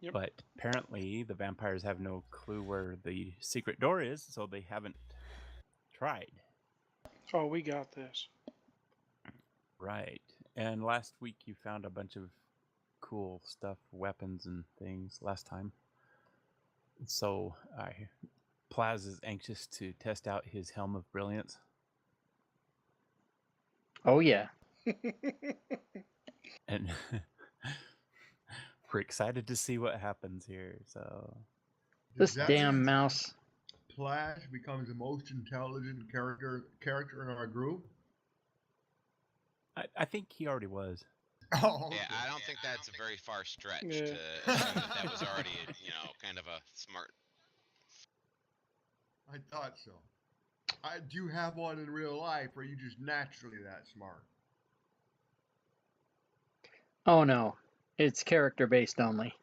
Yep. But apparently the vampires have no clue where the secret door is, so they haven't tried. Oh, we got this. Right. And last week you found a bunch of cool stuff, weapons and things last time. So Plaz is anxious to test out his Helm of Brilliance. Oh, yeah. And we're excited to see what happens here. So This damn mouse. Plash becomes the most intelligent character in our group. I think he already was. Oh, okay. Yeah, I don't think that's a very far stretch Yeah. to assume that was already, kind of a smart. I thought so. Do you have one in real life, or are you just naturally that smart? Oh, no. It's character-based only.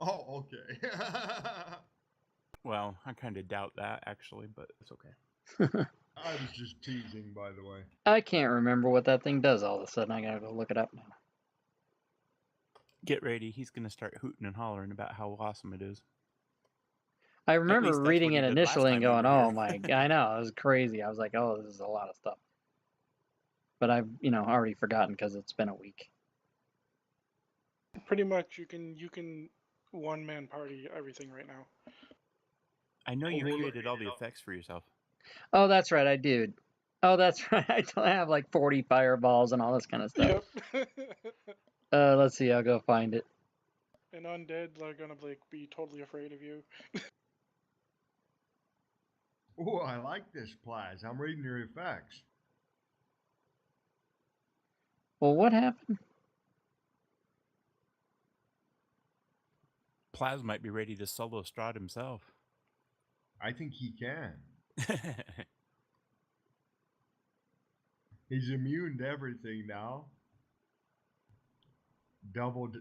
Oh, okay. Well, I kind of doubt that, actually, but it's okay. I was just teasing, by the way. I can't remember what that thing does all of a sudden. I gotta go look it up now. Get ready. He's going to start hooting and hollering about how awesome it is. I remember least that's reading what he it did last initially and time we going, were oh here. my, I know, it was crazy. I was like, oh, this is a lot of stuff. But I've, already forgotten because it's been a week. Pretty much, you can one-man party everything right now. I know you created all the effects for yourself. Oh, that's right, I did. Oh, that's right, I have like 40 fireballs and all this kind of stuff. Yep. Let's see, I'll go find it. And undead are gonna be totally afraid of you. Oh, I like this, Plaz. I'm reading your effects. Well, what happened? Plaz might be ready to solo Strahd himself. I think he can. He's immune to everything now.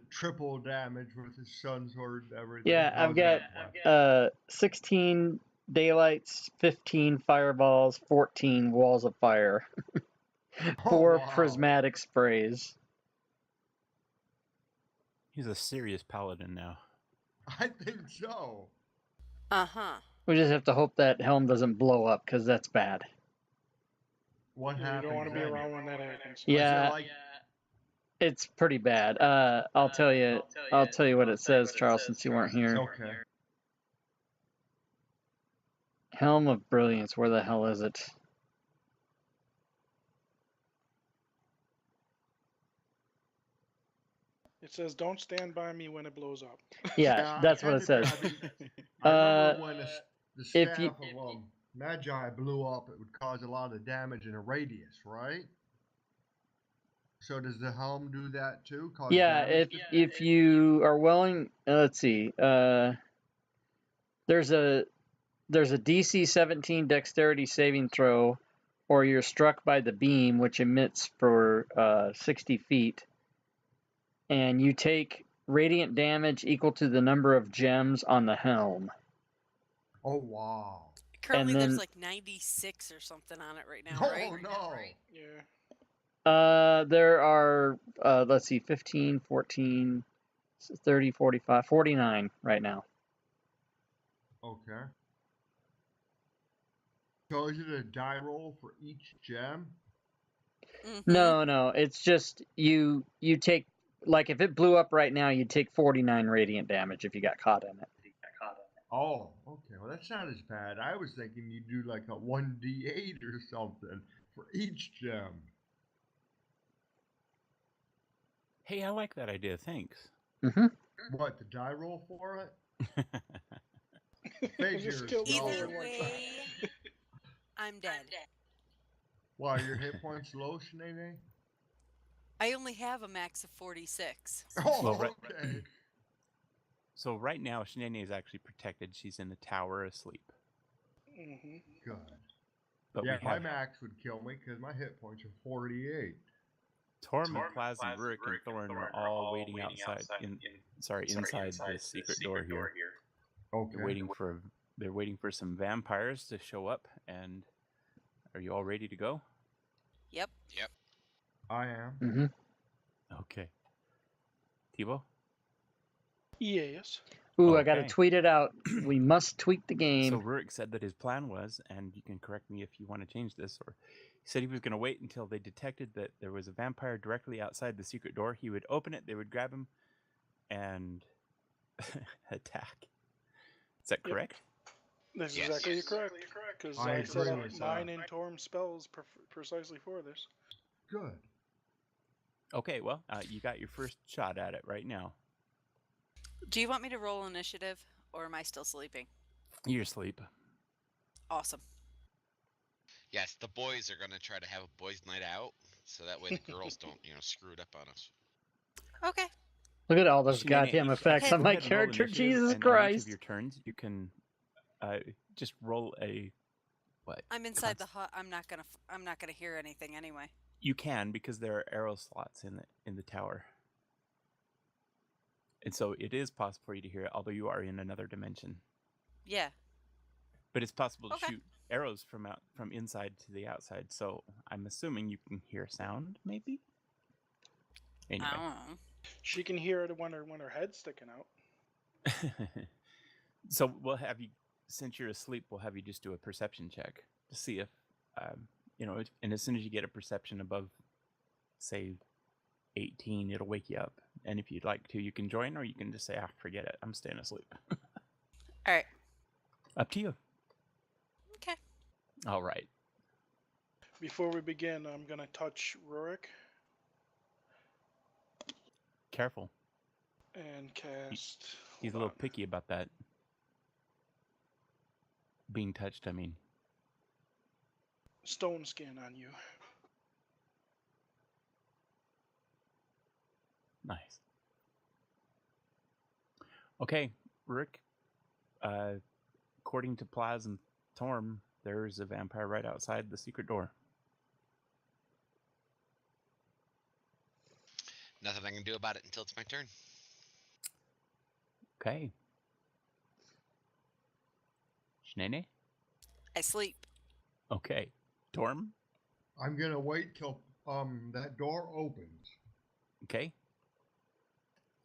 Triple damage with his sun sword, everything. Yeah, I've got 16 daylights, 15 fireballs, 14 walls of fire, 4 prismatic sprays. He's a serious paladin now. I think so. Uh-huh. We just have to hope that helm doesn't blow up, because that's bad. What You happens? don't want to be then? around when that happens. Yeah, it's pretty bad. I'll tell you what it says, Charles, since you weren't here. Okay. Helm of Brilliance, where the hell is it? It says, "Don't stand by me when it blows up." Yeah, that's what it says. I remember when the if staff you- of Magi blew up, it would cause a lot of damage in a radius, right? So does the helm do that too? Cause Yeah, if you are willing, let's see. There's a DC 17 dexterity saving throw, or you're struck by the beam, which emits for 60 feet, and you take radiant damage equal to the number of gems on the helm. Oh wow! Currently, And then- there's like 96 or something on it right now, Oh right? no! Yeah. There are, let's see, 15, 14, 30, 45, 49 right now. Okay. So is it a die roll for each gem? Mm-hmm. No, it's just you take, like, if it blew up right now, you'd take 49 radiant damage if you got caught in it. Oh, okay. Well, that's not as bad. I was thinking you'd do like a 1d8 or something for each gem. Hey, I like that idea. Thanks. Mm-hmm. What, the die roll for it? Figures. Just kill the no. Either one way, time. I'm dead. Why, your hit points low, Sinead? I only have a max of 46. Oh, Well, right- okay. So right now, Shenania is actually protected. She's in a tower asleep. Mm-hmm. Good. But Yeah, we my have max would kill me because my hit points are 48. Torm and Plaz and Rurik and Thorn are all waiting outside. Inside the secret door here. Okay. They're waiting for some vampires to show up. And are you all ready to go? Yep. I am. Mm-hmm. Okay. Tebow? Yes. Ooh, I got to Okay. tweet it out. We must tweak the game. So Rurik said that his plan was, and you can correct me if you want to change this, or he said he was going to wait until they detected that there was a vampire directly outside the secret door. He would open it, they would grab him, and attack. Is that Yep. correct? That's Yes. exactly correct. Because I I set agree up with mine that. and Torm spells precisely for this. Good. Okay, well, you got your first shot at it right now. Do you want me to roll initiative, or am I still sleeping? You're asleep. Awesome. Yes, the boys are gonna try to have a boys' night out, so that way the girls don't, screw it up on us. Okay. Look at all those Shenanigans. goddamn effects Hey, on my Go ahead and roll character. initiative, Jesus and on each Christ. of your turns, you can just roll a what? I'm inside the hut. I'm not gonna hear anything anyway. You can, because there are arrow slots in the tower, and so it is possible for you to hear it, although you are in another dimension. Yeah. But it's possible to Okay. shoot arrows from inside to the outside. So I'm assuming you can hear sound, maybe. Anyway. I don't know. She can hear it when her head's sticking out. So we'll have you, since you're asleep, we'll have you just do a perception check to see if, and as soon as you get a perception above, say, 18, it'll wake you up. And if you'd like to, you can join, or you can just say, forget it, I'm staying asleep. All right. Up to you. Okay. All right. Before we begin, I'm going to touch Rurik Careful. and cast... He's a little picky about that. Being touched, I mean. Stone skin on you. Nice. Okay, Rick. According to Plaz and Torm, there's a vampire right outside the secret door. Nothing I can do about it until it's my turn. Okay. Shnene? I sleep. Okay. Torm? I'm gonna wait till that door opens. Okay.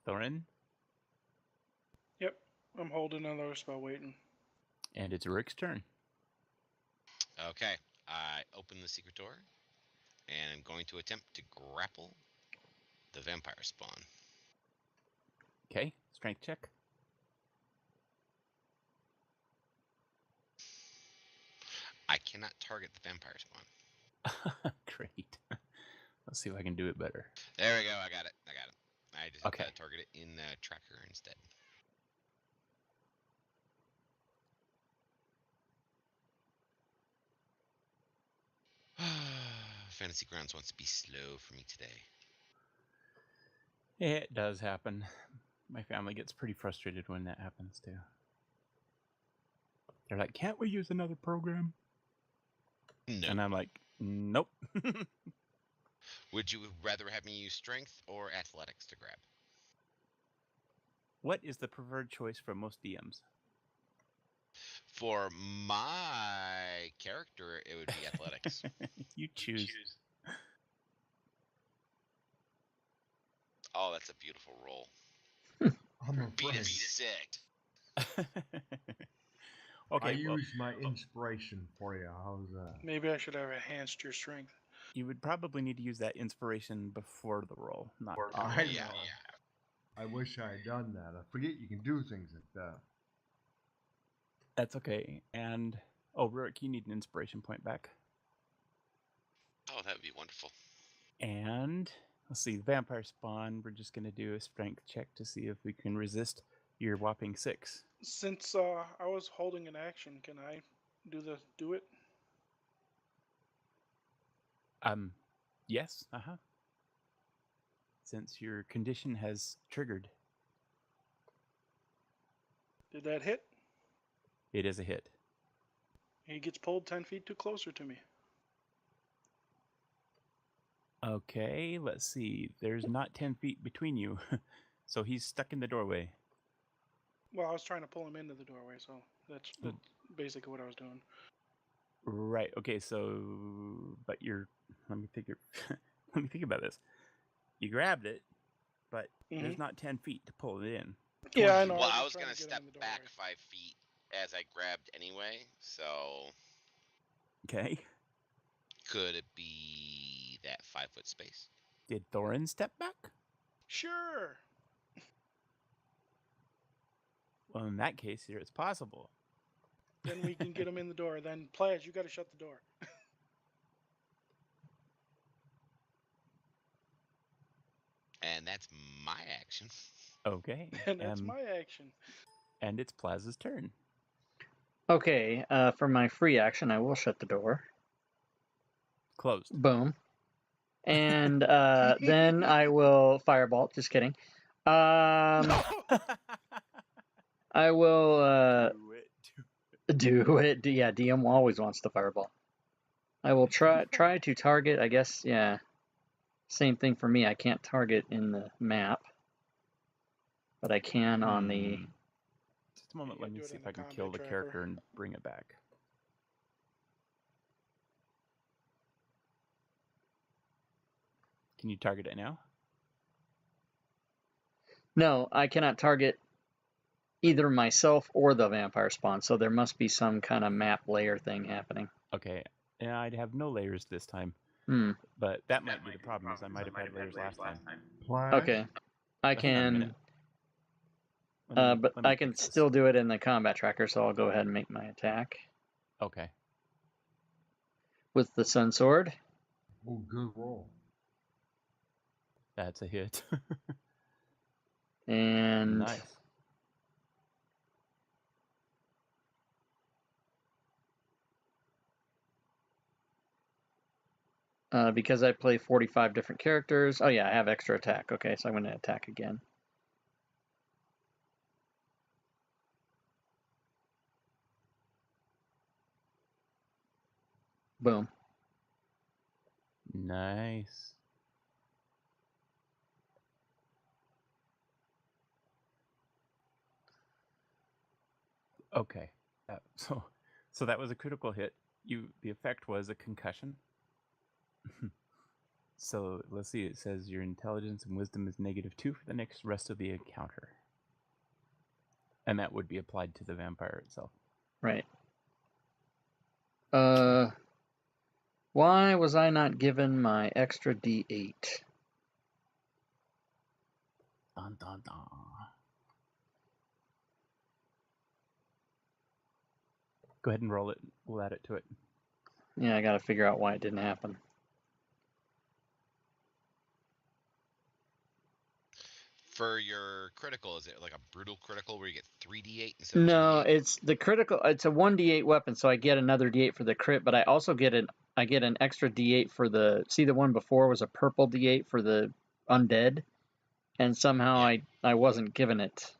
Thorin? Yep. I'm holding another spell waiting. And it's Rick's turn. Okay, I open the secret door, and I'm going to attempt to grapple the vampire spawn. Okay. Strength check. I cannot target the vampire spawn. Great. Let's see if I can do it better. There we go. I got it. I just Okay. target it in the tracker instead. Fantasy Grounds wants to be slow for me today. It does happen. My family gets pretty frustrated when that happens too. They're like, can't we use another program? No. And I'm like, nope. Would you rather have me use strength or athletics to grab? What is the preferred choice for most DMs? For my character, it would be athletics. You choose. Oh, that's a beautiful roll. I'm Beat afraid. is sick. Okay, I well, used my inspiration for you. How's that? Maybe I should have enhanced your strength. you would probably need to use that inspiration before the roll, not I Yeah, know. I wish I had done that. I forget you can do things like that. That's okay. And Rurik, you need an inspiration point back. Oh, that would be wonderful. And let's see, vampire spawn. We're just gonna do a strength check to see if we can resist your whopping 6. Since I was holding an action, can I do it? Yes. Since your condition has triggered, Did that hit? it is a hit. He gets pulled 10 feet too closer to me. Okay, let's see. There's not 10 feet between you, so he's stuck in the doorway. Well, I was trying to pull him into the doorway, so that's basically what I was doing. Right. Okay. So, but let me think. Let me think about this. You grabbed it, but there's not 10 feet to pull it in. Yeah, I know. Well, I just was trying gonna to get him step in the back doorway. 5 feet as I grabbed anyway. So Okay. could it be that 5-foot space? Did Thorin step back? Sure. Well, in that case, here it's possible. Then we can get him in the door. Then, Pledge, you got to shut the door. And that's my action. Okay. And that's my action. And it's Plaza's turn. Okay, for my free action, I will shut the door. Closed. Boom. And then I will firebolt. Just kidding. I will do it. Yeah, DM always wants the fireball. I will try to target. I guess, yeah. Same thing for me. I can't target in the map, but I can on the. Just a moment. You Let gotta me do it see in if the I can combat kill the tracker. character and bring it back. Can you target it now? No, I cannot target either myself or the vampire spawn. So there must be some kind of map layer thing happening. Okay. Yeah, I'd have no layers this time. But that might be the problem, is I might have had layers last time. Okay, I Hang on a can. minute. But let me I can fix this. still do it in the combat tracker, so I'll go ahead and make my attack Okay. with the sun sword. Oh, good roll. That's a hit. And Nice. because I play 45 different characters. Oh yeah, I have extra attack. Okay, so I'm going to attack again. Boom. Nice. Okay. So that was a critical hit. The effect was a concussion. So let's see. It says your intelligence and wisdom is -2 for the next rest of the encounter, and that would be applied to the vampire itself. Right. Why was I not given my extra D8? Dun, dun, dun. Go ahead and roll it. We'll add it to it. Yeah, I got to figure out why it didn't happen. For your critical, is it like a brutal critical where you get 3d8 instead of No, 2d8? it's the critical. It's a 1d8 weapon, so I get another d8 for the crit, but I also get an extra d8 for the. See, the one before was a purple d8 for the undead, and somehow I wasn't given it.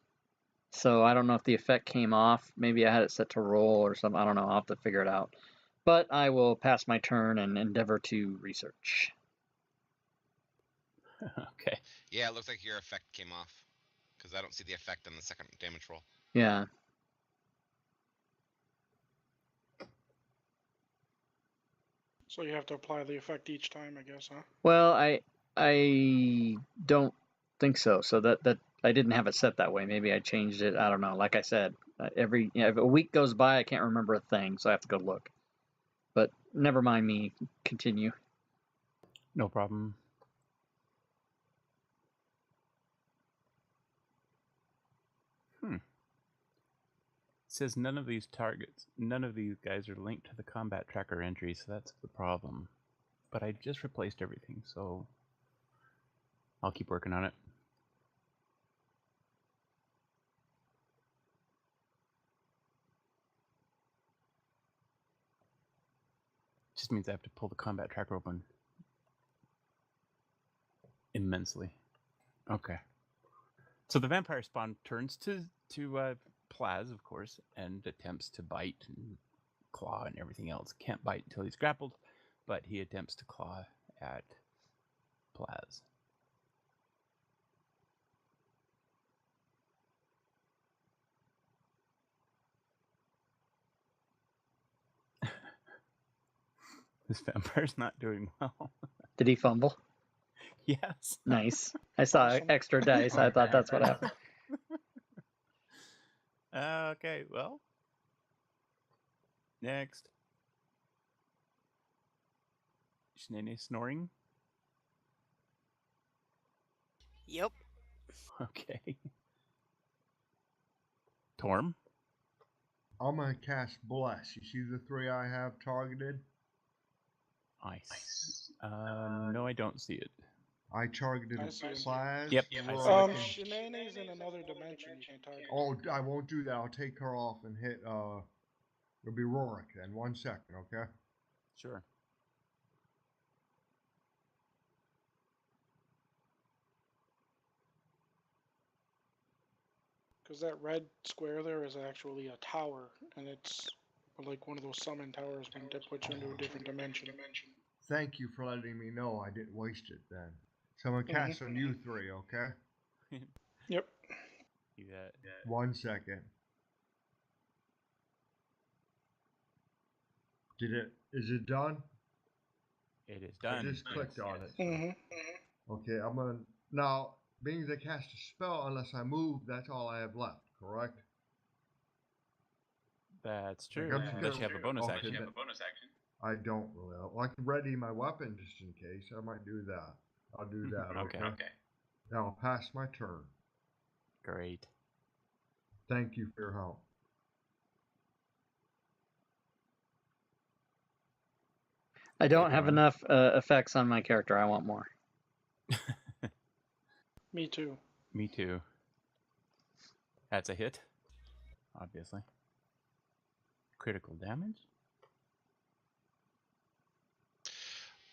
So I don't know if the effect came off. Maybe I had it set to roll or something. I don't know. I'll have to figure it out. But I will pass my turn and endeavor to research. Okay. Yeah, it looks like your effect came off. Because I don't see the effect on the second damage roll. Yeah. So you have to apply the effect each time, I guess, huh? Well, I don't think so. So that I didn't have it set that way. Maybe I changed it. I don't know. Like I said, if a week goes by, I can't remember a thing, so I have to go look. But never mind me. Continue. No problem. It says none of these guys are linked to the combat tracker entry, so that's the problem. But I just replaced everything, so I'll keep working on it. Just means I have to pull the combat tracker open immensely. Okay. So the vampire spawn turns to Plaz, of course, and attempts to bite and claw and everything else. Can't bite until he's grappled, but he attempts to claw at Plaz. This vampire's not doing well. Did he fumble? Yes. Nice. I saw Awesome. extra dice. I thought that's what happened. Okay, well. Next. Shnene snoring. Yep. Okay. Torm. I'm gonna cast Bless. You see the 3 I have targeted? Ice. No, I don't see it. I targeted I see it. Plaz. Yep, I see Rorik, it. and- Shanae's in another dimension. You can't target. Oh, I won't do that. I'll take her off and hit. It'll be Rorik then. 1 second, okay? Sure. Because that red square there is actually a tower, and it's like one of those summon towers when it puts you into a different dimension. Thank you for letting me know. I didn't waste it then. So I'm gonna cast on you 3, okay? Yep. You got 1 second. Is it done? it is I done. just clicked on it. so- Mm-hmm. Okay, I'm gonna now. Being as I cast a spell, unless I move, that's all I have left. Correct? That's true. I'm just Unless you gonna- have a bonus okay, action. then- I don't really. Well, I can ready my weapon just in case. I might do that. I'll do that. Okay. Okay. Now I'll pass my turn. Great. Thank you for your help. I don't have Torm. enough effects on my character. I want more. Me too. Me too. That's a hit. Obviously. Critical damage.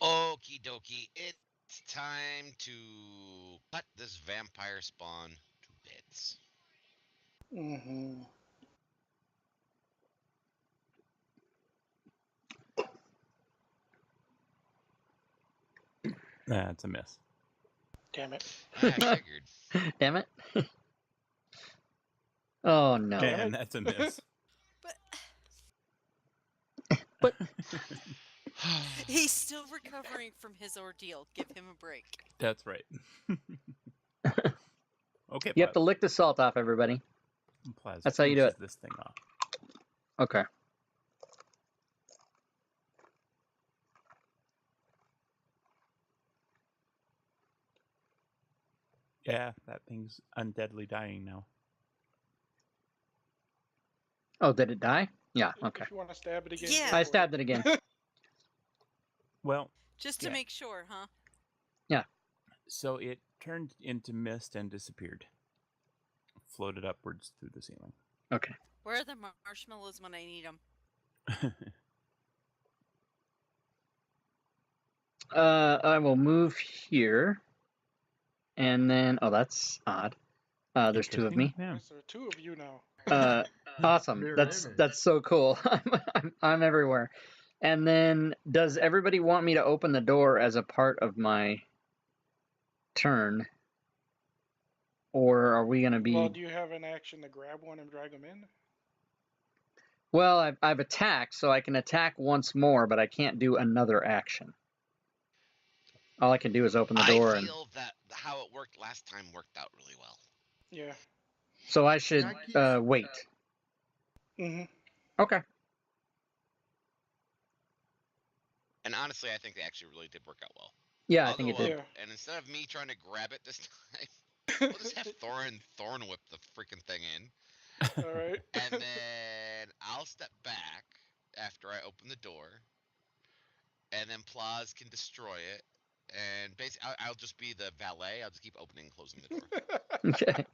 Okie dokie. It's time to cut this vampire spawn to bits. Mm-hmm. That's a miss. Damn it. I figured. Damn it. Oh no. Damn And it. that's a miss. But he's still recovering from his ordeal. Give him a break. That's right. Okay, You have to lick the salt off, everybody. Plaz That's how you do finishes it. this thing off. Okay. Yeah, that thing's undeadly dying now. Oh, did it die? Yeah, okay. If you want to stab it again. Yeah. go I for stabbed it again. Well, Just to Yeah. make sure, huh? so it turned into mist and disappeared. Floated upwards through the ceiling. Okay. Where are the marshmallows when I need them? I will move here. And then, oh, that's odd. There's 2 of me. Yeah. Yes, there are 2 of you now. Awesome. Mirror That's image. so cool. I'm everywhere. And then, does everybody want me to open the door as a part of my turn, or are we gonna be? Well, do you have an action to grab one and drag them in? Well, I've attacked, so I can attack once more, but I can't do another action. All I can do is open the door, I and feel that how it worked last time worked out really well. Yeah. so I should I keep- wait. Mm-hmm. Okay. And honestly, I think they actually really did work out well. Yeah, I I'll think it go did. up, and instead of me trying to grab it this time, we'll just have Thorn whip the freaking thing in. All right. And then I'll step back after I open the door, and then Plaz can destroy it. And basically, I'll just be the valet. I'll just keep opening and closing the door. Okay.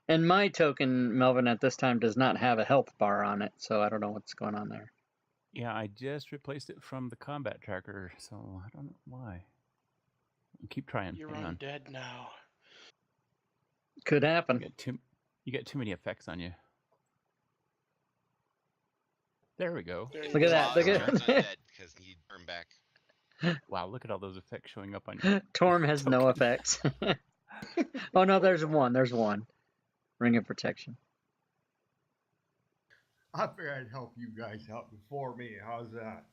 And my token, Melvin, at this time does not have a health bar on it, so I don't know what's going on there. Yeah, I just replaced it from the combat tracker, so I don't know why. Keep trying. You're Hang on. undead now. Could You happen. got too many effects on you. There we go. There you Look at go. that, look at Turns that. undead because he turned back. Wow, look at all those effects showing up on you. Torm has no Token. effects. Oh no, there's one. There's one. Ring of Protection. I figured I'd help you guys out before me. How's that?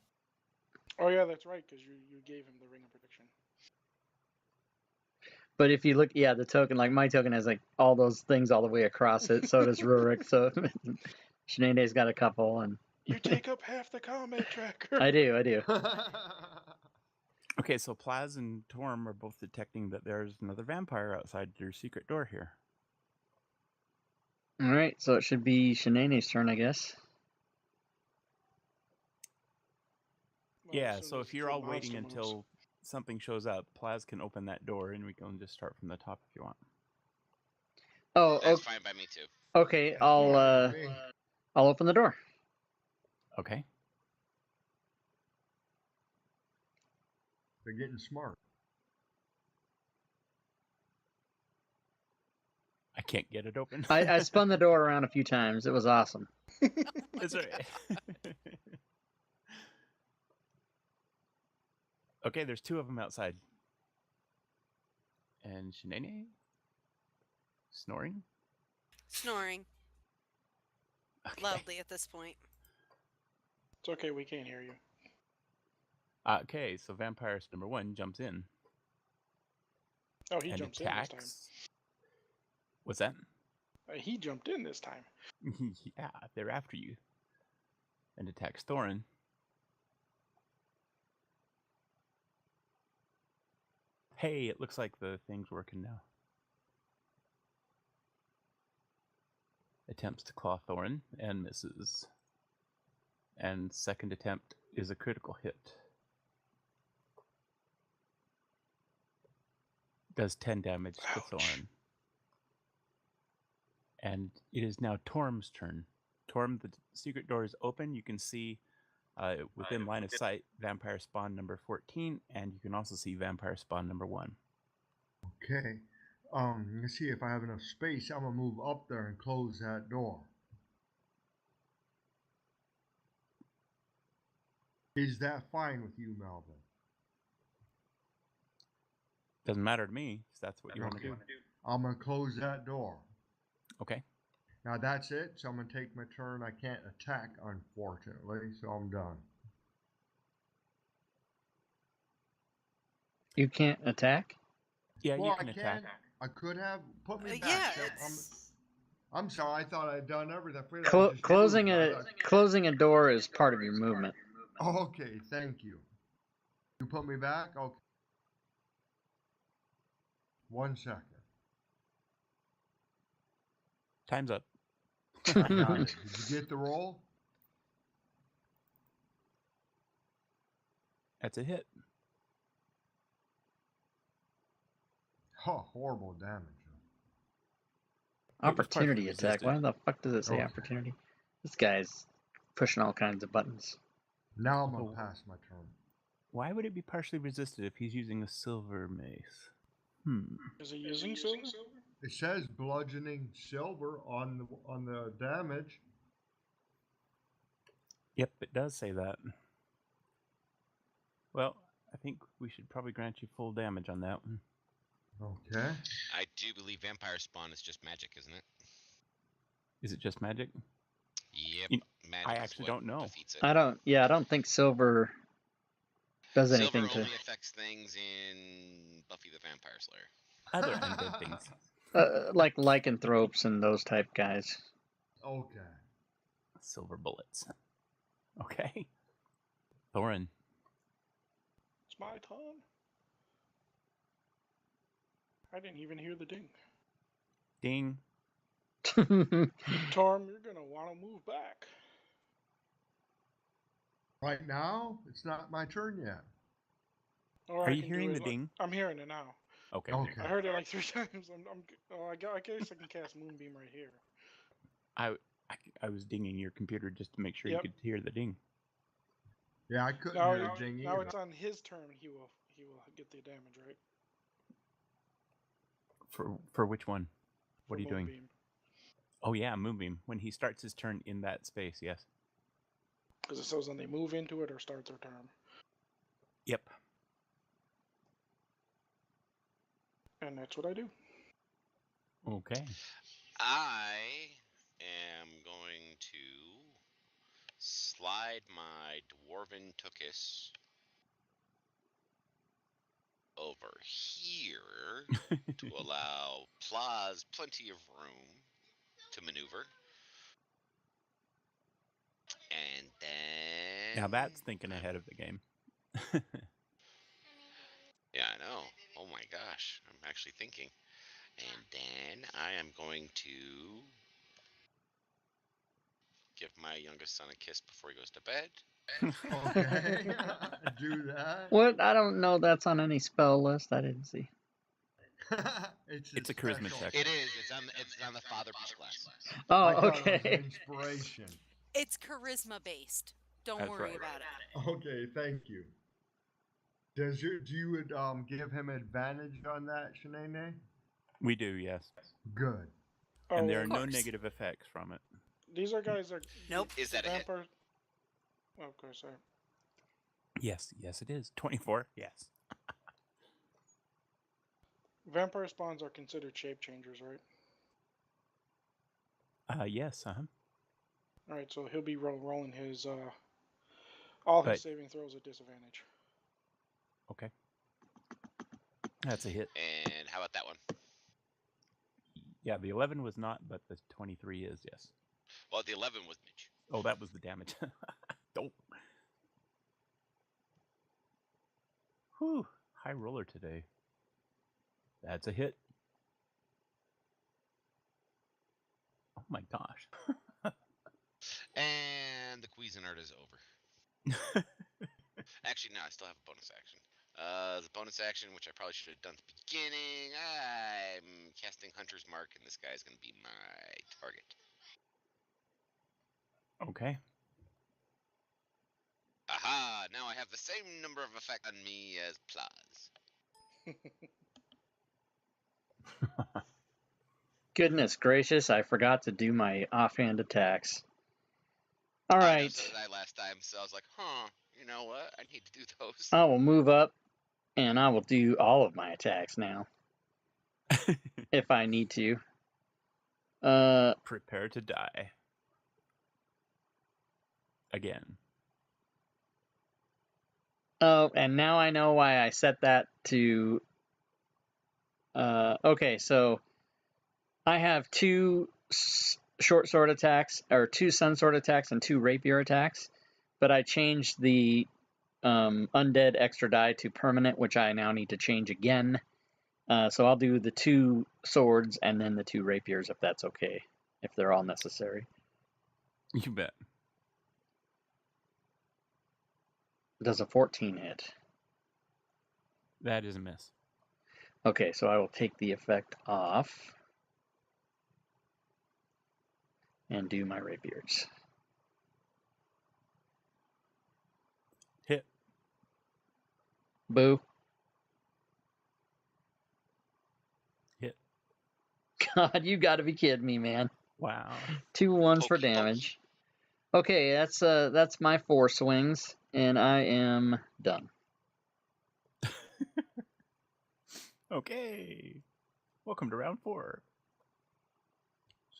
Oh yeah, that's right, because you gave him the ring of protection. But if you look, yeah, the token, like my token has like all those things all the way across it. So does Rurik. So Sinead's got a couple, and You take up half the combat tracker. I do. Okay, so Plaz and Torm are both detecting that there's another vampire outside your secret door here. All right, so it should be Sinead's turn, I guess. Well, Yeah, as soon so as if you're the all waiting monster moves. until something shows up, Plaz can open that door and we can just start from the top if you want. Oh, That's fine by me too. okay. I'll open the door. Okay. They're getting smart. I can't get it open. I spun the door around a few times. It was awesome. Is there... Okay, there's two of them outside. And Sinead? Snoring? Snoring Okay. loudly at this point. It's okay, we can't hear you. Okay, so Vampire number 1 jumps in Oh, he and jumps in this time. attacks. What's that? He jumped in this time. Yeah, they're after you. And attacks Thorin. Hey, it looks like the thing's working now. Attempts to claw Thorin and misses. And second attempt is a critical hit. Does 10 damage to Ouch. Thorin. And it is now Torm's turn. Torm, the secret door is open. You can see within line of sight vampire spawn number 14, and you can also see vampire spawn number 1. Okay. Let's see if I have enough space. I'm gonna move up there and close that door. Is that fine with you, Melvin? Doesn't matter to me if that's what you want to do. I'm gonna close that door. Okay. Now that's it. So I'm gonna take my turn. I can't attack, unfortunately, so I'm done. You can't attack? Yeah, Well, you can attack. I could have put me back. Yeah, So it's... I'm sorry. I thought I'd done everything. I figured I'd just Closing move. closing a door is part of your movement. Okay, thank you. You put me back? Okay. 1 second. Time's up. I got it. Did you get the roll? That's a hit. Oh, horrible damage. Opportunity partially attack. Why resisted. the fuck does it say Okay. opportunity? This guy's pushing all kinds of buttons. Now I'm gonna Oh. pass my turn. Why would it be partially resisted if he's using a silver mace? Is he using silver? It says bludgeoning silver on the damage. Yep, it does say that. Well, I think we should probably grant you full damage on that one. Okay. I do believe vampire spawn is just magic, isn't it? Is it just magic? Yep. You- Magic I is actually what don't know. defeats it. I don't think silver does anything Silver to only affects things in Buffy the Vampire Slayer. Other undead things. like lycanthropes and those type guys. Okay. Silver bullets. Okay. Thorin. It's my turn. I didn't even hear the ding. Ding. Torm, you're gonna want to move back. Right now, it's not my turn yet. Or Are I you can do hearing it the like- ding? I'm hearing it now. Okay. Okay. I heard it like 3 times. I guess I can cast Moonbeam right here. I was dinging your computer just to make sure Yep. you could hear the ding. Yeah, I couldn't Now, hear the ding now either. it's on his turn. He will get the damage, right? For which one? What For are you doing? Moonbeam. Oh yeah, Moonbeam. When he starts his turn in that space, yes. Because it says when they move into it or start their turn. Yep. And that's what I do. Okay. I am going to slide my Dwarven Tookus over here to allow Plaz plenty of room to maneuver. And then... Now that's thinking ahead of the game. Yeah, I know. Oh my gosh. I'm actually thinking. And then I am going to give my youngest son a kiss before he goes to bed. Okay. Do that. What? I don't know that's on any spell list. I didn't see. It's a charisma special. check. It is. It's on the father piece class. Oh, I thought it was okay. an inspiration. It's charisma based. Don't That's worry right. about it. Okay, thank you. Do you give him advantage on that, Shanae? We do, yes. Good. Oh, And there are Of no course. negative effects from it. these are guys that. Nope. Is that a hit? vampire? Okay, sorry. Yes, it is. 24, yes. Vampire spawns are considered shape changers, right? Yes, All right, so he'll be rolling his all his But- saving throws at disadvantage. Okay. That's a hit. And how about that one? Yeah, the 11 was not, but the 23 is, yes. Well, the 11 was Mitch. Oh, that was the damage. Oh. Whew, high roller today. That's a hit. Oh my gosh. And the Cuisinart is over. Actually, no, I still have a bonus action. The bonus action, which I probably should have done at the beginning, I'm casting Hunter's Mark, and this guy is going to be my target. Okay. Aha! Now I have the same number of effect on me as Plaz. Goodness gracious, I forgot to do my offhand attacks. All I know, right. so did I last time, so I was like, huh, you know what? I need to do those. I will move up and I will do all of my attacks now if I need to. Prepare to die. Again. Oh, and now I know why I set that to... okay, so I have two short sword attacks, or two sun sword attacks and two rapier attacks, but I changed the undead extra die to permanent, which I now need to change again. So I'll do the two swords and then the two rapiers, if that's okay, if they're all necessary. You bet. Does a 14 hit? That is a miss. Okay, so I will take the effect off and do my rapiers. Hit. Boo. Hit. God, you gotta be kidding me, man. Wow. 2 1s for Pokey, pokey. damage. Okay, that's my 4 swings, and I am done. Okay. Welcome to round 4.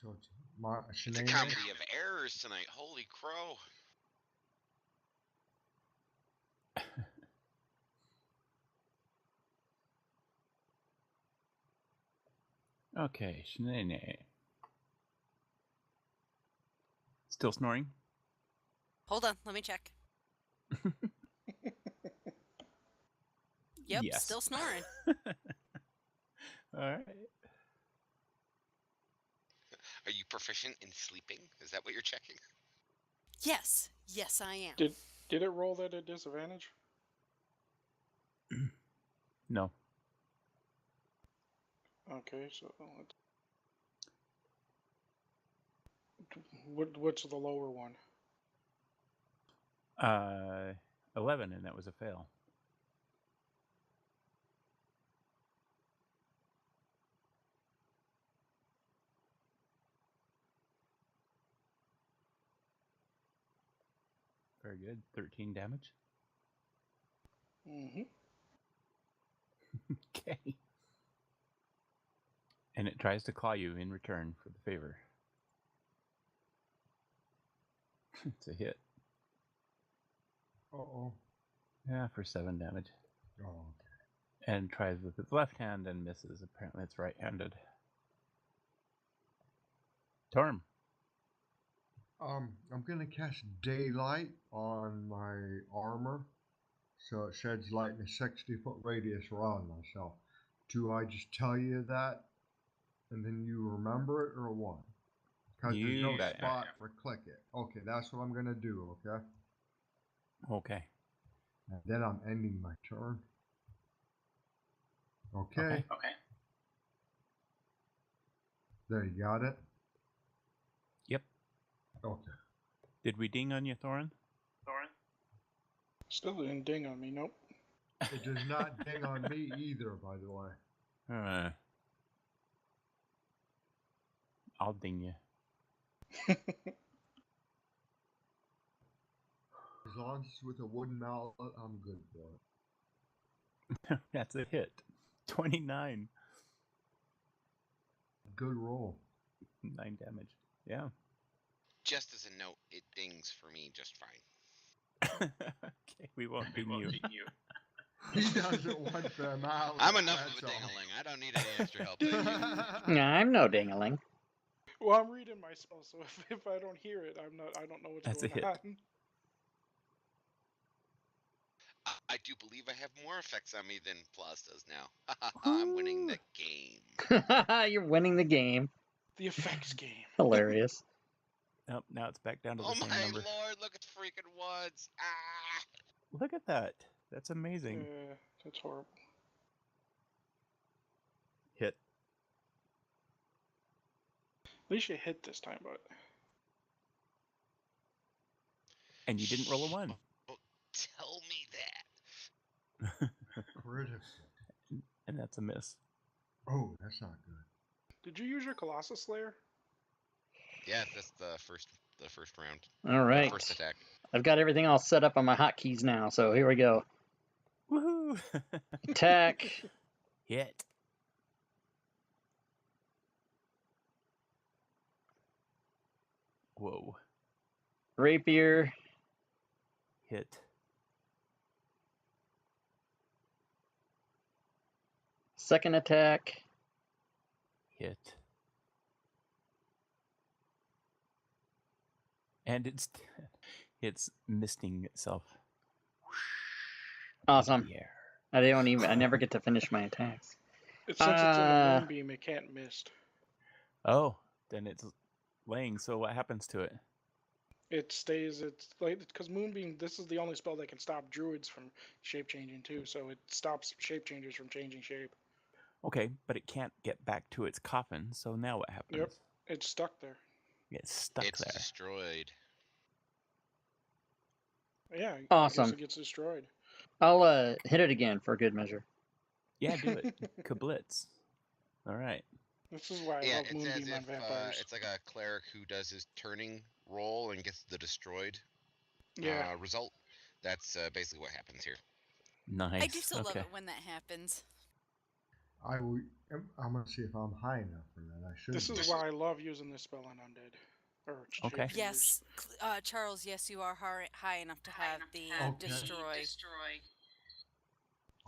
So it's It's a Shanae. comedy of errors tonight. Holy crow. Okay, Shanae. Still snoring? Hold on, let me check. Yep, Yes. still snoring. All right. Are you proficient in sleeping? Is that what you're checking? Yes, yes, I am. Did it roll that at disadvantage? No. Okay, so what's the lower one? 11, and that was a fail. Very good. 13 damage. Mm-hmm. Okay. And it tries to claw you in return for the favor. It's a hit. Uh-oh. Yeah, for 7 damage. Oh, And tries with its left hand and misses. Apparently it's right-handed. Torm. I'm gonna cast daylight on my armor, so it sheds light in a 60-foot radius around myself. Do I just tell you that, and then you remember it, or what? Because there's no spot for click it. Okay, that's what I'm gonna do. Okay. Okay. And then I'm ending my turn. Okay. There, you got it. Yep. Okay. Did we ding on you, Thorin? Still didn't ding on me, nope. It does not ding on me either, by the way. I'll ding you. As long as it's with a wooden mallet, I'm good for it. That's a hit. 29. Good roll. 9 damage. Yeah. Just as a note, it dings for me just fine. Okay, we won't ding you. He doesn't want the mallet. I'm enough of a that's all. dingling. I don't need any extra help. I'm no dingling. Well, I'm reading my spell, so if I don't hear it, I don't know what's That's a going hit. on. I do believe I have more effects on me than Plaz does now. I'm winning the game. You're winning the game. The effects game. Hilarious. Nope, now it's back down to the Oh same my number. lord, look at the freaking ones. Ah! Look at that. That's amazing. That's horrible. Hit. At least you hit this time, but And you didn't roll a 1. Oh, tell me that. Critical. And that's a miss. Oh, that's not good. did you use your Colossus Slayer? Yeah, that's the first round. All right. First attack. I've got everything all set up on my hotkeys now, so here we go. Woohoo! Attack. Hit. Whoa. Rapier. Hit. Second attack. Hit. And it's misting itself. Awesome. Yeah. I never get to finish my attacks. Since it's in the moonbeam, it can't mist. Oh, then it's laying. So what happens to it? It stays. It's like because moonbeam. This is the only spell that can stop druids from shape changing too. So it stops shape changers from changing shape. Okay, but it can't get back to its coffin. So now what happens? Yep, it's stuck there. It's stuck It's there. destroyed. Yeah. Awesome. I guess it gets destroyed. I'll hit it again for good measure. Yeah, do it. Kablitz. All right. This is why I Yeah, love it's as moonbeam on if vampires. it's like a cleric who does his turning roll and gets the destroyed Yeah. result. That's basically what happens here. Nice. I do still love it when that happens. I'm gonna see if I'm high enough for that. I should. This is why I love using this spell on undead. Or Okay. shapeshifters. Yes, Charles, yes, you are high enough to have the Okay. destroy.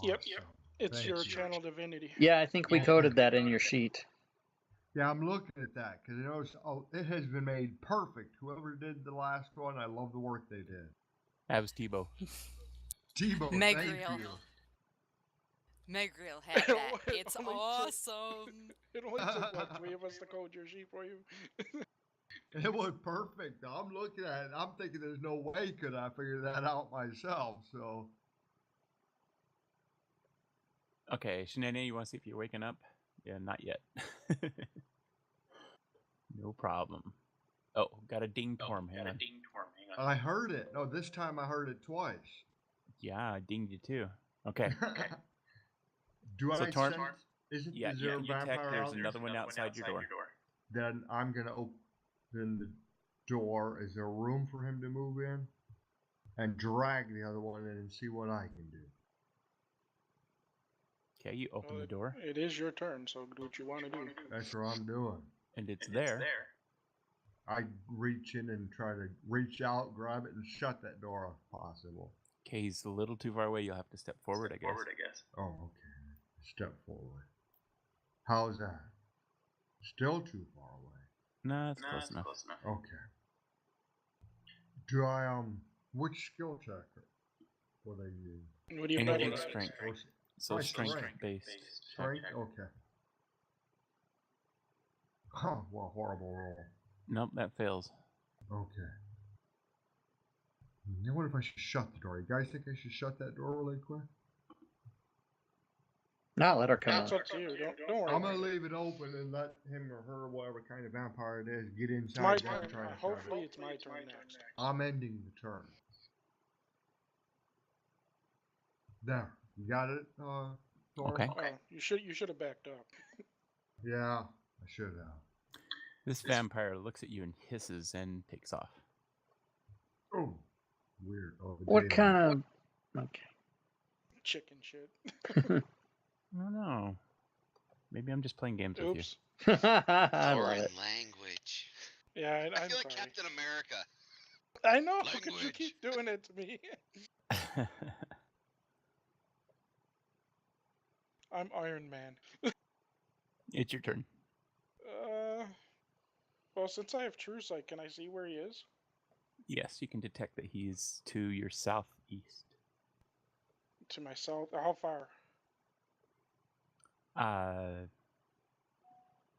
Yep. Awesome. It's Thank your you. channel divinity. Yeah, I think we coded that in your sheet. Yeah, I'm looking at that because it has been made perfect. Whoever did the last one, I love the work they did. That was Tebow. Tebow, Meg thank Reel. you. Megriel had that. It's awesome. It only took what, 3 of us to code your sheet for you? It was perfect. I'm looking at it. I'm thinking there's no way could I figure that out myself. So Okay, Shanae, you want to see if you're waking up? Yeah, not yet. No problem. Oh, got a ding Torm. Hang on. I heard it. No, this time I heard it twice. Yeah, I dinged you too. Okay. Do So I Torm- sense? Is Yeah, there a you detect vampire there's out there? another one outside your door. Then I'm gonna open the door. Is there room for him to move in? And drag the other one in and see what I can do. Okay, you open the door, It is your turn, so do what you want to do. That's what I'm doing. and it's there. I reach in and try to reach out, grab it, and shut that door if possible. Okay, he's a little too far away. You'll have to step forward, I guess. Oh, okay. step forward. How's that? Still too far away. No, it's close enough. Okay. Do I which skill check will they use? What do you Anything bet? strength. So My strength strength. based. Strength? Okay. Huh, what a horrible roll. Nope, that fails. Okay. Now what if I should shut the door? You guys think I should shut that door really quick? Not let her come That's out. up to you. Don't worry. I'm gonna leave it open and let him or her, whatever kind of vampire it is, get It's my inside. turn. Try to Hopefully, it's my turn next. I'm ending the turn. There, you got it, Thor? Okay. Oh, you should have backed up. Yeah, I should have. This vampire looks at you and hisses and takes off. Oh, weird. Oh, What kind of? Okay. Chicken shit. I don't know. Maybe I'm just playing games with you. Oops. I love Foreign it. language. Yeah, I I'm feel like sorry. Captain America. I know, because you Language. keep doing it to me. I'm Iron Man. It's your turn. Well, since I have True Sight, can I see where he is? Yes, you can detect that he's to your southeast. To my south. How far?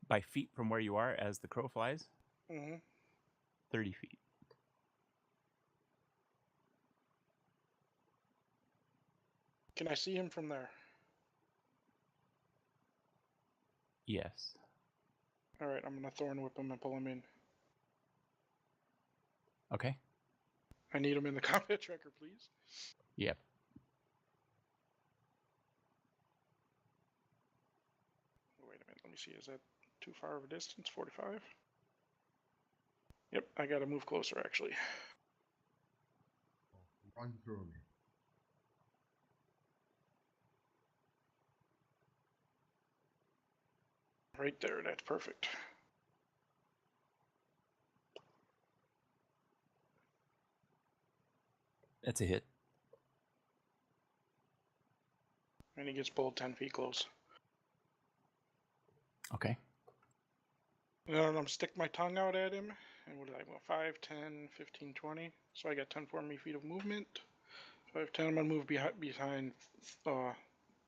By feet from where you are as the crow flies, Mm-hmm. 30 feet. Can I see him from there? Yes. All right, I'm gonna Thorn Whip him and pull him in. Okay. I need him in the combat tracker, please. Yep. Wait a minute, let me see. Is that too far of a distance? 45? Yep, I gotta move closer, actually. Run through me. Right there, that's perfect. That's a hit. And he gets pulled 10 feet close. Okay. And then I'm gonna stick my tongue out at him. And what did I go? 5, 10, 15, 20. So I got 10 feet of movement. 5, 10, I'm gonna move behind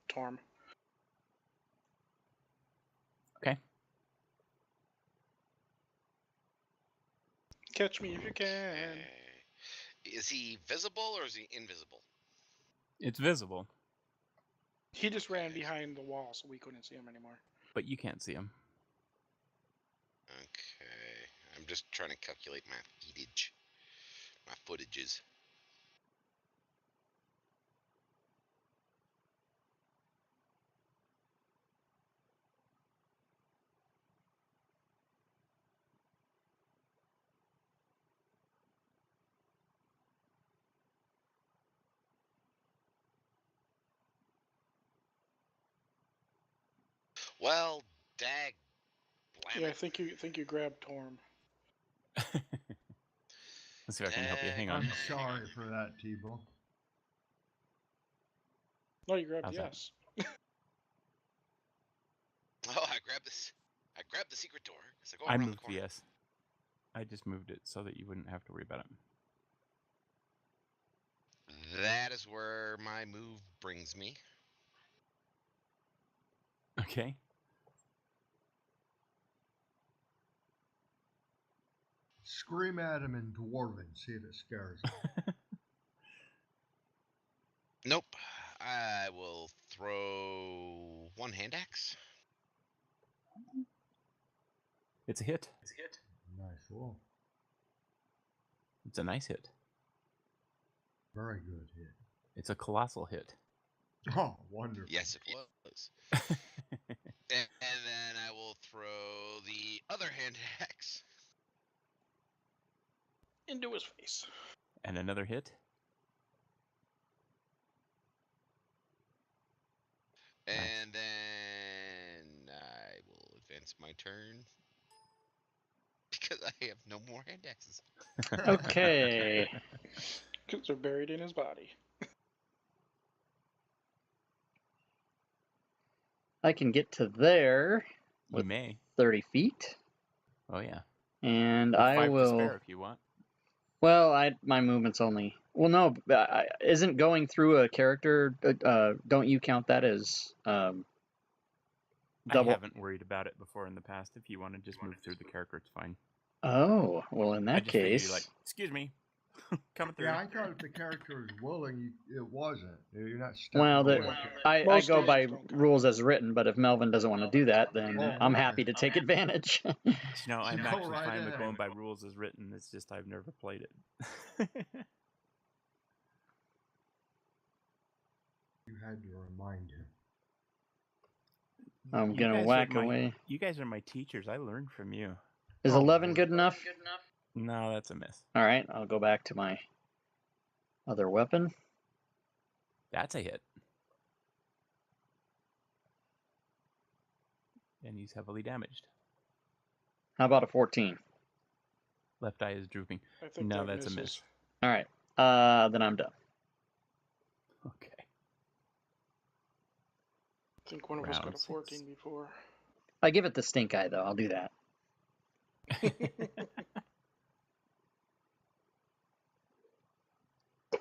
Torm. Okay. Catch me if you can. Okay. Is he visible or is he invisible? It's visible, He just ran behind the wall, so we couldn't see him anymore. but you can't see him. Okay. I'm just trying to calculate my footage. My footages. Well, dag blam Yeah, I it. think you grabbed Torm. Let's see if I can help you. Hang on. I'm sorry for that, T-Bone. No, you grabbed How's the that? S. Oh, I grabbed this. I grabbed the secret door. It's like, oh, I around the moved corner. the S. I just moved it so that you wouldn't have to worry about it. That is where my move brings me. Okay. Scream at him in Dwarven, see if it scares him. Nope. I will throw one hand axe. It's a hit. Nice roll. It's a nice hit. Very good hit. It's a colossal hit. Oh, wonderful. Yes, it was. And then I will throw the other hand axe. Into his face. And another hit. And then I will advance my turn. Because I have no more hand axes. Okay. Because they're buried in his body. I can get to there You with may. 30 feet. Oh yeah. And With I 5 to will. spare if you want. Well, my movement's only. Well, no, isn't going through a character? Don't you count that as double? I haven't worried about it before in the past. If you want to just move through the character, it's fine. Oh, well, in I that just figured case, you'd like, excuse me, coming through. Yeah, I thought if the character was willing, it wasn't. You're not stepping well, away. I Most go games by don't count. rules as written. But if Melvin doesn't want to do that, then Oh, I'm okay. happy to take advantage. You know, I'm Go actually right fine with ahead. going by rules as written. It's just I've never played it. You had to remind him. I'm You gonna guys whack are away. You guys are my teachers. I learned from you. Is Oh, 11 boy. good enough? No, that's a miss. All right, I'll go back to my other weapon. That's a hit. And he's heavily damaged. How about a 14? Left eye is drooping. I think No, that that's a miss. misses. All right, then I'm done. Okay. I think one of us got Round a 6. 14 before. I give it the stink eye though. I'll do that.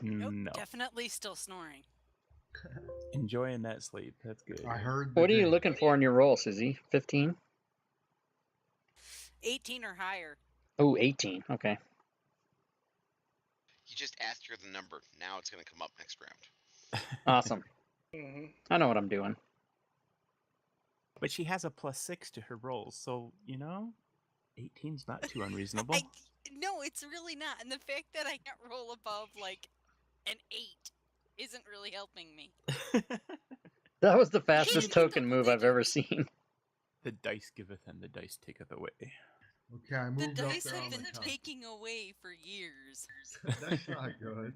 Nope, No. definitely still snoring. Enjoying that sleep. That's good. I heard. What are you looking for in your roll, Susie? 15? 18 or higher. Oh, 18. Okay. You just asked her the number. Now it's going to come up next round. Awesome. hmm I know what I'm doing. But she has a +6 to her rolls, so, 18's not too unreasonable. No, it's really not. And the fact that I can't roll above like an 8 isn't really helping me. That was the Hey, fastest token double move I've ever digits. seen. The dice giveth and the dice taketh away. Okay, I The moved up dice there have on the been top. taking away for years. That's not good.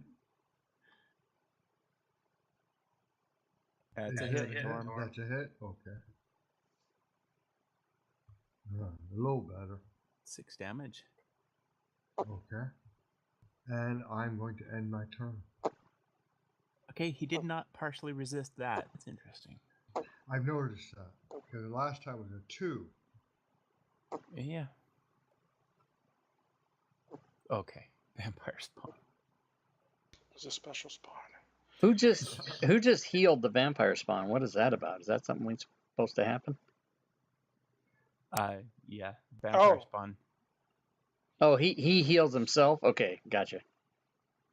That's Is a that hit, Norm. That's a hit? Okay. A little better. 6 damage. Okay. And I'm going to end my turn. Okay, he did not partially resist that. It's interesting. I've noticed that. Because the last time was a 2. Yeah. Okay. Vampire spawn. It was a special spawn. Who just healed the vampire spawn? What is that about? Is that something we're supposed to happen? Yeah. Vampire Oh. spawn. Oh, he heals himself? Okay, gotcha.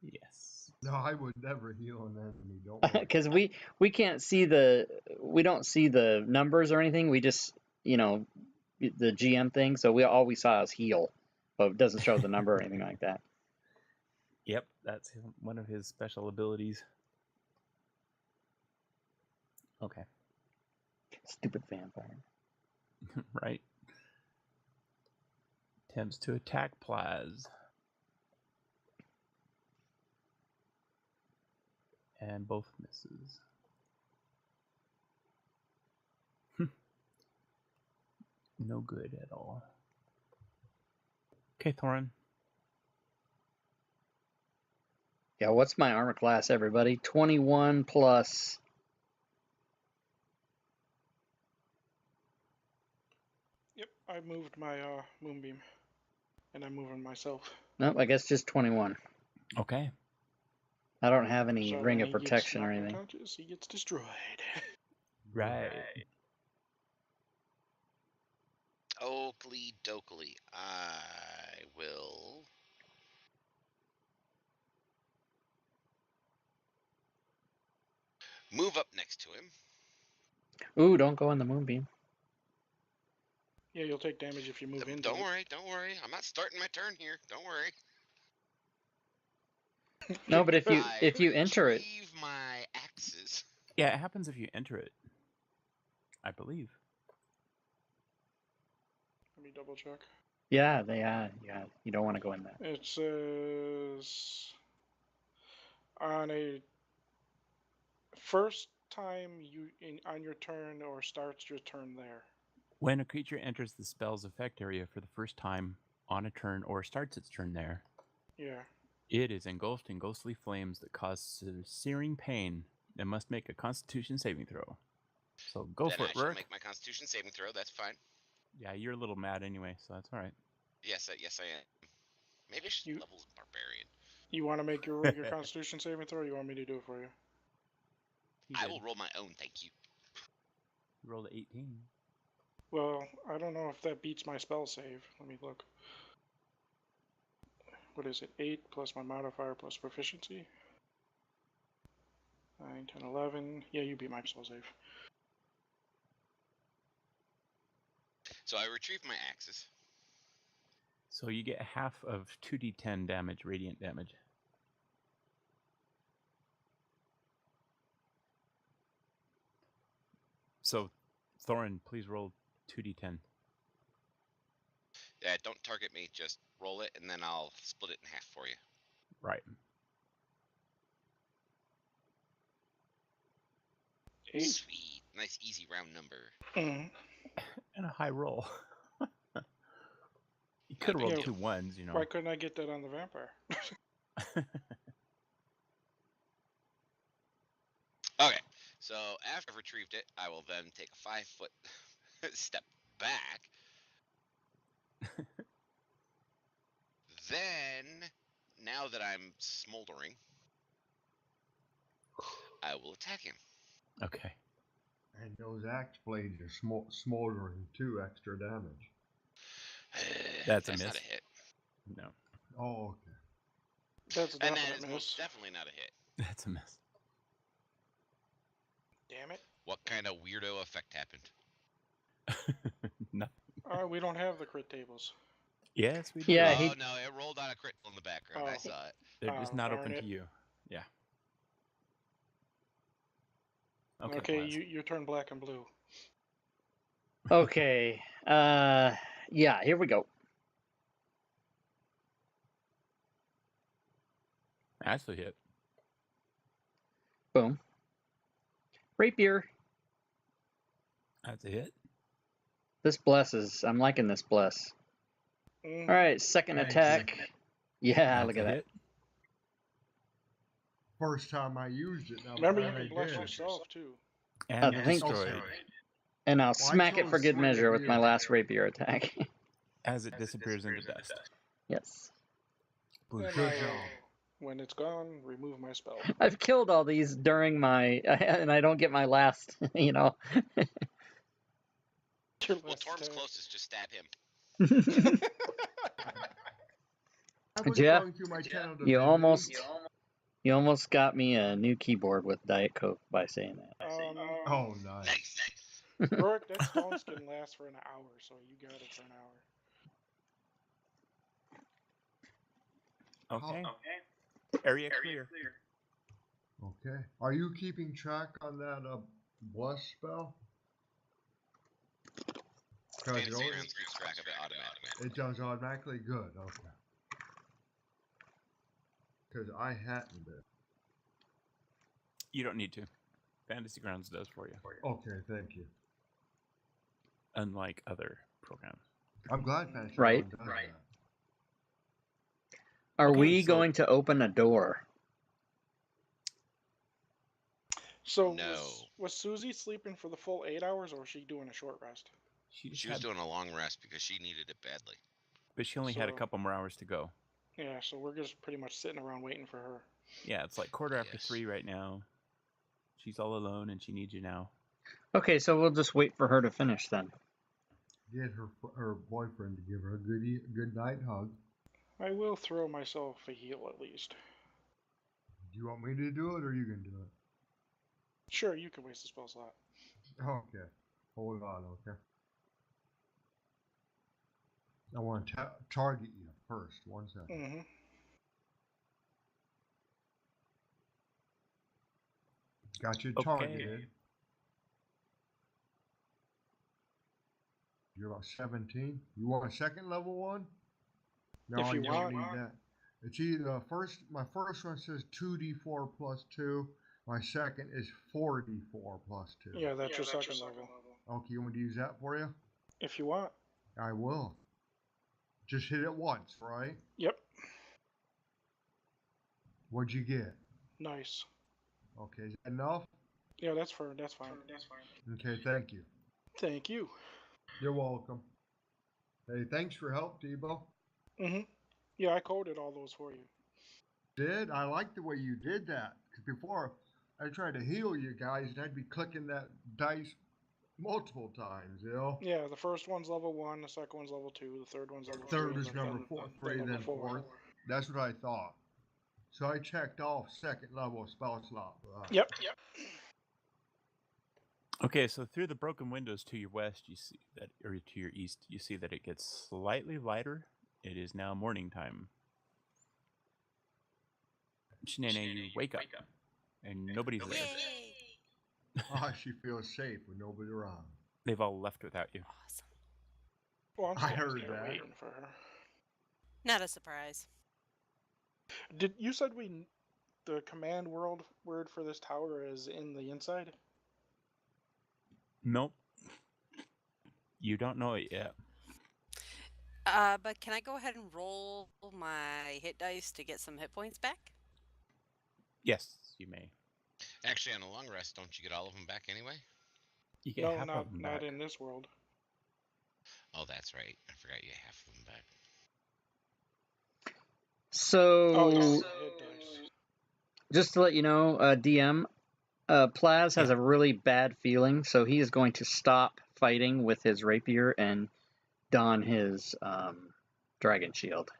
Yes. No, I would never heal an enemy. Don't worry. Because we can't see we don't see the numbers or anything. We just, the GM thing. So all we saw is heal, but it doesn't show the number or anything like that. Yep, that's one of his special abilities. Okay. Stupid vampire. Right. Attempts to attack Plaz. And both misses. No good at all. Okay, Thorin. Yeah, what's my armor class, everybody? 21 plus. Yep, I moved my moonbeam, and I'm moving myself. Nope, I guess just 21. Okay. I don't have any So ring when of he gets protection or knocked anything. unconscious, he gets destroyed. Right. Oakley dokley. I will move up next to him. Ooh, don't go in the moonbeam. Yeah, you'll take damage if you move into Don't it. worry, don't worry. I'm not starting my turn here. Don't worry. No, but if you I enter it, retrieve my axes. Yeah, it happens if you enter it. I believe. Let me double check. yeah, you don't want to go in that. It says on a first time on your turn or starts your turn there. When a creature enters the spell's effect area for the first time on a turn or starts its turn there, Yeah. it is engulfed in ghostly flames that cause searing pain and must make a Constitution saving throw. So go then for I it, shall Rourke. make my Constitution saving throw. That's fine. Yeah, you're a little mad anyway, so that's all right. Yes, yes, I am. Maybe I should You- level Barbarian. You want to make your Constitution saving throw? Or you want me to do it for you? I will roll my own, thank you. You rolled 18. Well, I don't know if that beats my spell save. Let me look. What is it? 8 plus my modifier plus proficiency? 9, 10, 11. Yeah, you beat my spell save. So I retrieve my axes. So you get half of 2d10 damage, radiant damage. So, Thorin, please roll 2d10. Yeah, don't target me, just roll it, and then I'll split it in half for you. Right. 8. Sweet. Nice, easy, round number. Mm. And a high roll. You could have big rolled deal. 2 ones, you know. Why couldn't I get that on the vampire? Okay, so after I've retrieved it, I will then take a 5-foot step back. Then, now that I'm smoldering, I will attack him. Okay. And those axe blades are smoldering too, extra damage. That's a not miss. a hit. No, Oh, okay. That's a And that definite is miss. most definitely not a hit. that's a miss. Damn it. What kind of weirdo effect happened? No. We don't have the crit tables. Yes, we do. Yeah, Oh he- no, it rolled on a crit in the background. I Oh. saw it. They're just not darn open it. to you. Yeah. Okay, Plaz. you turn black and blue. Okay. Yeah, here we go. That's a hit. Boom. Rapier. That's a hit. This blesses. I'm liking this bless. Mhm. All right, second Thanks. attack. Yeah, That's look a at that. hit. First time I used it. Now Remember, you glad I can bless did. yourself too. And I think- destroyed. And I'll Well, I smack it chose for good measure with my rapier. last rapier attack. As it disappears into dust. Yes. And Boosh. Good I will, job. when it's gone, remove my spell. I've killed all these during my, and I don't get my last, you know. Your Well, last Torm's attack. closest. Just stab him. I was Jeff, going through my channel you divinity. you almost got me a new keyboard with Diet Coke by saying that. Oh, nice. Rourke, that stone skin lasts for an hour, so you got it for an hour. Okay. Area clear. Okay. Are you keeping track on that bless spell? Because Fantasy Grounds keeps track of it automatically. it does automatically. Good. Okay. Because I hadn't been. You don't need to. Fantasy Grounds does for you. Okay, thank you. Unlike other programs. I'm glad Fantasy Right. Grounds does that. Are Okay, we so- going to open a door? So No. was Susie sleeping for the full 8 hours, or was she doing a short rest? She just She was had, doing a long rest because she needed it badly. but she only had a so- couple more hours to go. Yeah, so we're just pretty much sitting around waiting for her. Yeah, it's like quarter after Yes. 3 right now. She's all alone and she needs you now. Okay, so we'll just wait for her to finish then. Get her boyfriend to give her a good night hug. I will throw myself a heal at least. Do you want me to do it or you can do it? Sure, you can waste a spell slot. Okay. Hold on, okay? I want to target you first. 1 second. Mm-hmm. Got you Okay. targeted. You're about 17. You want a second level one? No, If I you don't want. need that. It's either my first one says 2d4 plus 2. My second is 4d4 plus 2. Yeah, that's your second level. Okay, you want me to use that for you? If you want. I will. Just hit it once, right? Yep. What'd you get? Nice. Okay, is that enough? Yeah, that's fine. That's fine. Okay, thank you. Thank you. You're welcome. Hey, thanks for help, Debo. Yeah, I coded all those for you. Did I like the way you did that? Because before I tried to heal you guys, and I'd be clicking that dice multiple times. Yeah, the first one's level 1, the second one's level 2, the third one's level 3. Third and is then number three, level then 4. fourth. That's what I thought. So I checked off second level spell slot. Yep. Okay, so through the broken windows to your west, you see that, or to your east, you see that it gets slightly lighter. It is now morning time. Shenane, you wake up, and nobody's there. Yay! Oh, she feels safe with nobody around. They've all left without you. Awesome. Well, I'm I standing heard there that. waiting for her. Not a surprise. Did you said the command word for this tower is in the inside? Nope. You don't know it yet. But can I go ahead and roll my hit dice to get some hit points back? Yes, you may. Actually, on a long rest, don't you get all of them back anyway? You get No, half of them not back. in this world. Oh, that's right. I forgot you get half of them back. So, Oh, yeah, hit dice. just to let you know, DM, Plaz has Yeah. a really bad feeling, so he is going to stop fighting with his rapier and don his dragon shield.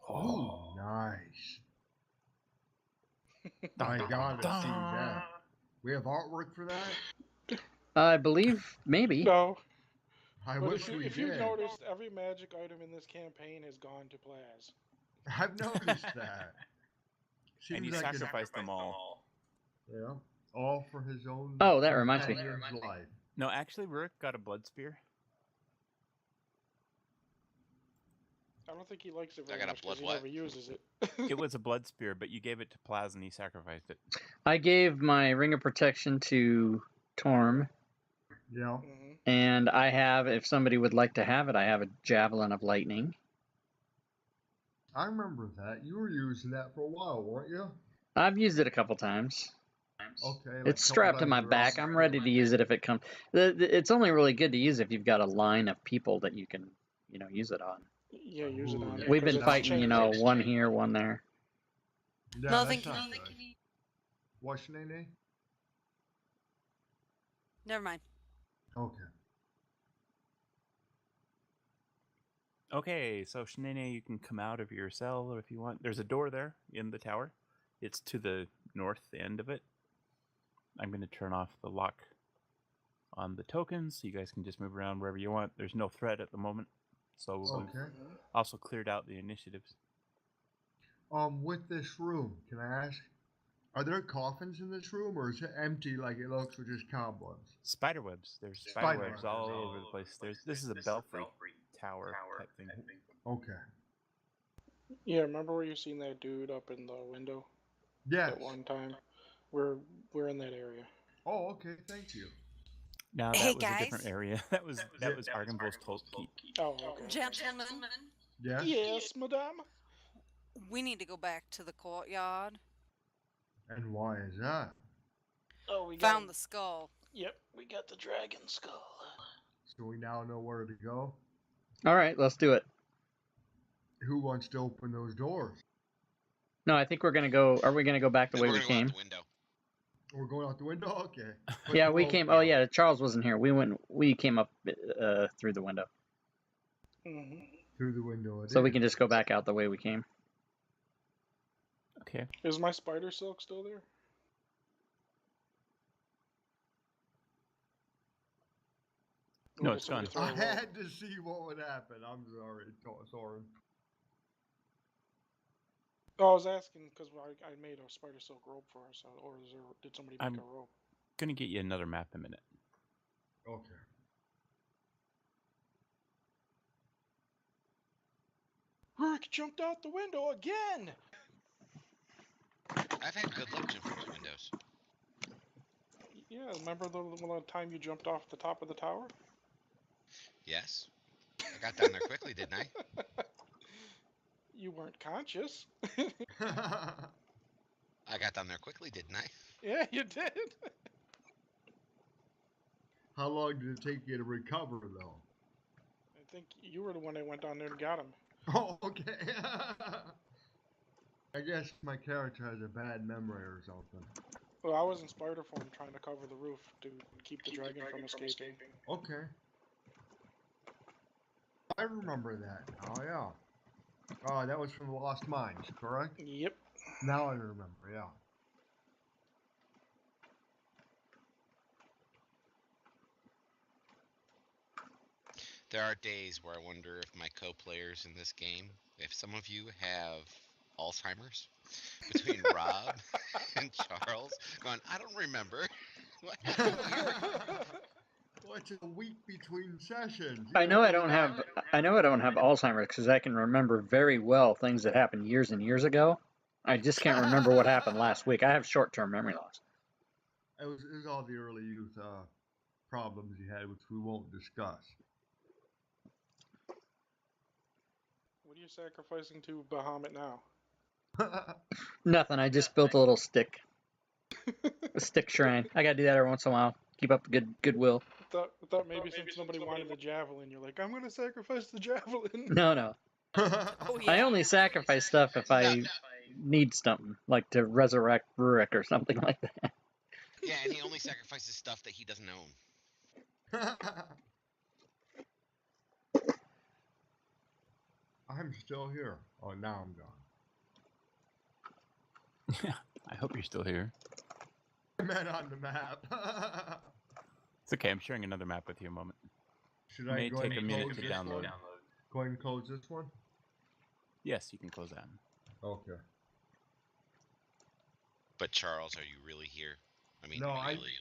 Oh, nice. I gotta see that. We have artwork for that? I believe maybe. No. I But wish we if you've did. noticed, every magic item in this campaign has gone to Plaz. I've noticed that. And you Seems like sacrificed them all. Yeah, all for his own. Oh, that reminds me. companion's life. No, actually, Rurik got a blood spear. I don't think he likes it I very got a much because blood he what? never uses it. It was a blood spear, but you gave it to Plaz and he sacrificed it. I gave my ring of protection to Torm, Yeah. and I have, if somebody would like to have it, I have a javelin of lightning. I remember that. You were using that for a while, weren't you? I've used it a couple times. Okay. It's strapped to my back. I'm ready to use it if it comes. It's only really good to use if you've got a line of people that you can, use it on. Yeah, use it on. We've 'cause been it's fighting, chain-based. one here, one there. Yeah, Melvin, that's not good. What's your name? Never mind. Okay. Okay, so Shenane, you can come out of your cell if you want. There's a door there in the tower. It's to the north end of it. I'm going to turn off the lock on the tokens so you guys can just move around wherever you want. There's no threat at the moment. So we've Okay. also cleared out the initiatives. With this room, can I ask? Are there coffins in this room, or is it empty like it looks with just cobwebs? Spiderwebs. There's spiderwebs all over the place. This is a belfry tower type thing. Okay. Yeah, remember where you seen that dude up in the window? Yes. At one time? We're in that area. Oh, okay. Thank you. Now Hey, that was a different guys. area. That was Argenvo's keep. Oh, okay. Gentlemen, Yes. Yes, madame. we need to go back to the courtyard. And why is that? Oh, we Found the skull. Yep, we got the dragon skull. So we now know where to go. All right, let's do it. Who wants to open those doors? No, I think we're gonna go. Are we gonna go back the way We're we gonna go out came? the window. We're going out the window. Okay. Yeah, we came. Oh yeah, Charles wasn't here. We came up through the window, Through the window. so we can just go back out the way we came. Okay. Is my spider silk still there? No, it's gone. I had to see what would happen. I'm sorry, Soren. Oh, I was asking because I made a spider silk rope for us, or did somebody make a rope? Gonna get you another map in a minute. Okay. Rick jumped out the window again! I've had good luck jumping through windows. Yeah, remember the time you jumped off the top of the tower? Yes. I got down there quickly, didn't I? You weren't conscious. I got down there quickly, didn't I? Yeah, you did. How long did it take you to recover, though? I think you were the one that went down there and got him. Oh, okay. I guess my character has a bad memory or something. Well, I was in spider form trying to cover the roof to keep the dragon from escaping. Okay. I remember that. Oh, yeah. Oh, that was from the Lost Mines, correct? Yep. Now I remember, yeah. There are days where I wonder if my co-players in this game, if some of you have Alzheimer's, between Rob and Charles, going, I don't remember. What happened here? What's a week between sessions? I know I don't have Alzheimer's because I can remember very well things that happened years and years ago. I just can't remember what happened last week. I have short-term memory loss. It was all the early youth problems you had, which we won't discuss. What are you sacrificing to Bahamut now? Nothing. I just built a little stick shrine. I gotta do that every once in a while. Keep up the goodwill. I thought maybe since nobody wanted the javelin, you're like, I'm gonna sacrifice the javelin. No. Oh yeah. I only sacrifice stuff if I need something, like to resurrect Rurik or something like that. Yeah, and he only sacrifices stuff that he doesn't own. I'm still here. Oh, now I'm gone. Yeah, I hope you're still here. I meant on the map. It's okay. I'm sharing another map with you in a moment. Should It I may go ahead take a and minute close to this download. one? Go ahead and close this one? Yes, you can close that. Okay. But Charles, are you really here? I mean, No, really?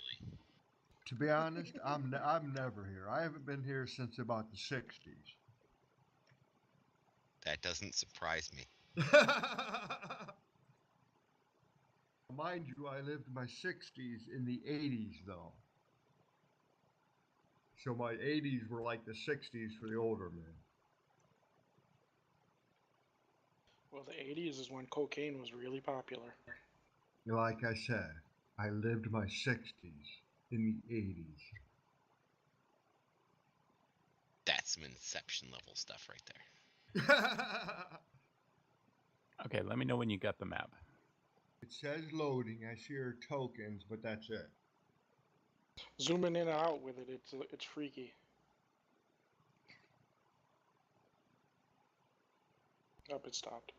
To be honest, I'm never here. I haven't been here since about the 60s. That doesn't surprise me. Mind you, I lived my 60s in the 80s, though. So my 80s were like the 60s for the older men. Well, the 80s is when cocaine was really popular. Like I said, I lived my 60s in the 80s. That's some Inception level stuff right there. Okay, let me know when you got the map. It says loading. I see your tokens, but that's it. Zooming in and out with it, it's freaky. Oh, it stopped.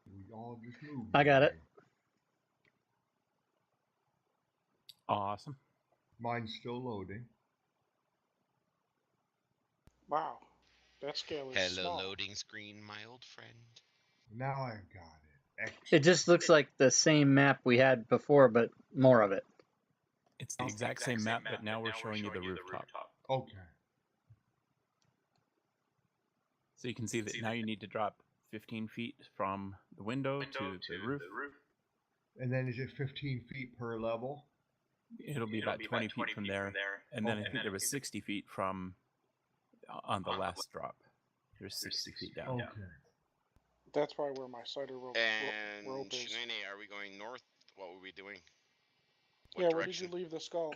We all just moved. I got it. Awesome. Mine's still loading. Wow, that scale is Hello, small. loading screen, my old friend. Now I've got it. It Excellent. just looks like the same map we had before, but more of it. It's the exact same map, but now we're showing you the rooftop. Okay. So you can see that now you need to drop 15 feet from the window to the roof. And then is it 15 feet per level? It'll be about 20 feet from there. And then I think there was 60 feet from on the last drop. There's 60 feet down. Okay. That's probably where my cider rope And is. Shinene, are we going north? What were we doing? Yeah, where did you leave the skull?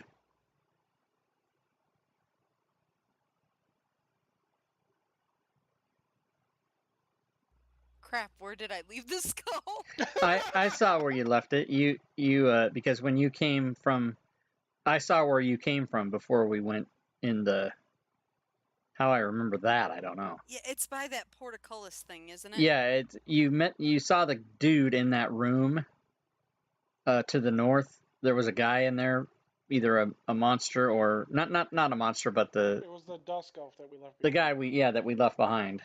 Crap, where did I leave the skull? I saw where you left it. You because when you came from, I saw where you came from before we went in the. How I remember that, I don't know. Yeah, it's by that portcullis thing, isn't it? Yeah, you saw the dude in that room. To the north, there was a guy in there, either a monster or not a monster, but It was the dusk elf that we left. The guy that we left behind,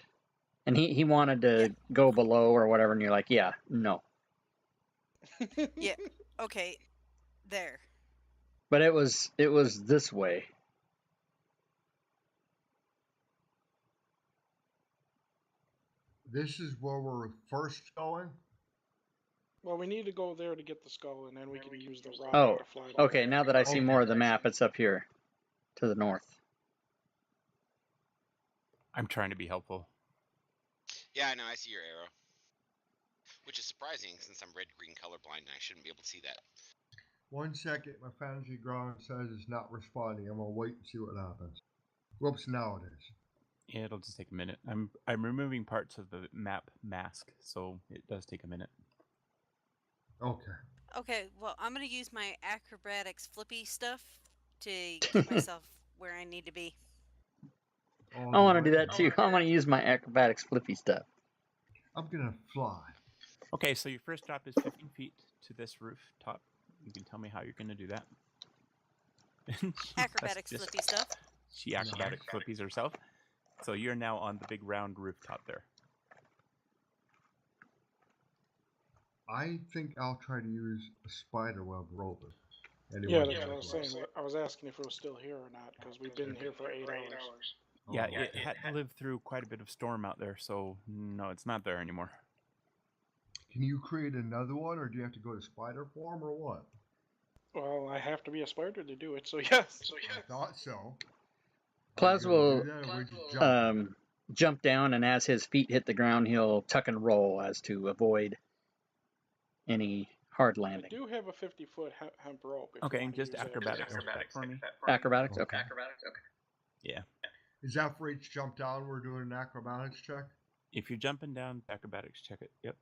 and he wanted to go below or whatever, and you're like, yeah, no. Yeah. Okay. There. But it was this way. This is where we're first going? Well, we need to go there to get the skull, and then we can use the rock Oh, to fly down okay. there. Now that I see more of the map, it's up here, to the north. I'm trying to be helpful. Yeah, I know. I see your arrow. Which is surprising since I'm red-green colorblind and I shouldn't be able to see that. 1 second, my fantasy ground says it's not responding. I'm gonna wait and see what happens. Whoops, now it is. Yeah, it'll just take a minute. I'm removing parts of the map mask, so it does take a minute. Okay. Okay, well, I'm going to use my acrobatics flippy stuff to get myself where I need to be. I want to do that too. I want to use my acrobatics flippy stuff. I'm gonna fly. Okay, so your first drop is 15 feet to this rooftop. You can tell me how you're going to do that. Acrobatics flippy stuff. She acrobatic flippies herself. So you're now on the big round rooftop there. I think I'll try to use a spiderweb rope. Yeah, that's what I was saying. I was asking if it was still here or not, because we've been here for 8 hours. Yeah, it had to live through quite a bit of storm out there, so no, it's not there anymore. Can you create another one, or do you have to go to spider form, or what? Well, I have to be a spider to do it, so yes. I thought so. Plaz will jump down, and as his feet hit the ground, he'll tuck and roll as to avoid any hard I landing. do have a 50-foot hemp rope. If Okay, you want just to use acrobatics for me. Acrobatics? Okay. Yeah. Is that for each jump down we're doing an acrobatics check? If you're jumping down, acrobatics, check it. Yep.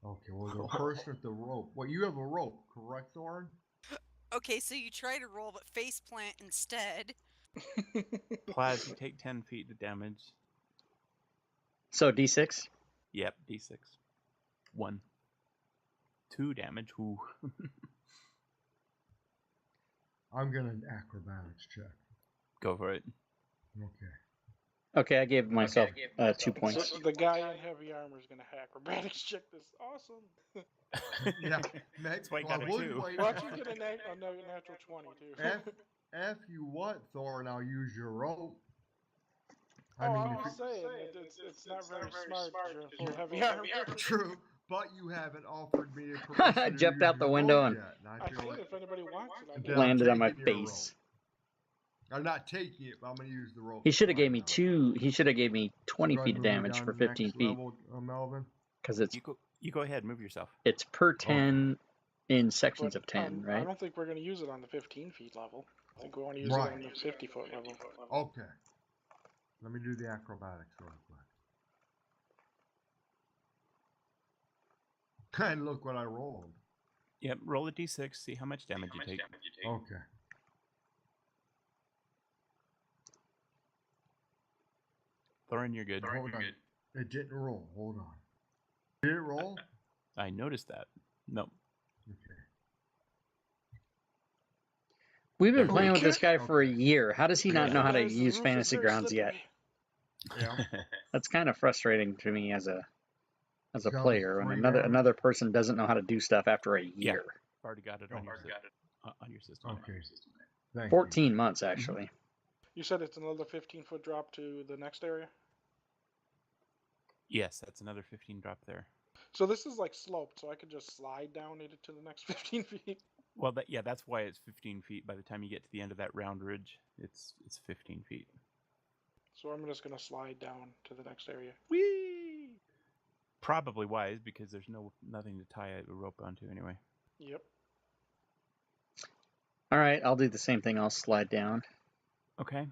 Okay, we'll go first with the rope. Well, you have a rope, correct, Thorn? Okay, so you try to roll, but face plant instead. Plaz, you take 10 feet of damage. So D6? Yep, D6. 1. 2 damage. Ooh. I'm gonna acrobatics check. Go for it. Okay. Okay, I gave myself 2 points. So the guy in heavy armor is going to acrobatics check this. Awesome. Yeah, That's why you got a 2. Watch you get a natural 20, too. If you want, Thorn, I'll use your rope. I was saying, it's not very smart you're in full heavy armor. True, but you haven't offered me a permission to Jumped use out the your window rope and yet, I could if anybody wants it. then landed I'm on my taking your face. rope. I'm not taking it, but I'm gonna use the rope. He should have right gave me now. 2. He should have gave me 20 Go feet ahead of and move me damage down for to the 15 next feet. level, Melvin. Because it's You go ahead, move yourself. per 10 in sections of 10, I right? don't think we're going to use it on the 15 feet level. I think we want to use it on the 50-foot level. Okay. Let me do the acrobatics real quick. And look what I rolled. Yep, roll a d6, see how much damage you take. Okay. Thorin, you're good. Hold on. It didn't roll. Hold on. Did it roll? I noticed that. No. Okay. We've been playing with this guy for a year. How does he not know how to Guys, the use roof is Fantasy very Grounds yet? slippery. Yeah. That's kind of frustrating to me as a So, player when 3 damage? another person doesn't know how to do stuff after a year. I've already got it on your system. Okay. Thank 14 months, actually. You said it's another 15-foot drop to the next area? Yes, that's another 15 drop there. So this is like sloped, so I could just slide down it to the next 15 feet. Well, that's why it's 15 feet. By the time you get to the end of that round ridge, it's 15 feet. So I'm just going to slide down to the next area. Whee! Probably wise, because there's nothing to tie a rope onto anyway. Yep. All right, I'll do the same thing. I'll slide down. Okay.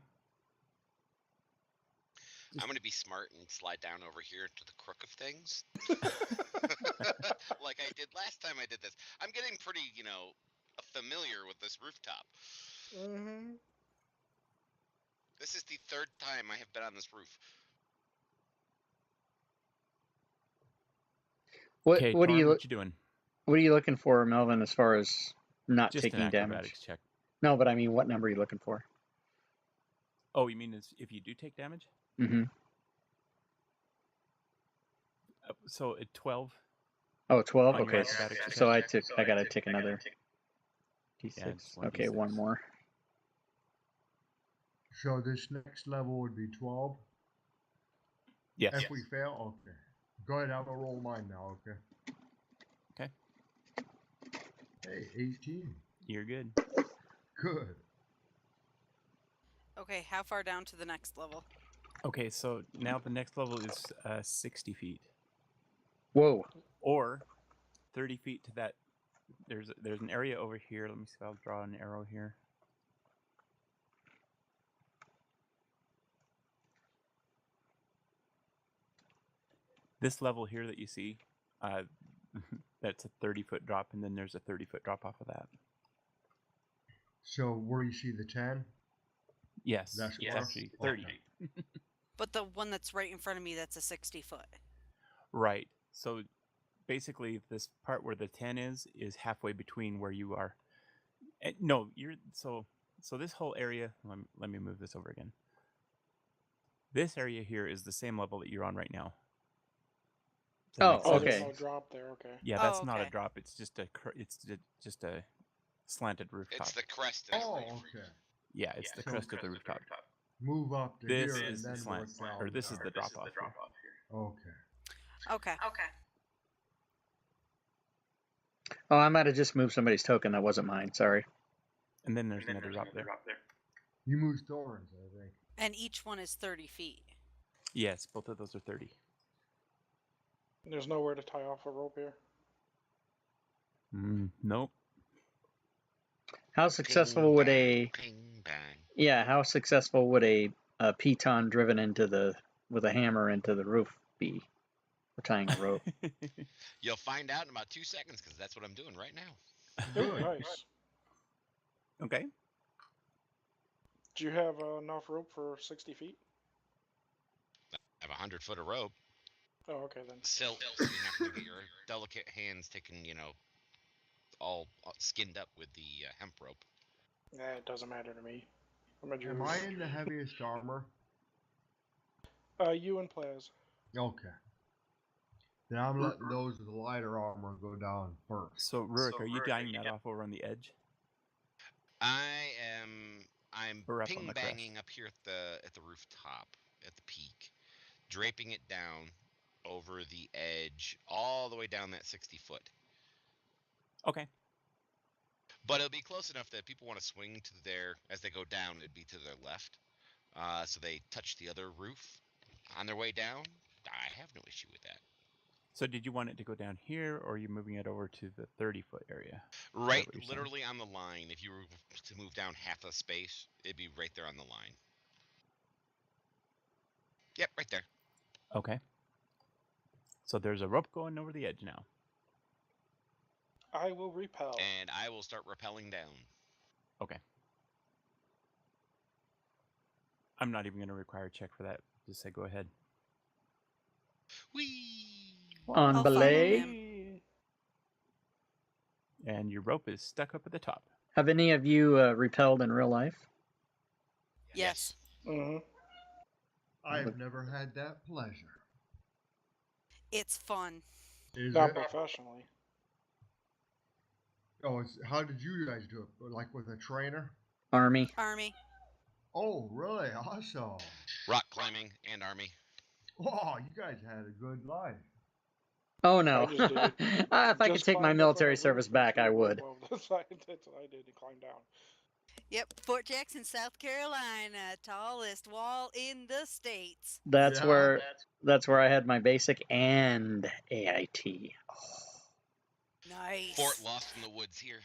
I'm going to be smart and slide down over here to the crook of things. Like I did last time I did this. I'm getting pretty, familiar with this rooftop. Mm-hmm. This is the 3rd time I have been on this roof. What Okay, are you doing? What are you looking for, Melvin, as far as not Just taking an damage? acrobatics check. No, but I mean, what number are you looking for? Oh, you mean if you do take damage? Mm-hmm. So at 12. Oh, 12? On your Okay. acrobatics check. So I got to take another D6. Yeah, just one Okay, D6. one more. So this next level would be 12. Yes. If we fail, okay. Go ahead, I'm gonna roll mine now, okay? Okay. Hey, 18. You're good. Good. Okay, how far down to the next level? Okay, so now the next level is 60 feet. Whoa. or 30 feet to that. There's an area over here. Let me see if I'll draw an arrow here. This level here that you see, that's a 30-foot drop, and then there's a 30-foot drop off of that. So where you see the 10? Yes, That's it's close? actually 30. Okay. But the one that's right in front of me, that's a 60-foot. Right. So basically, this part where the 10 is halfway between where you are. No, you're so this whole area. Let me move this over again. This area here is the same level that you're on right now. Does that Oh, make Oh, sense? there's okay. no drop there. Okay. Yeah, Oh, that's not a okay. drop. It's just a slanted rooftop. It's the crest of the Oh, roof. okay. Yeah, it's the So- crest of the rooftop. Move up to This here is and the then slant, work down. or this is the drop off here. Okay. Okay. Oh, I might have just moved somebody's token that wasn't mine. Sorry. And then there's another drop there. You moved thorns, I think. And each one is 30 feet. Yes, both of those are 30. There's nowhere to tie off a rope here. Nope. How successful would a Ping bang. how successful would a piton driven with a hammer into the roof be for tying a rope? You'll find out in about 2 seconds because that's what I'm doing right now. Ooh, Good. nice. Okay. Do you have enough rope for 60 feet? I have 100 foot of rope. Oh, okay then. Silk, so you have to get your delicate hands taken, all skinned up with the hemp rope. Nah, it doesn't matter to me. I'm a Jew. Am I in the heaviest armor? You and Plaz. Okay. Then I'm letting those with the lighter armor go down first. So, Rurik, are you tying that off over on the edge? I'm Or up on ping the crest? banging up here at the rooftop, at the peak, draping it down over the edge, all the way down that 60 foot. Okay. But it'll be close enough that people want to swing to as they go down, it'd be to their left. So they touch the other roof on their way down. I have no issue with that. So did you want it to go down here, or are you moving it over to the 30-foot area? Right, what you're saying? literally on the line. If you were to move down half a space, it'd be right there on the line. Yep, right there. Okay. So there's a rope going over the edge now. I will repel. And I will start rappelling down. Okay. I'm not even going to require a check for that. Just say go ahead. Whee! On I'll follow belay. him. And your rope is stuck up at the top. Have any of you repelled in real life? Yes. Mm-hmm. I've never had that pleasure. It's fun. Is Not it? professionally. Oh, how did you guys do it? Like with a trainer? Army. Army. Oh, really? Awesome. Rock climbing and army. Oh, you guys had a good life. Oh no. I just did if I could Just take my climbed up on military a service roof back, and I threw a would. rope over the side. That's what I did to climb down. Yep, Fort Jackson, South Carolina, tallest wall in the states. That's Yeah. where I had my basic and AIT. Nice. Fort Lost in the Woods here.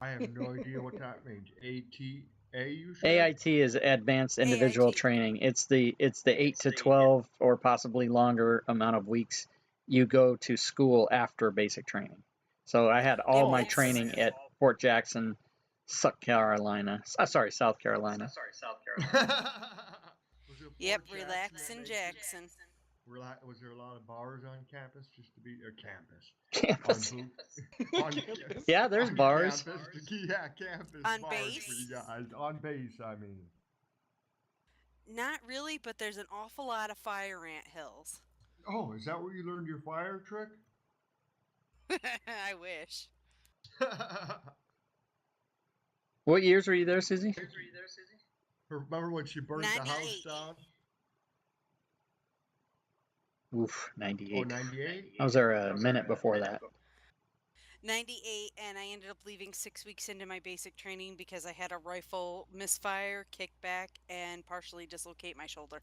I have no idea what that means. ATA, you said? AIT is Advanced Individual AIT. Training. It's the 8 to 12 or possibly longer amount of weeks you go to school after basic training. So I had all my Yes. training at Fort Jackson, South Carolina. South Carolina. Was it Yep, Fort relaxing Jackson? Jackson. Was there a lot of bars on campus just to be campus? Campus. On Campus. Yeah, there's on bars. Campus, yeah, campus On bars base? for you guys. On base, I mean. Not really, but there's an awful lot of fire ant hills. Oh, is that where you learned your fire trick? I wish. What years were you there, Susie? Remember when she burned the house 98. down? Oof, 98. Oh, 98? I was there a minute before that. 98, and I ended up leaving 6 weeks into my basic training because I had a rifle misfire, kick back, and partially dislocate my shoulder.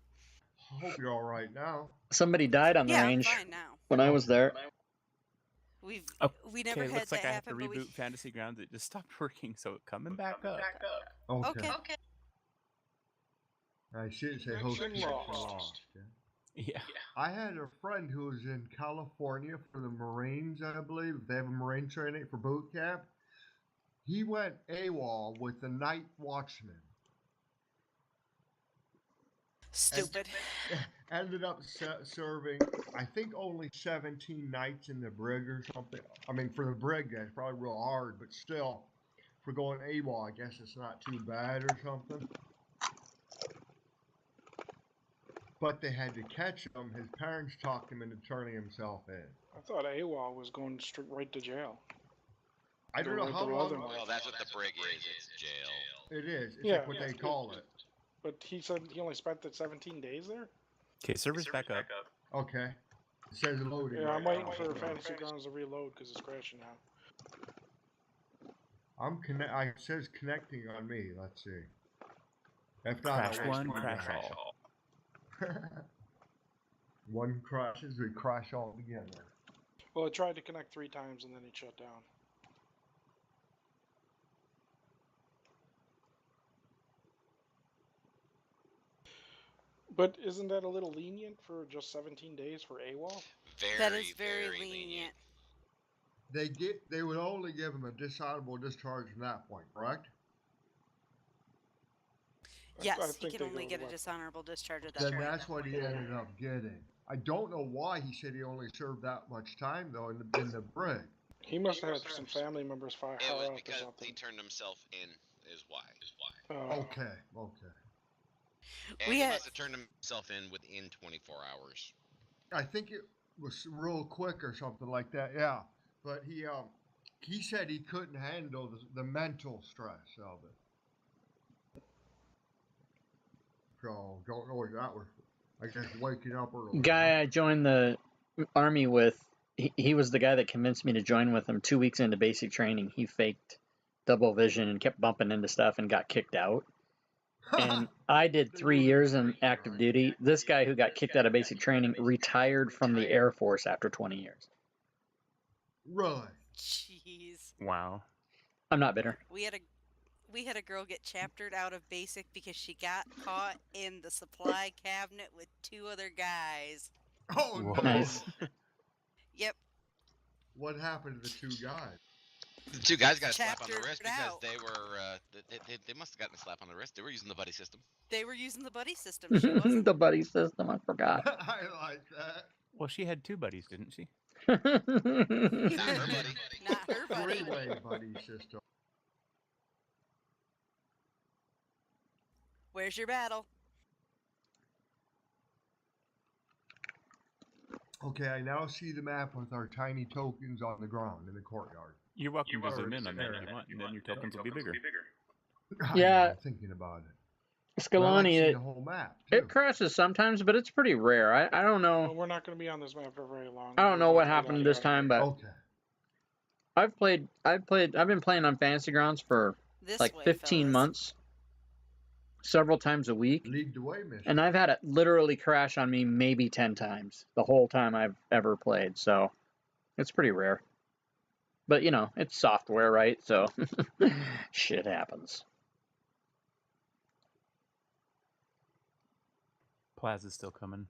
I hope you're all right now. Somebody died on the Yeah, I'm range fine now. when I was there. We Okay, never had looks like that I have to happen, but reboot Fantasy Grounds. It just stopped working, so coming back up. Okay. Okay. I shouldn't say host Connection connection lost. lost. Yeah. Yeah. I had a friend who was in California for the Marines, I believe. They have a Marine training for boot camp. He went AWOL with the night watchman. Stupid. Ended up serving, I think, only 17 nights in the brig or something. I mean, for the brig, that's probably real hard, but still, for going AWOL, I guess it's not too bad or something. But they had to catch him. His parents talked him into turning himself in. I thought AWOL was going straight right to jail. I don't know Right how to long. Leavenworth. Well, that's what the brig is. It's jail. It is. It's Yeah, like what they call it. But he said he only spent the 17 days there? Okay, server's back up. Okay. It says loading. Yeah, right I'm waiting now. for Fantasy Grounds to reload because it's crashing now. It says connecting on me. Let's see. If not, Crash I'll one, wait for crash that. all. One crashes, we crash all together. Well, it tried to connect 3 times and then it shut down. But isn't that a little lenient for just 17 days for AWOL? That is very lenient. They would only give him a dishonorable discharge from that point, correct? Yes, he can only get a dishonorable discharge at that Then point. that's what he ended up getting. I don't know why he said he only served that much time though in the brig. He must have had some family members fire It was up or because something. he turned himself in, is why. Okay. And he must have turned himself in within 24 hours. I think it was real quick or something like that. Yeah, but he said he couldn't handle the mental stress of it. So don't know what that was. I guess waking up early. Guy I joined the army with, he was the guy that convinced me to join with him 2 weeks into basic training. He faked double vision and kept bumping into stuff and got kicked out. And I did 3 years in active duty. This guy who got kicked out of basic training retired from the Air Force after 20 years. Really? Jeez. Wow. I'm not bitter. We had a girl get chaptered out of basic because she got caught in the supply cabinet with 2 other guys. Oh, Whoa. Nice. Yep. What happened to the 2 guys? The 2 guys got a slap on the Chaptered wrist because out. they were they must have gotten a slap on the wrist. They were using the buddy system. They were using the buddy system. She wasn't. The buddy system, I forgot. I like that. Well, she had 2 buddies, didn't she? Not her buddy. Not her buddy. 3-way buddy system. Where's your battle? Okay, I now see the map with our tiny tokens on the ground in the courtyard. You're welcome to zoom in on that if you want, and then your tokens will be bigger. Yeah. I'm thinking about it. Scaloni, the whole map. it crashes sometimes, but it's pretty rare. I don't know. Well, we're not going to be on this map for very long. I don't know what happened this time, but Okay. I've been playing on Fantasy Grounds for This like way, 15 fellas. months, several times a week, Lead the way, mister. and I've had it literally crash on me maybe 10 times the whole time I've ever played. So it's pretty rare. But you know, it's software, right? So shit happens. Plaza's still coming.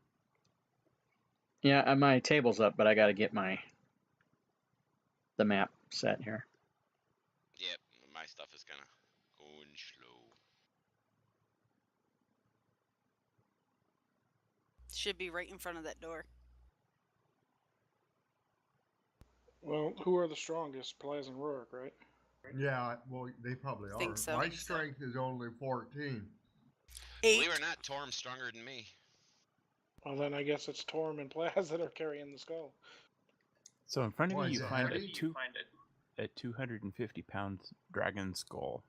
Yeah, my table's up, but I got to get the map set here. Yep, my stuff is kind of going slow. Should be right in front of that door. Well, who are the strongest? Plaz and Rourke, right? Yeah, well, they probably are. Think so. My strength is only 14. 8. Believe it or not, Torm's stronger than me. Well, then I guess it's Torm and Plaz that are carrying the skull. So in front of Why, you, is you it find heavy? a 250-pound dragon skull.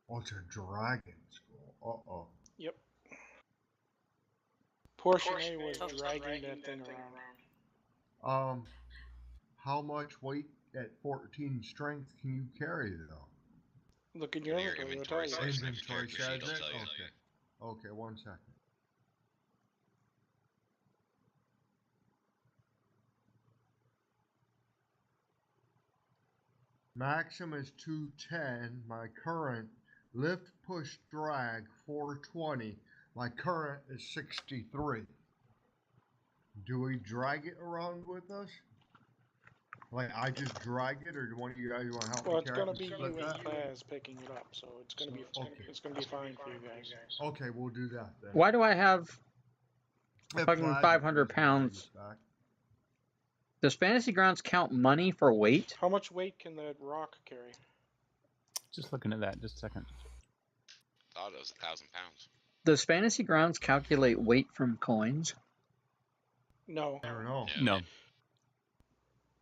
Oh, it's a dragon skull. Uh-oh. Yep. Portion A was dragging that thing around. How much weight at 14 strength can you carry, though? Look in your Your inventory, it'll tell inventory you. section. Inventory Character sheet says will it? tell you. Okay. Okay, 1 second. Maximum is 210. My current lift, push, drag 420. My current is 63. Do we drag it around with us? Like I just drag it, or do one of you guys want to help Well, me it's carry gonna it be and you split and that? Plaz picking it up, so it's gonna be fine for you guys. Okay, we'll do that then. Why do I have If fucking Plaza 500 doesn't drag pounds? us back. Does Fantasy Grounds count money for weight? How much weight can that rock carry? Just looking at that, just a second. Thought it was 1,000 pounds. Does Fantasy Grounds calculate weight from coins? No, I don't know. No.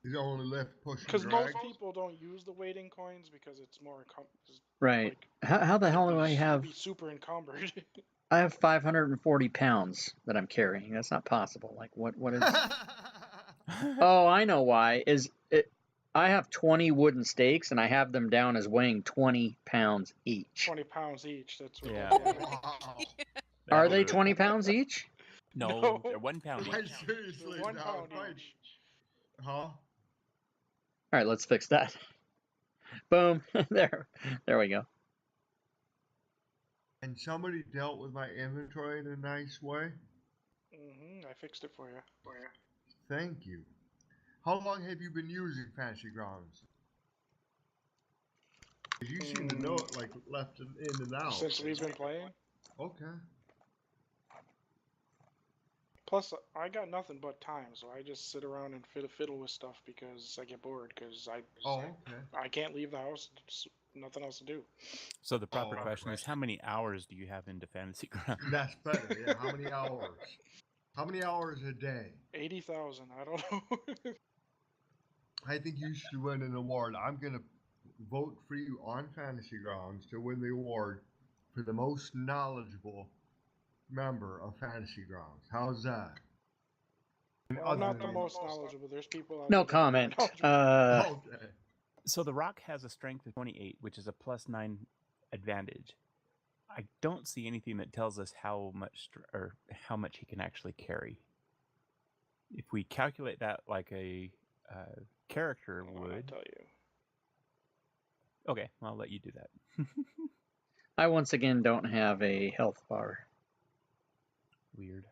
He's only lift, push, and because drag. most people don't use the weighting coins because it's more Right. like, How the hell do I you'd have? be super encumbered. I have 540 pounds that I'm carrying. That's not possible. Like what is? Oh, I know why. I have 20 wooden stakes and I have them down as weighing 20 pounds each. 20 pounds each. That's what Yeah. that is. Wow. Are That'll they do it. 20 pounds each? No, No. they're 1 pound Wait, each. seriously, 1 now, pound right? each. Huh? All right, let's fix that. Boom. there we go. And somebody dealt with my inventory in a nice way. I fixed it for you. Thank you. How long have you been using Fantasy Grounds? 'Cause you seem to know it like left and in and out. Since we've been playing. Okay. Plus, I got nothing but time, so I just sit around and fiddle with stuff because I get bored. Because Oh, okay. I can't leave the house. There's nothing else to do. So the proper question is, how many hours do you have into Fantasy Grounds? That's better. Yeah. How many hours? How many hours a day? 80,000. I don't know. I think you should win an award. I'm gonna vote for you on Fantasy Grounds to win the award for the most knowledgeable member of Fantasy Grounds. How's that? Well, I'm not the most knowledgeable. There's people out No there that are more comment. knowledgeable. Okay. So the rock has a strength of 28, which is a +9 advantage. I don't see anything that tells us how much he can actually carry. If we calculate that like a character I'll would, tell you. okay, I'll let you do that. I once again don't have a health bar. Weird.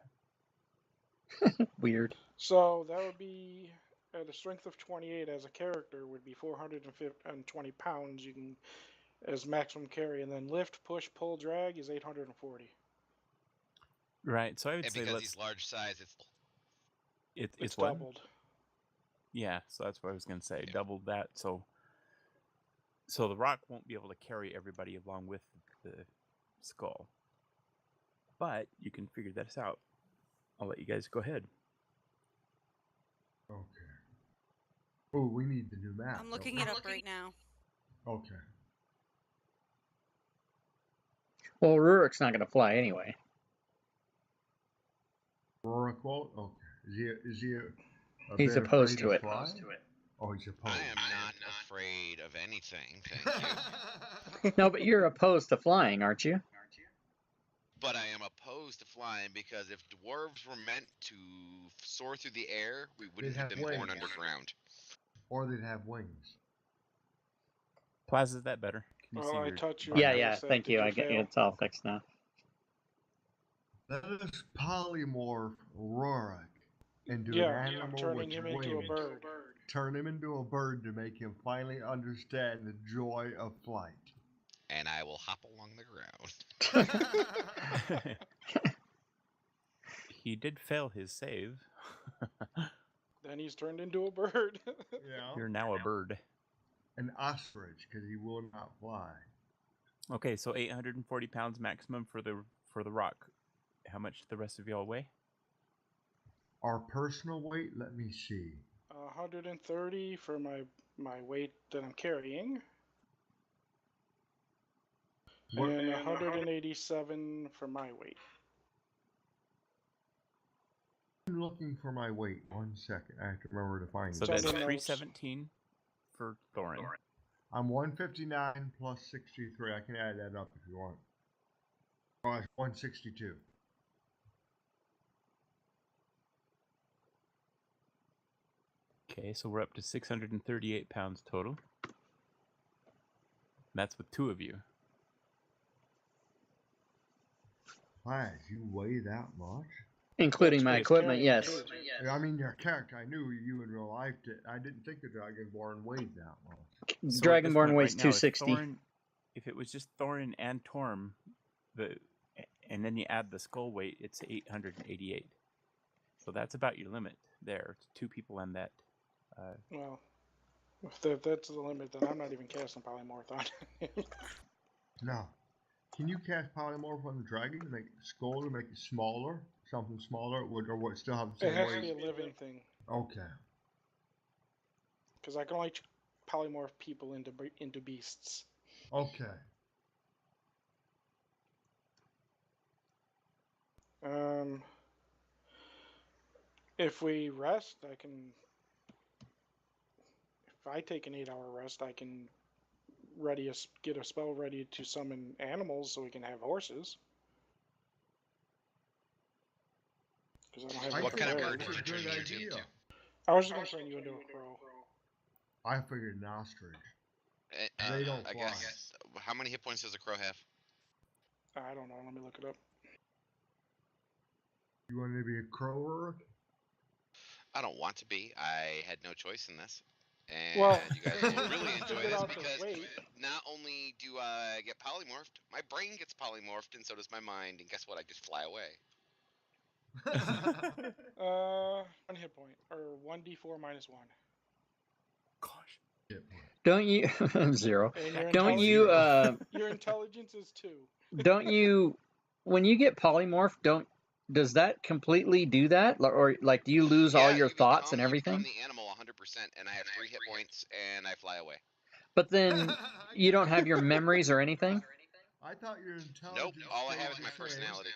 Weird. So that would be at a strength of 28 as a character would be 420 pounds. You can as maximum carry, and then lift, push, pull, drag is 840. Right. So I would And say because let's. he's large size, it's It's what? doubled. Yeah. So that's what I was gonna say. Yeah. Doubled that. So the rock won't be able to carry everybody along with the skull. But you can figure this out. I'll let you guys go ahead. Okay. Oh, we need the new map. I'm don't looking we? it up right now. Okay. Well, Rurik's not going to fly anyway. Rorik won't? Okay. Is he a He's bit opposed afraid to it. fly? Oh, he's opposed. I am not afraid of anything, thank you. No, but you're opposed to flying, aren't you? But I am opposed to flying because if dwarves were meant to soar through the air, we wouldn't have have been born wings. underground. Or they'd have wings. Plaza, is that better? Can you Well, I your touch you. button? Yeah. What's that? Thank Did you. you I get fail? it's all fixed now. Let us polymorph Rorik into Yeah, an I'm animal turning with him into a wings. bird. Turn him into a bird to make him finally understand the joy of flight. And I will hop along the ground. He did fail his save. Then he's turned into a bird. Yeah. You're now a bird. An ostrich, because he will not fly. Okay, so 840 pounds maximum for the rock. How much do the rest of y'all weigh? Our personal weight, let me see. 130 for my weight that I'm carrying. And 187 for my weight. I'm looking for my weight. 1 second. I have to remember to find So it. that's on the notes. 317 for Thorin. I'm 159 plus 63. I can add that up if you want. Oh, it's 162. Okay, so we're up to 638 pounds total. That's with 2 of you. Plaz, you weigh that much? Including That's my what he's equipment, carrying, yes. too. I mean, your character, I knew you in real life. I didn't think the Dragonborn weighed that much. So at this Dragonborn point weighs right now, 260. if it was just Thorin and Torm, and then you add the skull weight, it's 888. So that's about your limit there. It's 2 people and that. Well, if that's the limit, then I'm not even casting polymorph on it. Now, can you cast polymorph on the dragon to make the skull to make it smaller? Something smaller? Or would it still have the It same has to be a weight? living thing. Okay. Because I can only polymorph people into beasts. Okay. If we rest, I can. If I take an 8-hour rest, I can get a spell ready to summon animals so we can have horses. Because I don't have. What kind of bird that's did a you turn good me into? idea. I was just gonna turn you into a crow. I figured an ostrich. They don't I fly. guess. How many hit points does a crow have? I don't know. Let me look it up. You want to be a crow, Uruk? I don't want to be. I had no choice in this. And Well, you guys will really enjoy figured this out the because weight. not only do I get polymorphed, my brain gets polymorphed, and so does my mind. And guess what? I just fly away. 1 hit point or 1d4 minus 1. Gosh. Don't you 0? And your Don't intelligence, you your intelligence is 2. don't you when you get polymorph, does that completely do that, or like do you lose all your thoughts and You everything? become the animal 100%, and I have 3 hit points, and I fly away. But then you don't have your memories or anything? I thought your intelligence. Nope. All I have is stayed my the same. personality.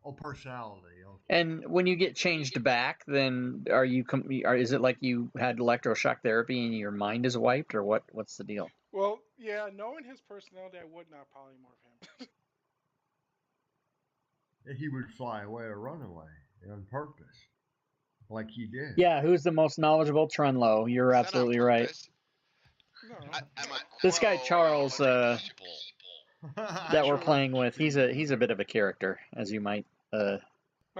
Oh, personality. Okay. And when you get changed back, then is it like you had electroshock therapy and your mind is wiped, or what's the deal? Well, yeah, knowing his personality, I would not polymorph him. He would fly away or run away on purpose, like he did. Yeah, who's the most knowledgeable? Trunlo. You're Is that on absolutely right. purpose? No. I'm a This guy crow Charles, around 100 people. that we're playing with, he's a bit of a character, as you might I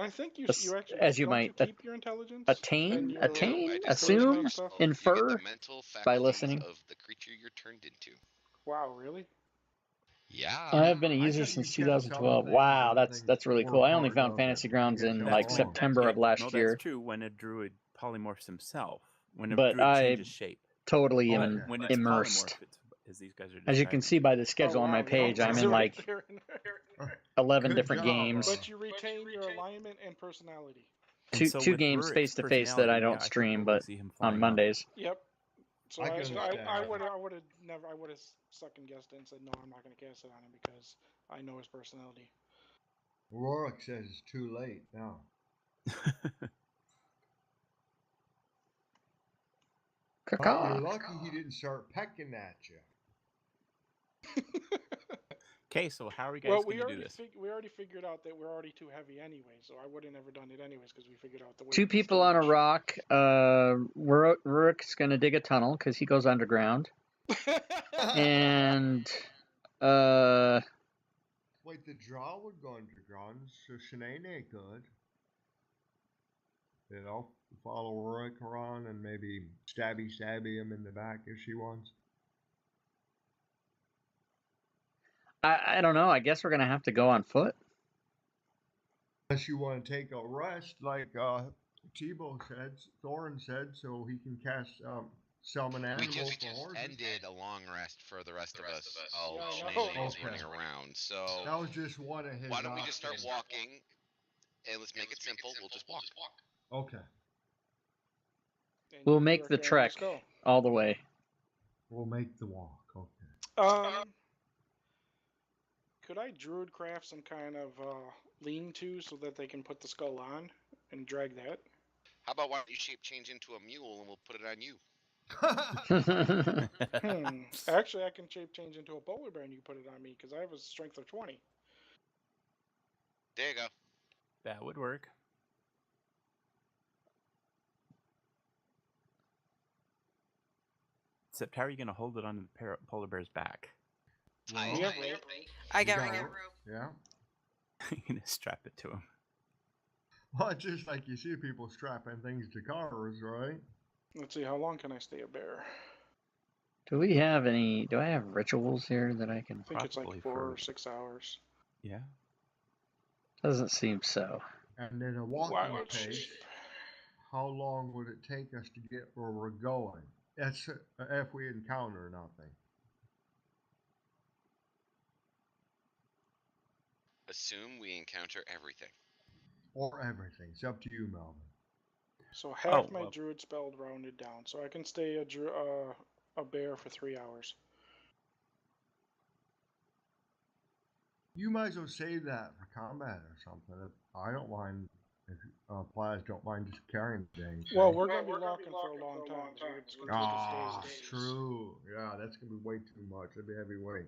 think you actually as you don't might you keep your intelligence attain, and your I do assume, charisma stuff? You infer get the mental by faculties listening. of the creature you're turned into. Wow, really? Yeah. I have been a I user thought you since kept some 2012. things, Wow, other that's things really were cool. I only part found of Fantasy it. Grounds You in get like that wrong. September of last No, year, that's true when a druid polymorphs himself. When a but druid I changes shape. totally Okay. am But when it's immersed. polymorph, it's as these guys are As you can describing. see by the schedule Oh, on my wow, page, yeah, I'm it's in right like there. 11 Good different job, games. But you retain your alignment and personality. And so Two with games Rurik's face to face that I personality, don't yeah, I could stream, totally but see him on flying up. Mondays. Yep. So I I can understand that. would have second guessed it and said no, I'm not going to cast it on him because I know his personality. Rorik says it's too late now. But Caw. you're lucky he didn't start pecking at you. Okay, so how are we guys Well, going to do this? we already figured out that we're already too heavy anyway, so I would have never done it anyways because we figured out the weight. 2 was people too on a much. rock. Rurik's going to dig a tunnel because he goes underground. And Wait, the draw would go underground, so Shanae could. You know, follow Rorik around and maybe stabby him in the back if she wants. I don't know. I guess we're going to have to go on foot. Unless you want to take a rest, like Tebow said, Thorin said, so he can cast summon We animals just for horses. ended a long rest for the rest of us. Oh, Yeah, I Shanae know. was Okay. running around. So That was just one of his. why don't we just start options. walking? And let's make it simple. We'll just walk. Okay, And We'll you make are the carrying trek skull. all the way. we'll make the walk. Okay. Could I druid craft some kind of lean-to so that they can put the skull on and drag that? How about why don't you shape change into a mule and we'll put it on you? Actually, I can shape change into a polar bear and you put it on me because I have a strength of 20. There you go. That would work. Except how are you going to hold it on the polar bear's back? Tie We it. have rope. I You got got rope. rope? Yeah. You're gonna strap it to him. Well, it's just like you see people strapping things to cars, right? Let's see, how long can I stay a bear? Do I have rituals here that I can? I think it's Probably like 4 for- or 6 hours. Yeah. Doesn't seem so. And then a walking Wild pace. shape. How long would it take us to get where we're going? That's if we encounter nothing. Assume we encounter everything. Or everything. It's up to you, Melvin. So half my well. druid spell rounded down, so I can stay a bear for 3 hours. You might as well save that for combat or something. I don't mind if players don't mind just carrying things. Well, we're gonna be locking for a long time. So it's gonna take Ah, us days. true. Yeah, that's gonna be way too much. That'd be heavyweight.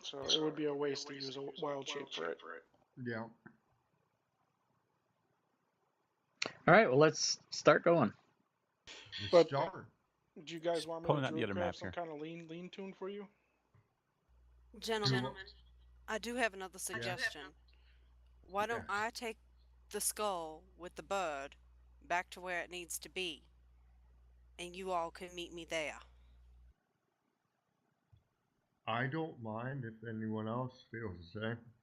So it would be a waste to use a wild shape for it. Yeah. All right, well, let's start going. Let's But- start. Do you guys want me Pulling to out the druid other craft map some here. kind of lean tune for you? Gentlemen, I do have another suggestion. Why don't Yes. I take the skull with the bird back to where it needs to be, and you all can meet me there? I don't mind if anyone else feels the same.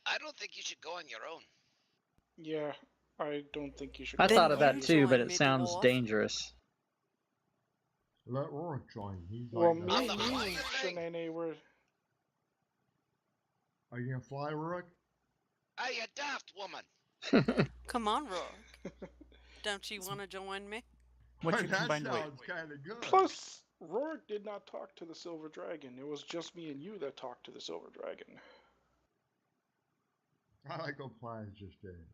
I don't think you should go on your own. Yeah, I don't think you should. I go thought with of Then that you too, but join it me, sounds dwarf. dangerous. Let Rorik join. He's Well, like me I'm and the you, flying thing. Shanae, were. Are you gonna fly, Rorik? Hey, you daft woman. Come on, Rourke. Don't you want to join me? What's your that combined weight? sounds kind of good. Plus, Rorik did not talk to the Silver Dragon. It was just me and you that talked to the Silver Dragon. I like what Plies just did.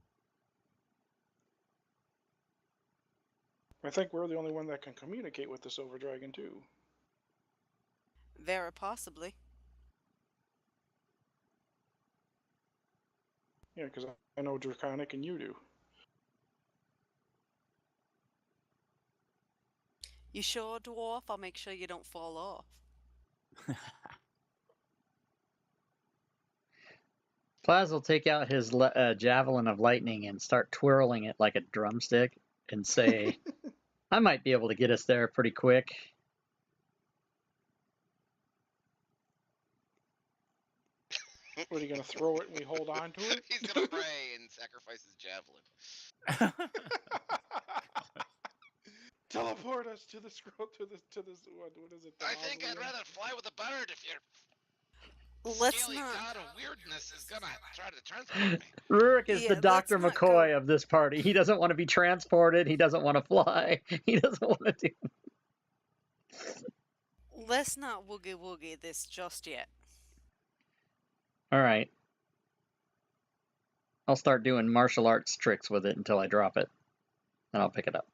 I think we're the only one that can communicate with the Silver Dragon too. Very possibly. Yeah, because I know Draconic and you do. You sure, dwarf? I'll make sure you don't fall off. Plaz will take out his javelin of lightning and start twirling it like a drumstick and say, I might be able to get us there pretty quick. What, are you going to throw it and we hold on to it? He's gonna pray and sacrifice his javelin. Teleport us to the scroll, to this, what is it? the I think I'd mausoleum? rather fly with a bird if your Let's scaly not. god of weirdness is gonna try to transport me. Rurik is Yeah, the let's Dr. not McCoy go- of this party. He doesn't want to be transported. He doesn't want to fly. He doesn't want to do. Let's not woogie woogie this just yet. All right. I'll start doing martial arts tricks with it until I drop it. Then I'll pick it up.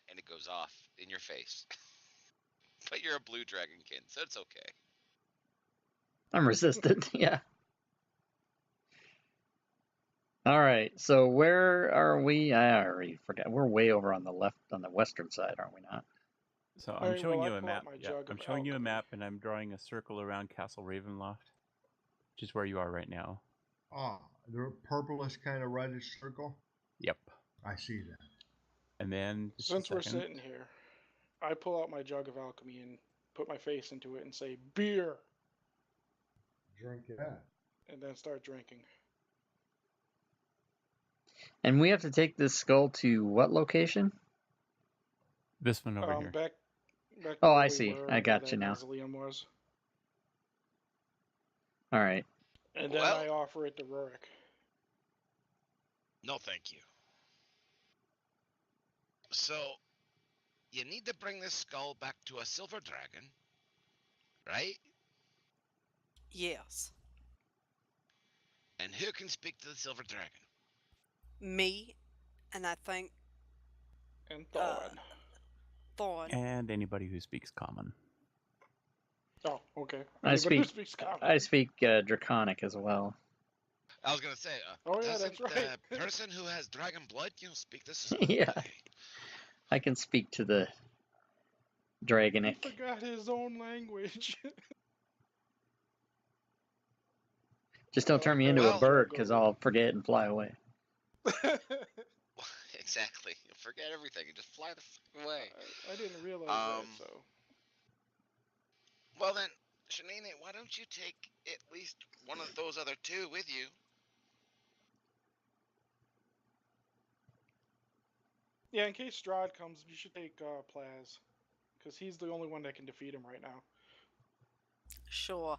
And it goes off in your face. But you're a blue dragonkin, so it's okay. I'm resistant. Yeah. All right. So where are we? I already forgot. We're way over on the left, on the western side, aren't we not? So I'm Alright, showing well, you I a pull out map. my Yeah, jug I'm of showing you a alchemy. map, and I'm drawing a circle around Castle Ravenloft, which is where you are right now. Ah, the purplish kind of reddish circle. Yep. I see that. And then just a Since we're second. sitting here, I pull out my jug of alchemy and put my face into it and say, beer! Drink it. Yeah. And then start drinking. And we have to take this skull to what location? This one over here. Back to Oh, where I we see. were, I where got that you now. mausoleum was. All right. And then Well- I offer it to Rurik. No, thank you. So, you need to bring this skull back to a silver dragon, right? Yes. And who can speak to the silver dragon? Me, and I think And Thorn. Thorn. And anybody who speaks common. Oh, okay. I Anybody who speak- speaks common. I speak Draconic as well. I was gonna say, Oh, yeah, doesn't that's right. the person who has dragon blood, speak this? Yeah. I can speak to the He Dragonic. forgot his own language. Just don't turn me into a Well- bird, because I'll forget and fly away. Exactly. You'll forget everything and just fly the fuck away. I didn't realize that, so. Well then, Shanine, why don't you take at least one of those other two with you? Yeah, in case Strahd comes, you should take Plaz. Because he's the only one that can defeat him right now. Sure.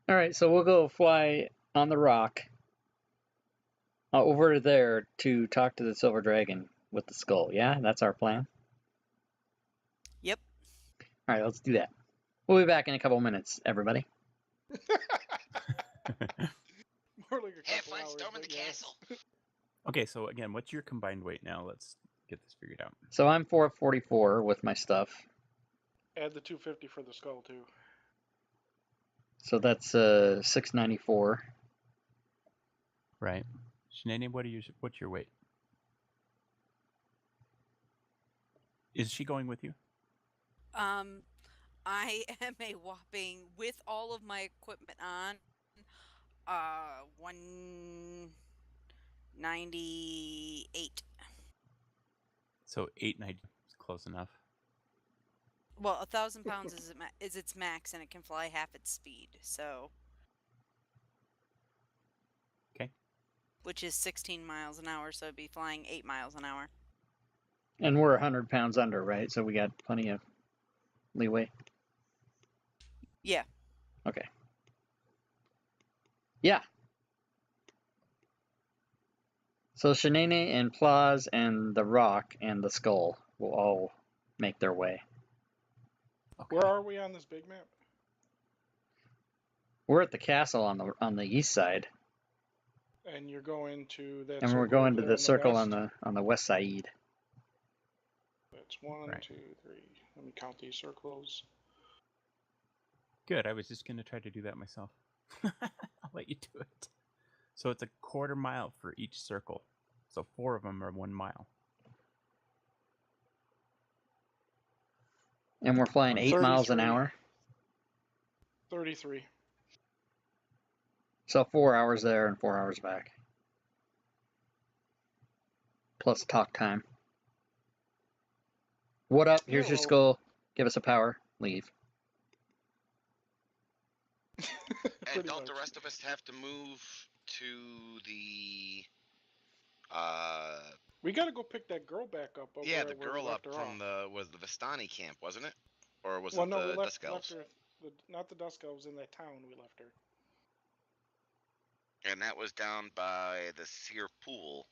All right, so we'll go fly on the rock over there to talk to the Silver Dragon with the skull. Yeah, that's our plan. Yep. All right, let's do that. We'll be back in a couple minutes, everybody. More like a Have couple fun hours, storming but the yes. castle. Okay, so again, what's your combined weight now? Let's get this figured out. So I'm 444 with my stuff. Add the 250 for the skull, too. So that's 694. Right. Shanae, what's your weight? Is she going with you? I am a whopping, with all of my equipment on, 198. So 890 is close enough. Well, 1,000 pounds is its max, and it can fly half its speed. So. Okay. Which is 16 miles an hour, so it'd be flying 8 miles an hour. And we're 100 pounds under, right? So we got plenty of leeway. Yeah. Okay. Yeah. So Shanae and Plaz and the rock and the skull will all make their way. Okay. Where are we on this big map? We're at the castle on the east side, And you're going to that. and we're circle going over to there the circle west? on the west side. That's 1, Right. 2, 3. Let me count these circles. Good. I was just going to try to do that myself. I'll let you do it. So it's a quarter mile for each circle. So 4 of them are 1 mile. And we're flying 8 miles an 33. hour. 33. So 4 hours there and 4 hours back. Plus talk time. What up? Here's your Hello. skull. Give us a power. Leave. And Pretty don't the much. rest of us have to move to the We gotta go pick that girl back up. Over yeah, there the where we girl up left her from off. was the Vistani camp, wasn't it? Or was Well, it no, the we left Dusk Elves? her. Not the Dusk Elves, in that town we left her. And that was down by the Seer Pool,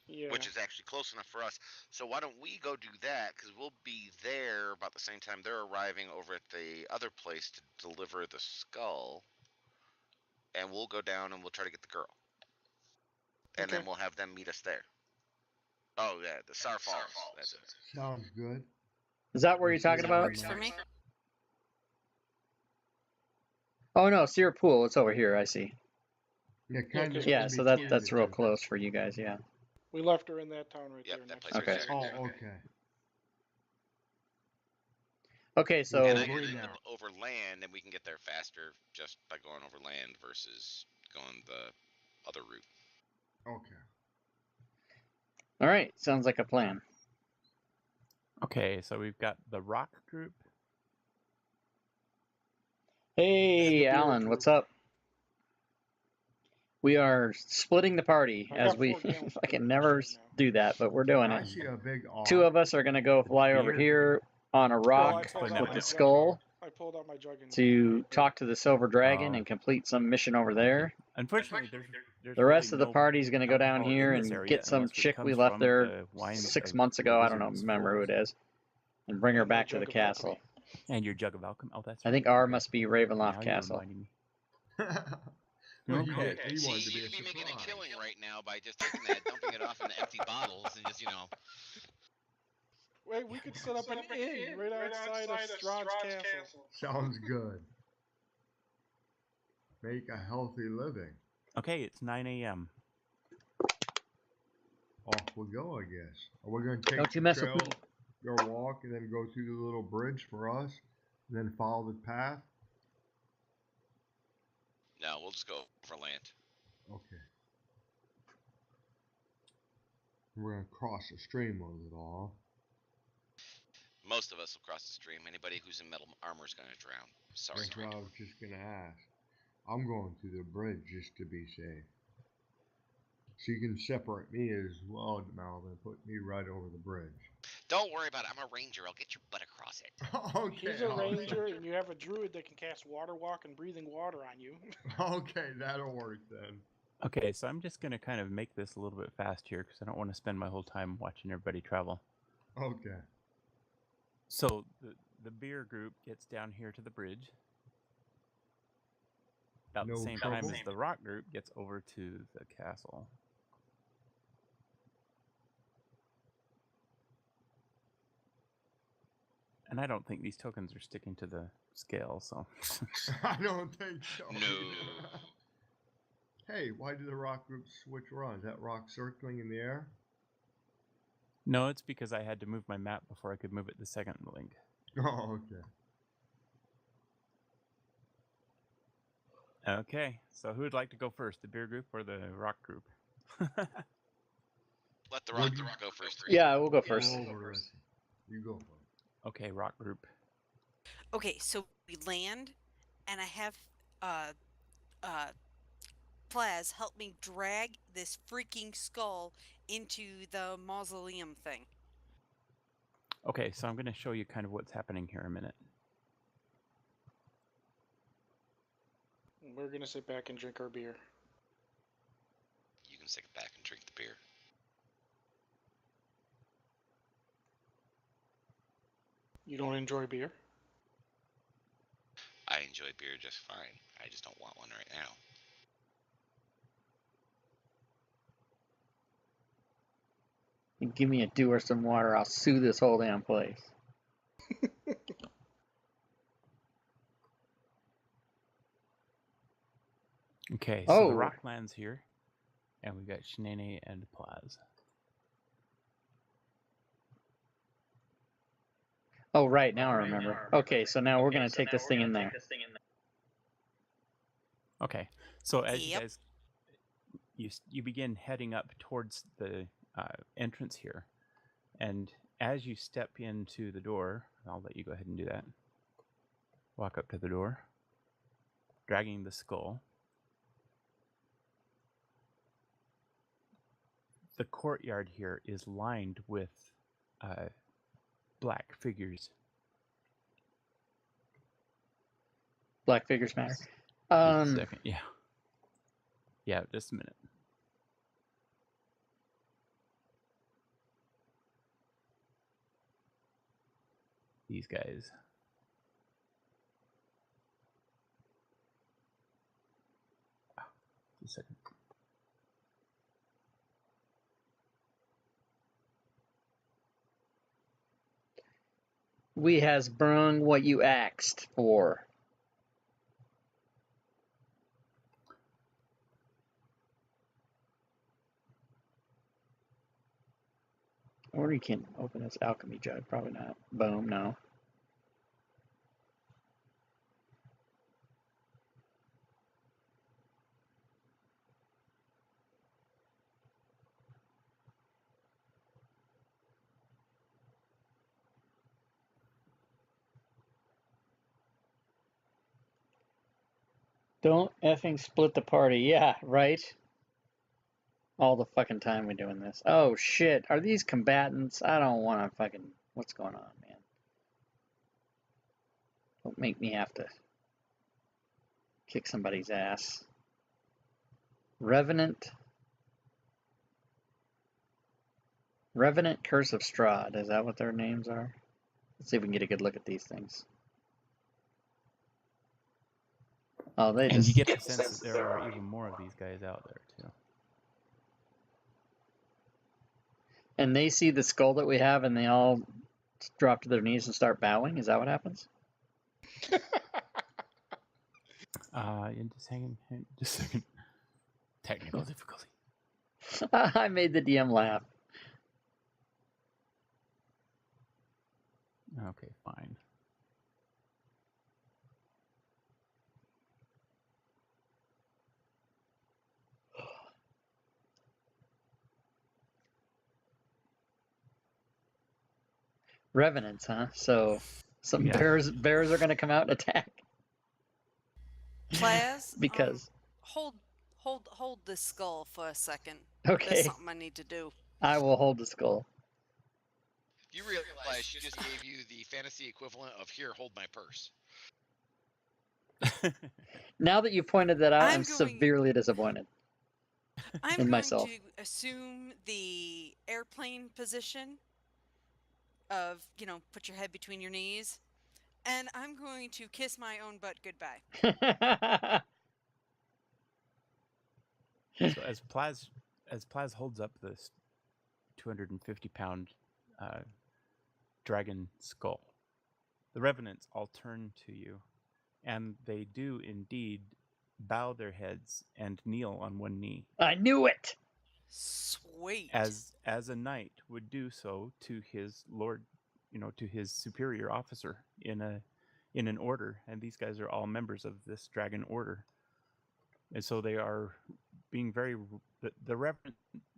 Yeah. which is actually close enough for us. So why don't we go do that? Because we'll be there about the same time they're arriving over at the other place to deliver the skull. And we'll go down and we'll try to get the girl. And Okay. then we'll have them meet us there. Oh, yeah, the Sar Falls. That's it. Sounds good. Is that where you're talking That about? works for me. Oh no, Seer Pool. It's over here. I see. Yeah, kind of. 'cause Yeah, so that's real close for you guys. Yeah. We left her in that town right Yep, there. that Next place to right Okay. there. Oh, okay. Okay, so And I Go usually now. go over land, and we can get there faster just by going over land versus going the other route. Okay. all right, sounds like a plan. Okay, so we've got the rock group. Hey, beer Alan, group. what's up? We are splitting the party I as got we. 4 gallons of I can beer never right now. do that, but we're doing I it. see a big R. 2 of us are gonna go fly over Beer. here on a Well, rock I pulled Explain out that with my the one. jug. skull I pulled out my jug and to talk to the Silver Dragon Oh. and complete some mission over there. Unfortunately, there's The rest really of the no party's gonna go down alcohol here in this and area get some unless it chick we comes left from there the wines 6 of months the ago. I don't know, Wizard's remember who it Falls. is, and bring her And my back to the jug of castle. alchemy. And your jug of alchemy. Oh, that's I right. think R Okay. must be Now Ravenloft you're Castle. reminding me. Well, Okay. he See, wanted to be you a could be making a surprise. killing right now by just taking that, dumping it off into empty bottles, and just Wait, we could set up an inn right outside of Strahd's castle. Sounds good. Make a healthy living. Okay, it's 9 a.m. off we go, I guess. Are we going to take Don't you the mess with trail, me. go walk, and then go through the little bridge for us, and then follow the path? No, we'll just go for land. Okay. We're going to cross the stream with it all. Most of us will cross the stream. Anybody who's in metal armor is going to drown. Sorry. That's what I was just going to ask. I'm going through the bridge just to be safe. So you can separate me as well, Melvin, put me right over the bridge. Don't worry about it. I'm a ranger. I'll get your butt across it. Okay. He's a awesome. ranger, and you have a druid that can cast water walk and breathing water on you. Okay, that'll work then. Okay, so I'm just going to kind of make this a little bit fast here because I don't want to spend my whole time watching everybody travel. Okay. So the beer group gets down here to the bridge. About No the same trouble? time as the rock group gets over to the castle. And I don't think these tokens are sticking to the scale, so... I don't think so. No. Hey, why did the rock group switch around? Is that rock circling in the air? No, it's because I had to move my map before I could move it the second link. Oh, okay. Okay, so who would like to go first, the beer group or the rock group? Let the rock go first. Yeah, we'll go first. Go over it. You go first. Okay, rock group. Okay, so we land, and I have Plaz help me drag this freaking skull into the mausoleum thing. Okay, so I'm going to show you kind of what's happening here in a minute. We're gonna sit back and drink our beer. You can sit back and drink the beer. You don't enjoy beer? I enjoy beer just fine. I just don't want one right now. You give me a dew or some water, I'll sue this whole damn place. Okay, so the rock lands here, and we've got Shenane and Plaz. Oh, right, now I remember. Okay, so now we're going to take this thing in there. Okay, so as you Yep. guys, you begin heading up towards the entrance here, and as you step into the door, I'll let you go ahead and do that. Walk up to the door, dragging the skull. The courtyard here is lined with black figures. Black figures matter. Second, yeah. Yeah, just a minute. These guys. Just a second. We has brung what you asked for. Or you can open this alchemy jug. Probably not. Boom, no. Don't effing split the party. Yeah, right? All the fucking time we're doing this. Oh, shit. Are these combatants? I don't want to fucking... What's going on, man? Don't make me have to kick somebody's ass. Revenant. Revenant Curse of Strahd. Is that what their names are? Let's see if we can get a good look at these things. Oh, they And just... you get the sense that there are even more of these guys out there, too. And they see the skull that we have and they all drop to their knees and start bowing? Is that what happens? Just hang just a second. Technical difficulty. I made the DM laugh. Okay, fine. Revenants, huh? So some Yeah. bears are going to come out and attack Plaz, because hold this skull for a second. okay, There's something I need to do. I will hold the skull. You realize she just gave you the fantasy equivalent of here, hold my purse. Now that you pointed that out, I'm I'm going- severely disappointed. I'm in going myself. to assume the airplane position of, put your head between your knees, and I'm going to kiss my own butt goodbye. So as Plaz holds up this 250-pound dragon skull, the revenants all turn to you, and they do indeed bow their heads and kneel on one knee, I knew it. Sweet. as a knight would do so to his lord, to his superior officer in an order. And these guys are all members of this dragon order, and so they are being very the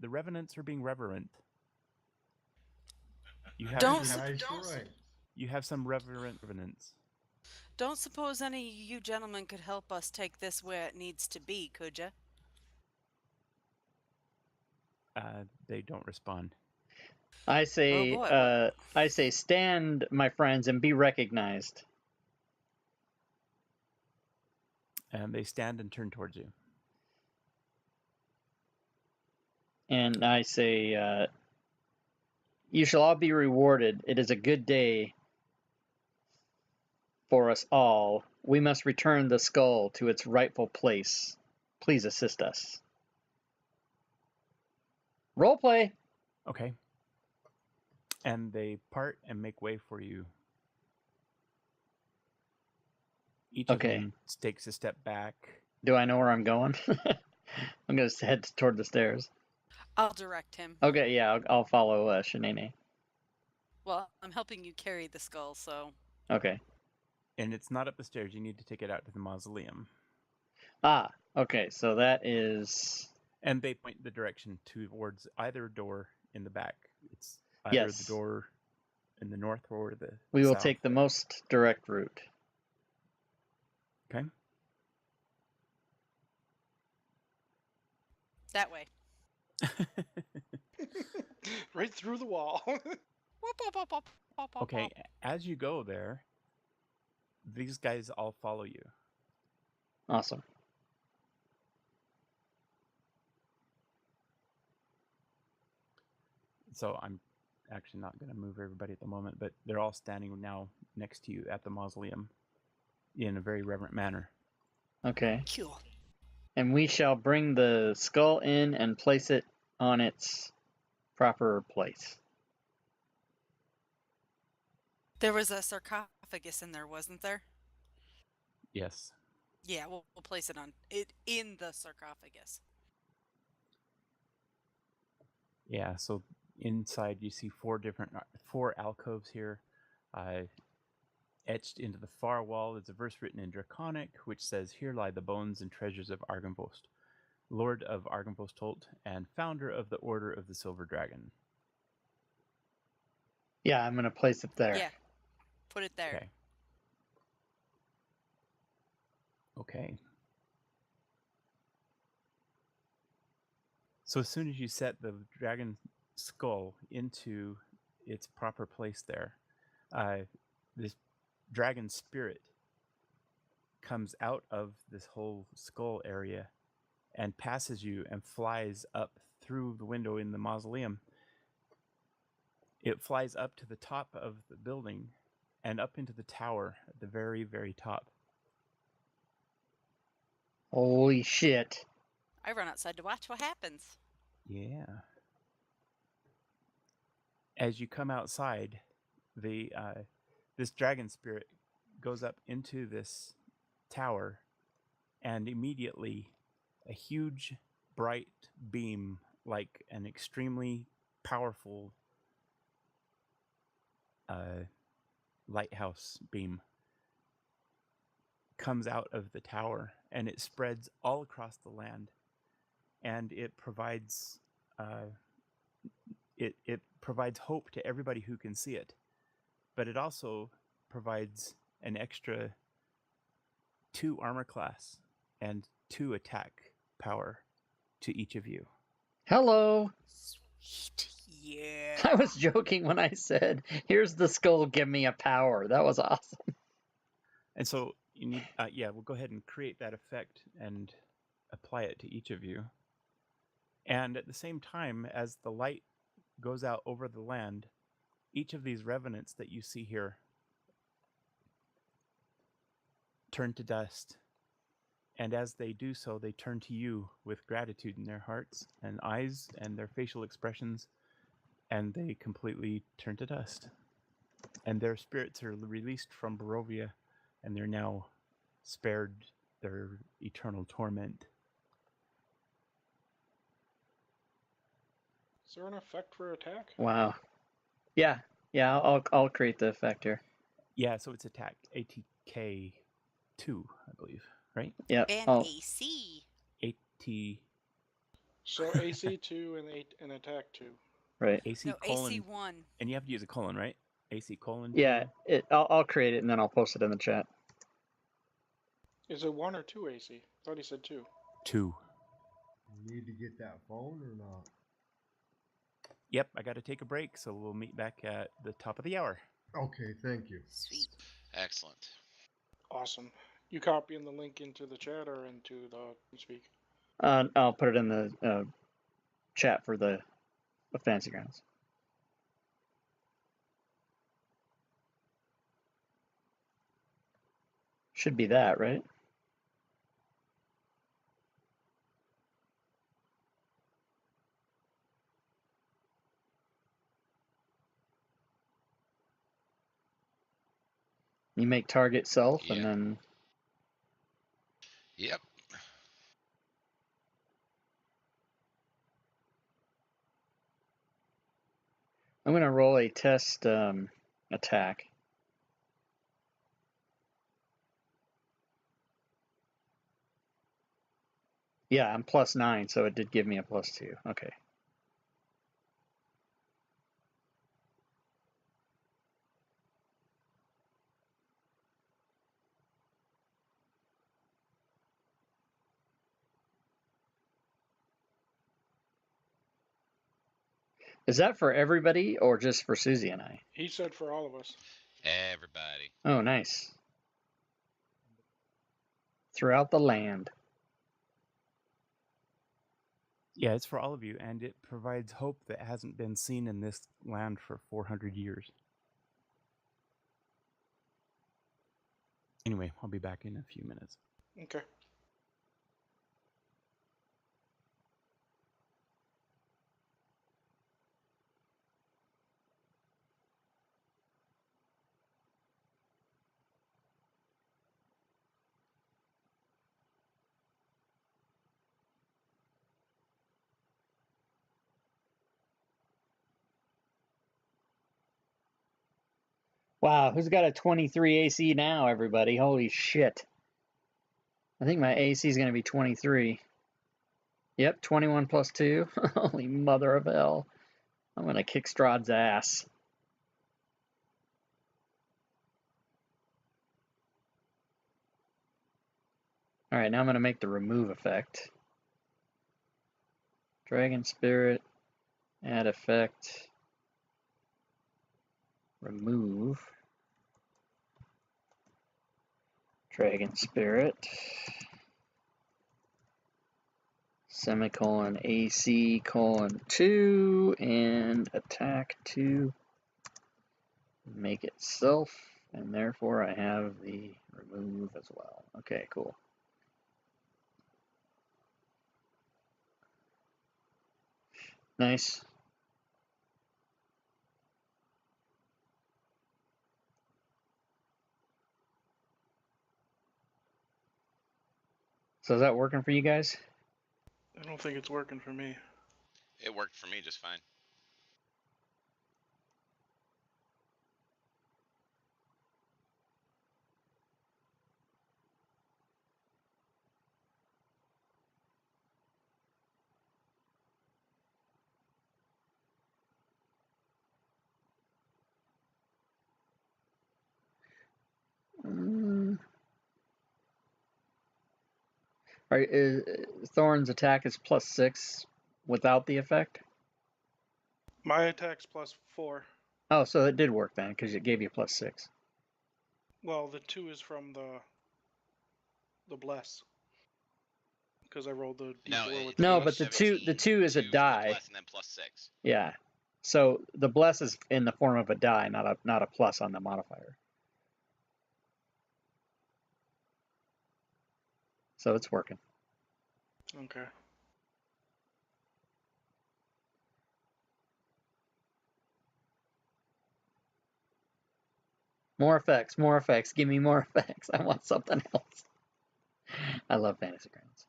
revenants are being reverent. You have Don't you have some reverence. Don't suppose any of you gentlemen could help us take this where it needs to be, could ya? They don't respond. I say, Oh, boy. I say, stand, my friends, and be recognized. And they stand and turn towards you. And I say, you shall all be rewarded. It is a good day for us all. We must return the skull to its rightful place. Please assist us. Role play. Okay. And they part and make way for you. Each of them takes a step back. Do I know where I'm going? I'm going to head toward the stairs. I'll direct him. Okay, yeah, I'll follow Shanae. Well, I'm helping you carry the skull, so... Okay. And it's not up the stairs. You need to take it out to the mausoleum. Ah, okay, so that is... And they point the direction towards either door in the back. It's either the door in the north or the We will south. take the most direct route. Okay. That way. Right through the wall. Okay, as you go there, these guys all follow you. Awesome. So I'm actually not going to move everybody at the moment, but they're all standing now next to you at the mausoleum in a very reverent manner. Okay. Cool. And we shall bring the skull in and place it on its proper place. There was a sarcophagus in there, wasn't there? Yes. Yeah, we'll place it in the sarcophagus. Yeah, so inside you see four alcoves here. Etched into the far wall is a verse written in Draconic, which says, "Here lie the bones and treasures of Argynvost, Lord of Argynvostolt, and founder of the Order of the Silver Dragon." Yeah, I'm going to place it there. Yeah, put it there. Okay. Okay. So as soon as you set the dragon skull into its proper place there, this dragon spirit comes out of this whole skull area and passes you and flies up through the window in the mausoleum. It flies up to the top of the building and up into the tower at the very, very top. Holy shit. I run outside to watch what happens. Yeah. As you come outside, this dragon spirit goes up into this tower, and immediately a huge, bright beam, like an extremely powerful lighthouse beam comes out of the tower, and it spreads all across the land, and it provides it provides hope to everybody who can see it, but it also provides an extra 2 armor class and 2 attack power to each of you. Hello. Sweet. Yeah. I was joking when I said, "Here's the skull. Give me a power." That was awesome. And so you need, we'll go ahead and create that effect and apply it to each of you. And at the same time, as the light goes out over the land, each of these revenants that you see here turn to dust. And as they do so, they turn to you with gratitude in their hearts and eyes and their facial expressions, and they completely turn to dust. And their spirits are released from Barovia, and they're now spared their eternal torment. Is there an effect for attack? Wow. Yeah. I'll create the effect here. Yeah, so it's attack ATK 2, I believe, right? Yeah. And I'll, AC. AT So AC 2 and attack 2. right. AC No, colon, AC 1. and you have to use a colon, right? AC colon. Yeah. 2. I'll create it and then I'll post it in the chat. Is it 1 or 2 AC? I thought he said 2. 2. You need to get that phone or not? Yep, I got to take a break, so we'll meet back at the top of the hour. Okay, thank you. Sweet. Excellent. Awesome. You copying the link into the chat or into the speak? I'll put it in the chat for the Fantasy Grounds. Should be that, right? You make target self and Yeah. then Yep. I'm going to roll a test attack. Yeah, I'm +9, so it did give me a +2. Okay. Is that for everybody or just for Susie and I? He said for all of us. Everybody. Oh, nice. Throughout the land. Yeah, it's for all of you, and it provides hope that hasn't been seen in this land for 400 years. Anyway, I'll be back in a few minutes. Okay. Wow, who's got a 23 AC now, everybody? Holy shit. I think my AC is going to be 23. Yep, 21 plus 2. Holy mother of hell. I'm going to kick Strahd's ass. Alright, now I'm going to make the remove effect. Dragon Spirit, add effect, remove, Dragon Spirit, semicolon AC colon 2, and attack 2, make it self, and therefore I have the remove as well. Okay, cool. Nice. So is that working for you guys? I don't think it's working for me. It worked for me just fine. Thorn's attack is +6 without the effect? My attack's +4. Oh, so it did work then, because it gave you +6. Well, the 2 is from the bless. Because I rolled the d4 with the No, bless. but the two is a die. Bless and then +6. Yeah. So the bless is in the form of a die, not a plus on the modifier. So it's working. Okay. More effects, more effects. Give me more effects. I want something else. I love Fantasy Grounds.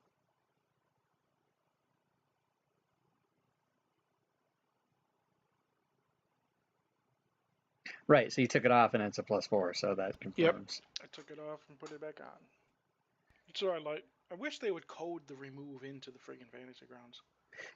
Right, so you took it off and it's a +4, so that confirms. Yep, I took it off and put it back on. So I wish they would code the remove into the friggin' Fantasy Grounds.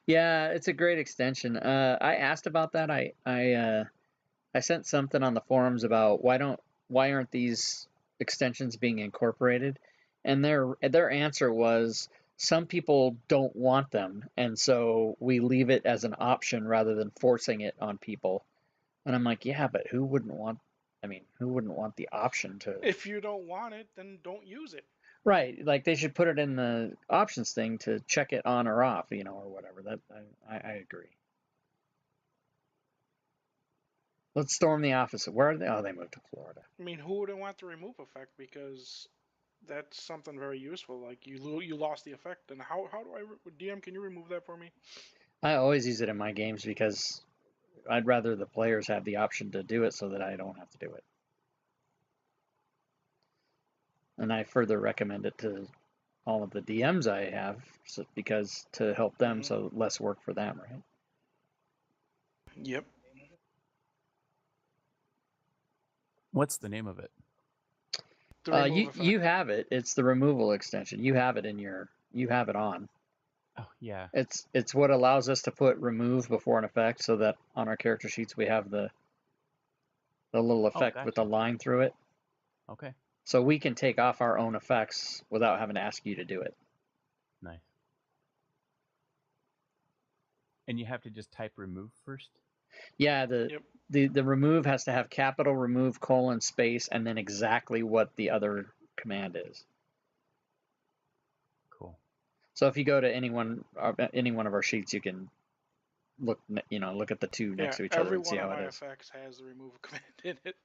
Yeah, it's a great extension. I asked about that. I sent something on the forums about why aren't these extensions being incorporated, and their answer was some people don't want them, and so we leave it as an option rather than forcing it on people. And I'm like, yeah, but who wouldn't want the option to? If you don't want it, then don't use it. Right, like they should put it in the options thing to check it on or off, or whatever. That I agree. Let's storm the office. Where are they? Oh, they moved to Florida. I mean, who wouldn't want the remove effect? Because that's something very useful. Like you lost the effect, and how do I DM? Can you remove that for me? I always use it in my games because I'd rather the players have the option to do it so that I don't have to do it. And I further recommend it to all of the DMs I have because to help them, so less work for them, right? Yep. What's the name of it? The remove effect. You have it. It's the removal extension. You have it you have it on. Oh, yeah. It's what allows us to put remove before an effect so that on our character sheets we have the little effect with the line through it. Okay. So we can take off our own effects without having to ask you to do it. Nice. And you have to just type remove first? Yeah, the remove has to have capital remove :space and then exactly what the other command is. Cool. So if you go to any one of our sheets, you can look at the two next to each other and see how it is. Every one of my effects has the remove command in it.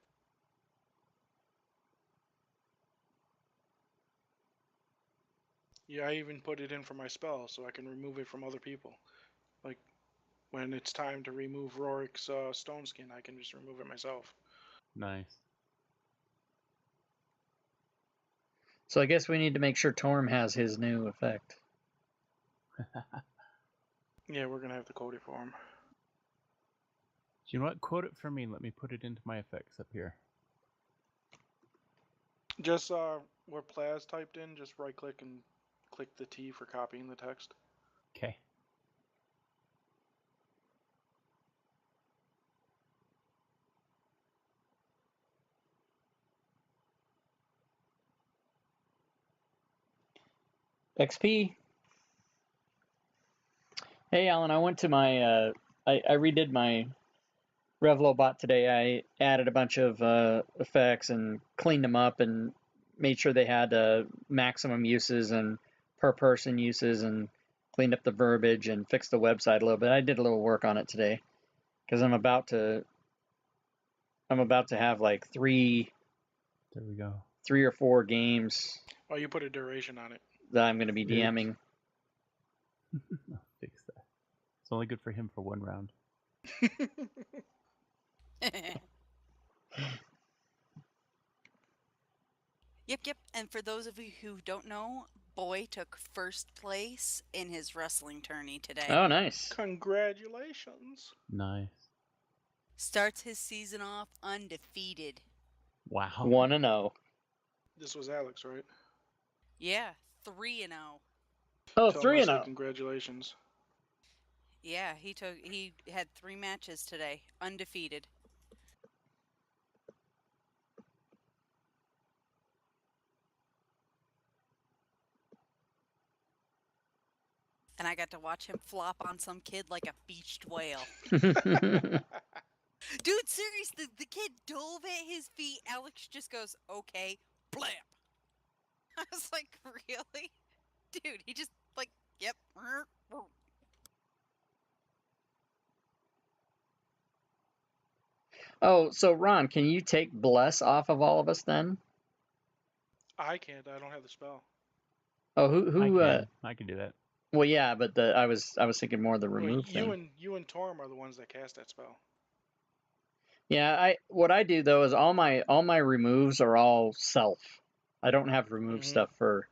Yeah, I even put it in for my spell so I can remove it from other people. Like when it's time to remove Rorik's stone skin, I can just remove it myself. Nice. So I guess we need to make sure Torm has his new effect. Yeah, we're gonna have to code it for him. You know what? Quote it for me and let me put it into my effects up here. Just where Plaz typed in, just right click and click the T for copying the text. Okay. XP. Hey, Alan, I went to my I redid my Revlo bot today. I added a bunch of effects and cleaned them up and made sure they had maximum uses and per person uses and cleaned up the verbiage and fixed the website a little bit. I did a little work on it today because I'm about to have like three or four games. Oh, you put a duration on it. That I'm going to be DMing. I'll fix that. It's only good for him for one round. Yep. And for those of you who don't know, Boy took first place in his wrestling tourney today. Oh, nice. Congratulations. Nice. Starts his season off undefeated. Wow. 1-0. This was Alex, right? Yeah, 3-0. Oh, Tell him I 3-0. said congratulations. Yeah, he had 3 matches today, undefeated. and I got to watch him flop on some kid like a beached whale. Dude, seriously, the kid dove at his feet. Alex just goes, okay, blam. I was like, really? Dude, he just, like, yep. Oh, so Ron, can you take bless off of all of us then? I can't. I don't have the spell. Oh, who? I can do that. Well, yeah, but I was thinking more of the remove thing. You and Torm are the ones that cast that spell. Yeah, what I do though is all my removes are all self. I don't have remove stuff for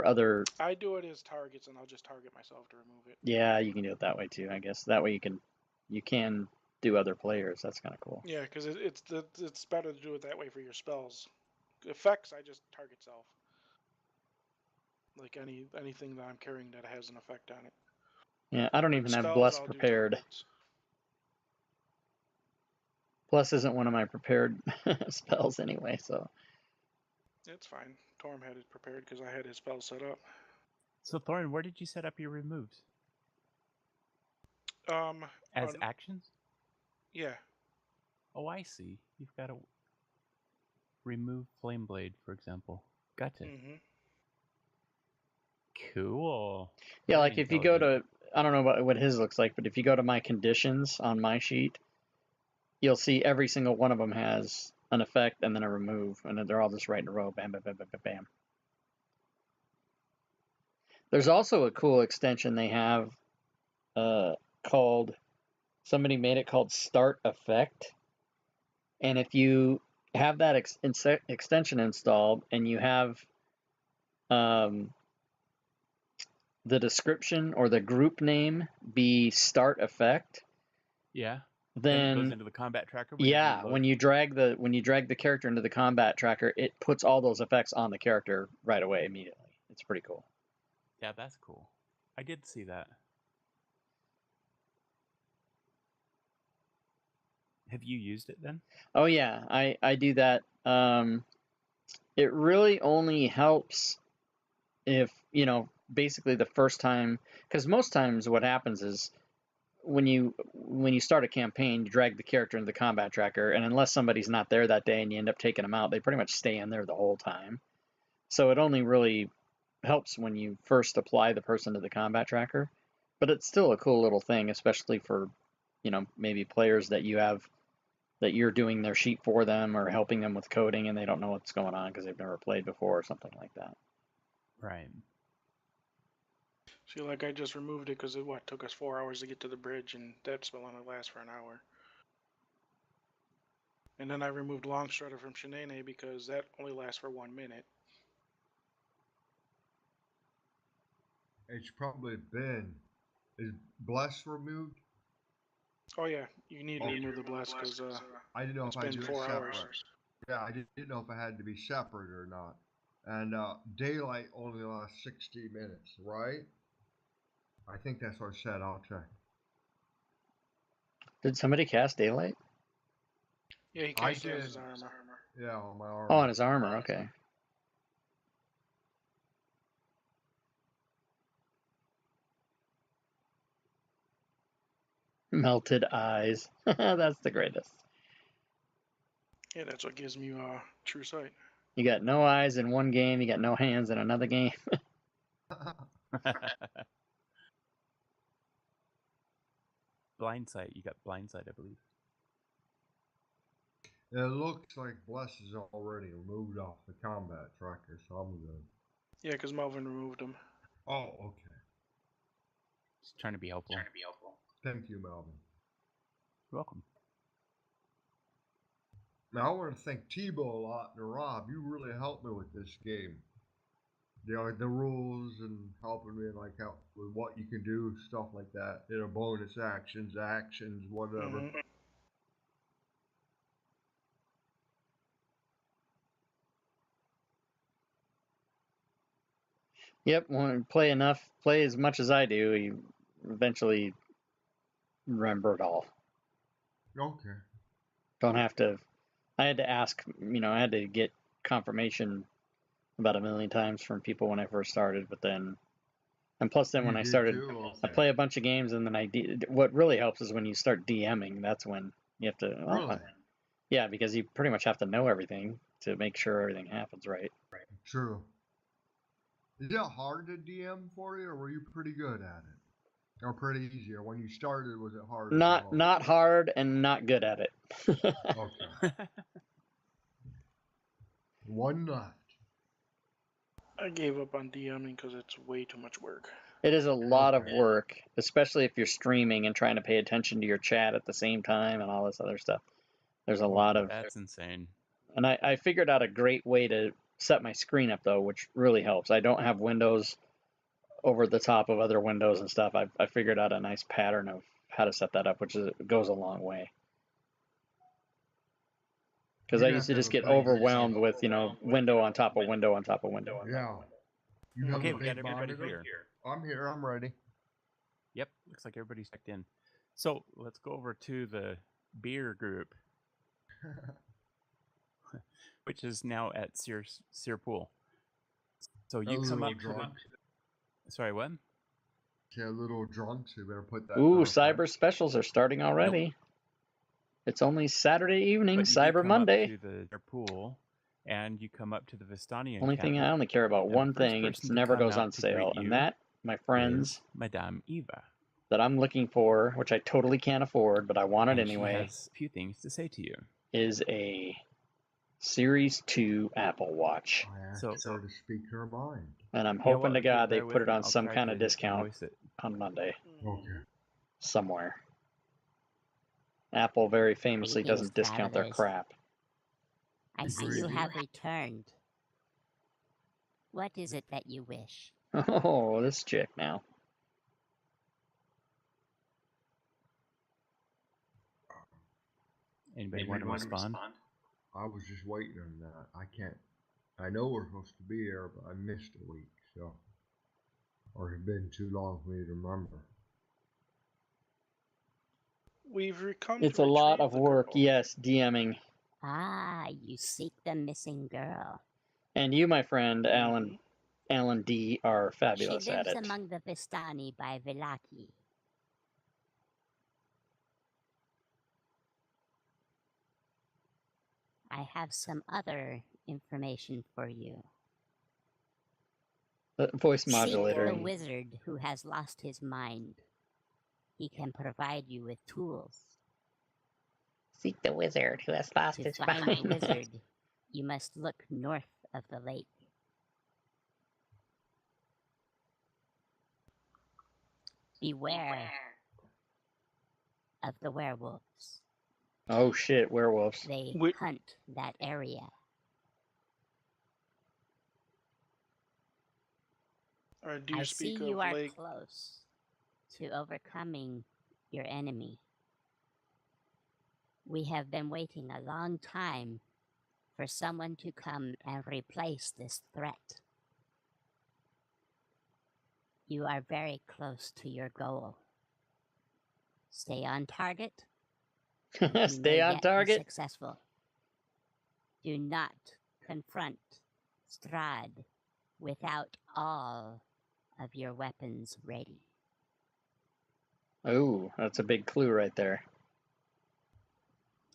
other. I do it as targets, and I'll just target myself to remove it. Yeah, you can do it that way too. I guess that way you can do other players. That's kind of cool. Yeah, because it's better to do it that way for your spells. Effects, I just target self. Like anything that I'm carrying that has an effect on it. Yeah, I don't Like even have spells, bless I'll do prepared. targets. Bless isn't one of my prepared spells anyway, so. It's fine. Torm had it prepared because I had his spell set up. So Thorin, where did you set up your removes? As actions? Yeah. Oh, I see. You've got to remove Flame Blade, for example. Gotcha. Cool. Yeah, Very like if you go to, I don't know what his looks like, but if you go to my conditions on my sheet, you'll see every single one of them has an effect and then a remove, and then they're all just right in a row. Bam, bam, bam, bam, bam, bam. There's also a cool extension they have called, somebody made it called Start Effect. And if you have that extension installed and you have the description or the group name be Start Effect, yeah, then it goes into the combat tracker. When you drag the character into the combat tracker, it puts all those effects on the character right away immediately. It's pretty cool. Yeah, that's cool. I did see that. Have you used it then? Oh yeah, I do that. It really only helps if, basically the first time, because most times what happens is when you start a campaign, you drag the character into the combat tracker, and unless somebody's not there that day and you end up taking them out, they pretty much stay in there the whole time. So it only really helps when you first apply the person to the combat tracker, but it's still a cool little thing, especially for, maybe players that you have, that you're doing their sheet for them or helping them with coding and they don't know what's going on because they've never played before or something like that. Right. See, like I just removed it because it took us 4 hours to get to the bridge, and that spell only lasts for an hour. And then I removed Long Strider from Shanae because that only lasts for 1 minute. It's probably been. Is Bless removed? Oh yeah, you need to remove the bless because I didn't know it's if I been do 4 it hours. separate. Yeah, I didn't know if it had to be separate or not. And daylight only lasts 60 minutes, right? I think that's what I said. I'll check. Did somebody cast Daylight? Yeah, he cast it on his armor. Yeah, on my armor. Oh, on his armor, okay. Melted eyes. That's the greatest. Yeah, that's what gives me true sight. You got no eyes in one game, you got no hands in another game. Blind sight. You got blind sight, I believe. It looks like Bless is already removed off the combat tracker, so I'm good. Yeah, because Melvin removed him. Oh, okay. Just trying to be helpful. Thank you, Melvin. You're welcome. Now, I want to thank Tebow a lot and Rob. You really helped me with this game. The rules and helping me like how with what you can do, stuff like that. Bonus actions, whatever. Mm-hmm. Yep, when you play as much as I do, you eventually remember it all. Okay. Don't have to. I had to ask, I had to get confirmation about 1 million times from people when I first started, but then And plus, then when You I did started, too? I play a bunch of games, and then what really helps is when you start DMing. That's when you have to. Really? Yeah, because you pretty much have to know everything to make sure everything happens right. True. Is it hard to DM for you, or were you pretty good at it? Or pretty easy? Or when you started, was it hard as well? Not hard and not good at it. Okay. One left. I gave up on DMing because it's way too much work. It is a lot of work, especially if you're streaming and trying to pay attention to your chat at the same time and all this other stuff. There's a lot of. That's insane. And I figured out a great way to set my screen up, though, which really helps. I don't have windows over the top of other windows and stuff. I figured out a nice pattern of how to set that up, which goes a long way. Because I used to just get overwhelmed with, window on top of window on top of window. Yeah. You have Okay, a we got big everybody monitor? here. I'm here. I'm ready. Yep, looks like everybody's checked in. So let's go over to the beer group, which is now at Sear Pool. So you come up to the... Sorry, what? Yeah, a little drunk, so you better put that. Ooh, cyber specials are starting already. Nope. It's only Saturday evening, Cyber Monday. Up to the pool, and you come up to the Vistani. Only thing I only care about one thing: it never goes on sale, and that, my friends, Madame Eva, that I'm looking for, which I totally can't afford, but I want it anyway. She has a few things to say to you. Is a Series 2 Apple Watch. I asked her to speak her mind. And I'm hoping to God they put it on some kind of discount on Monday. Okay. Somewhere. Apple very famously doesn't discount their crap. I see you have returned. What is it that you wish? Oh, this chick now. Anybody want to respond? I was just waiting on that. I can't. I know we're supposed to be here, but I missed a week, so. Or it's been too long for me to remember. It's a lot of work, yes, DMing. Ah, you seek the missing girl. And you, my friend, Alan D, are fabulous at it. She lives among the Vistani by Villaki. I have some other information for you. Voice modulator. Seek the wizard who has lost his mind. He can provide you with tools. Seek the wizard who has lost his mind. To find the wizard, you must look north of the lake. Beware of the werewolves. Oh shit, werewolves. They hunt that area. Do you speak see you are Lake? Close to overcoming your enemy. We have been waiting a long time for someone to come and replace this threat. You are very close to your goal. Stay on target. Stay on target. Successful. Do not confront Strahd without all of your weapons ready. Oh, that's a big clue right there.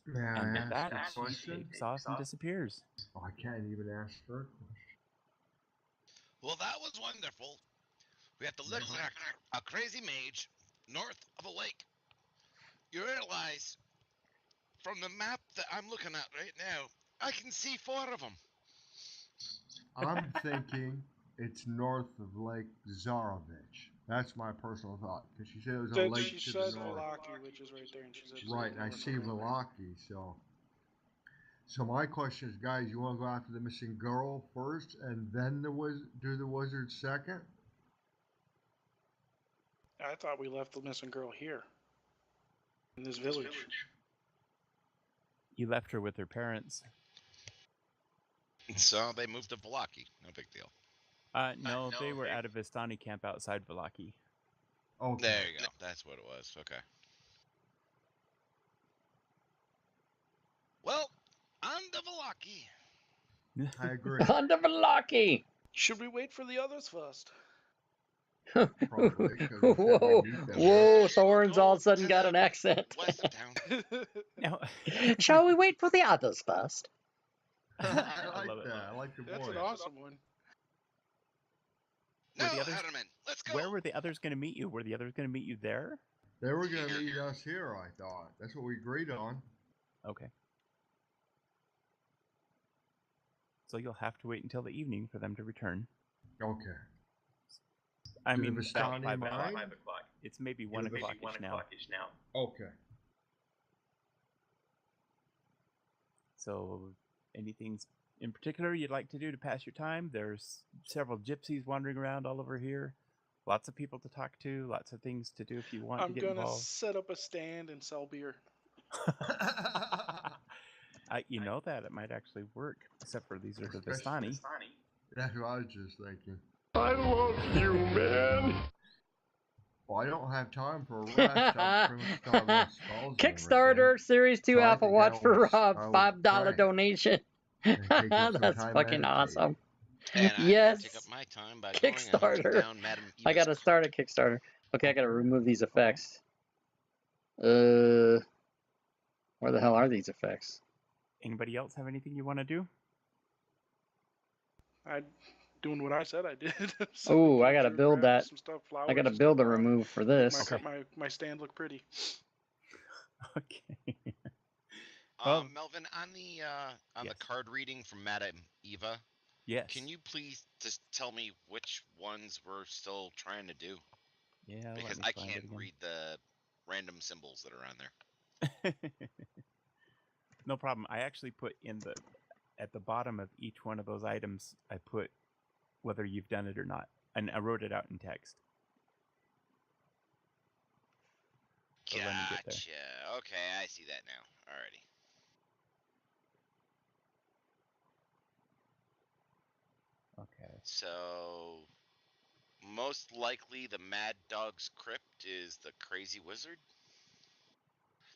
And with that, she takes off and disappears. Oh, I can't even ask her a question. Well, that was wonderful. We have to look for a crazy mage north of a lake. You realize, from the map that I'm looking at right now, I can see 4 of them. I'm thinking it's north of Lake Zarovich. That's my personal thought, because she said it was a lake to the north. Villaki, which is right there, and she said right, and I see Villaki, so my question is, guys, you want to go after the missing girl first, and then do the wizard second? I thought we left the missing girl here, in this village. You left her with her parents. So they moved to Villaki. No big deal. No, they were at a Vistani camp outside Villaki. Oh, there you go. That's what it was. Okay. Well, on to Villaki. I agree. On to Villaki! Should we wait for the others first? Probably, 'cause we said we Whoa, meet them whoa! Yeah, Thorns all of a sudden to got the an accent. west of town. Now, Shall we wait for the others first? I I like love it. that. I like the That's voice. an awesome one. No, Were the others- Harriman, let's go. Where were the others going to meet you? Were the others going to meet you there? They were going to meet us here, I thought. That's what we agreed on. Okay. So you'll have to wait until the evening for them to return. Okay. I Do the mean, about Vistani 5 mind? o'clock. It's maybe 1 o'clock-ish now. Okay. So, anything in particular you'd like to do to pass your time? There's several gypsies wandering around all over here. Lots of people to talk to. Lots of things to do if you want to I'm get gonna involved. set up a stand and sell beer. You know that it might actually work, except for these are the Vistani. That's what I was just thinking. I love you, man. Well, I don't have time for a rest. I'm pretty much starting my spells and Kickstarter Series 2 So I Alpha think Watch for Rob, I will $5 pray donation. and take up some That's time fucking meditating. awesome. And I'm Yes. gonna take up my time by going and hunting Kickstarter. down Madame I Eva's gotta start a cart. Kickstarter. Okay, I gotta remove these effects. Where the hell are these effects? Anybody else have anything you want to do? I doing what I said I did. Oh, I gotta sure build grab that. some stuff, I flowers gotta and build a stuff around. remove for Make this. my stand look pretty. Okay. Melvin, on the Yes. card reading from Madame Eva, Yes. can you please just tell me which ones we're still trying to do? Yeah. Because I can't read the random symbols that are on there. No problem. I actually put at the bottom of each one of those items, I put whether you've done it or not, and I wrote it out in text. So let me get there. Gotcha. Okay, I see that now. Alrighty. Okay. So, most likely the Mad Dog's Crypt is the Crazy Wizard.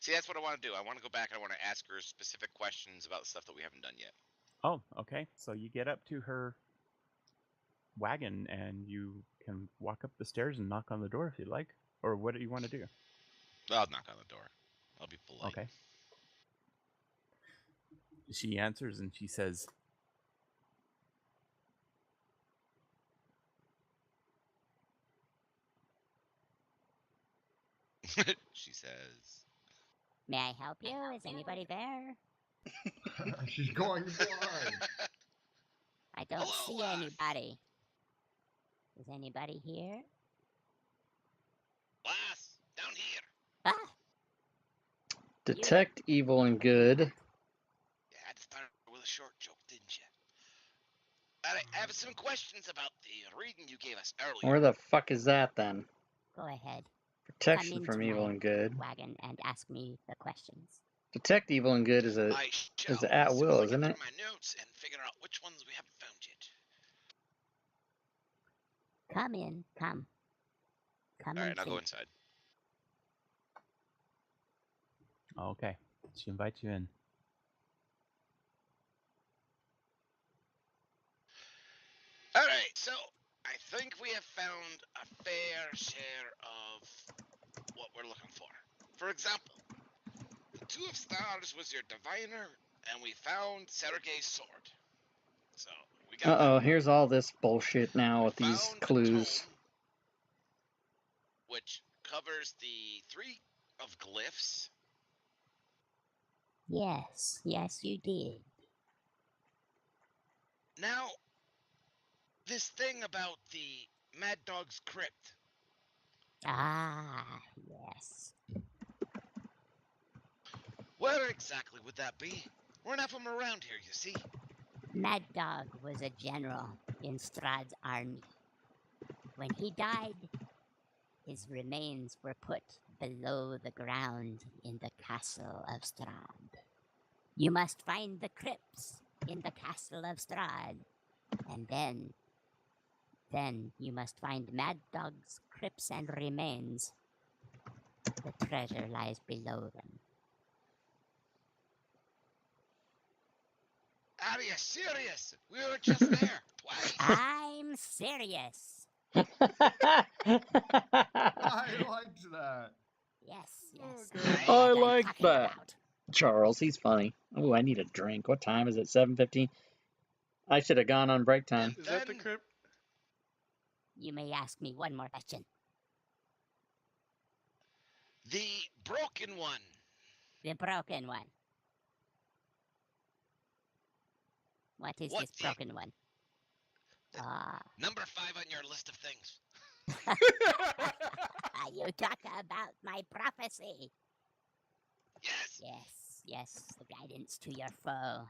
See, that's what I want to do. I want to go back and I want to ask her specific questions about stuff that we haven't done yet. Oh, okay. So you get up to her wagon and you can walk up the stairs and knock on the door if you'd like. Or what do you want to do? I'll knock on the door. I'll be polite. Okay. She answers and she says, She says, May I help you? Is anybody there? She's going blind. I don't Hello, see lass. anybody. Is anybody here? "Lass, down here." Ah, Detect evil and good. You had to start with a short joke, didn't you? Alright, I have some questions about the reading you gave us earlier. Where the fuck is that then? go ahead. Protection Come from into evil my and good. wagon and ask me the questions. Detect evil and good is I shall, is at as soon will, as I isn't get it? through my notes and figure out which ones we haven't found yet. Come in. Come. Come Alright, and I'll go see. inside. okay. She invites you in. Alright, so I think we have found a fair share of what we're looking for. For example, the Two of Stars was your diviner, and we found Sergei's sword. So, we got Uh-oh, that. here's all this bullshit now We with these found a clues. tome, which covers the 3 of glyphs. Yes. Yes, you did. Now, this thing about the Mad Dog's Crypt. Ah, yes. Where exactly would that be? We're not from around here, you see. Mad Dog was a general in Strahd's army. When he died, his remains were put below the ground in the castle of Strahd. You must find the crypts in the castle of Strahd, and then you must find Mad Dog's crypts and remains. The treasure lies below them. Are you serious? We were just there twice. I'm serious. I liked that. Yes, Oh, yes. God. I know I what I'm like talking that. about. Charles, he's funny. Oh, I need a drink. What time is it? 7:15. I should have gone on break time. And Is that the then crypt? You may ask me one more question. the broken one. The broken one. What is What this the- broken one? Number 5 on your list of things. You talk about my prophecy. Yes. Yes, yes, the guidance to your foe.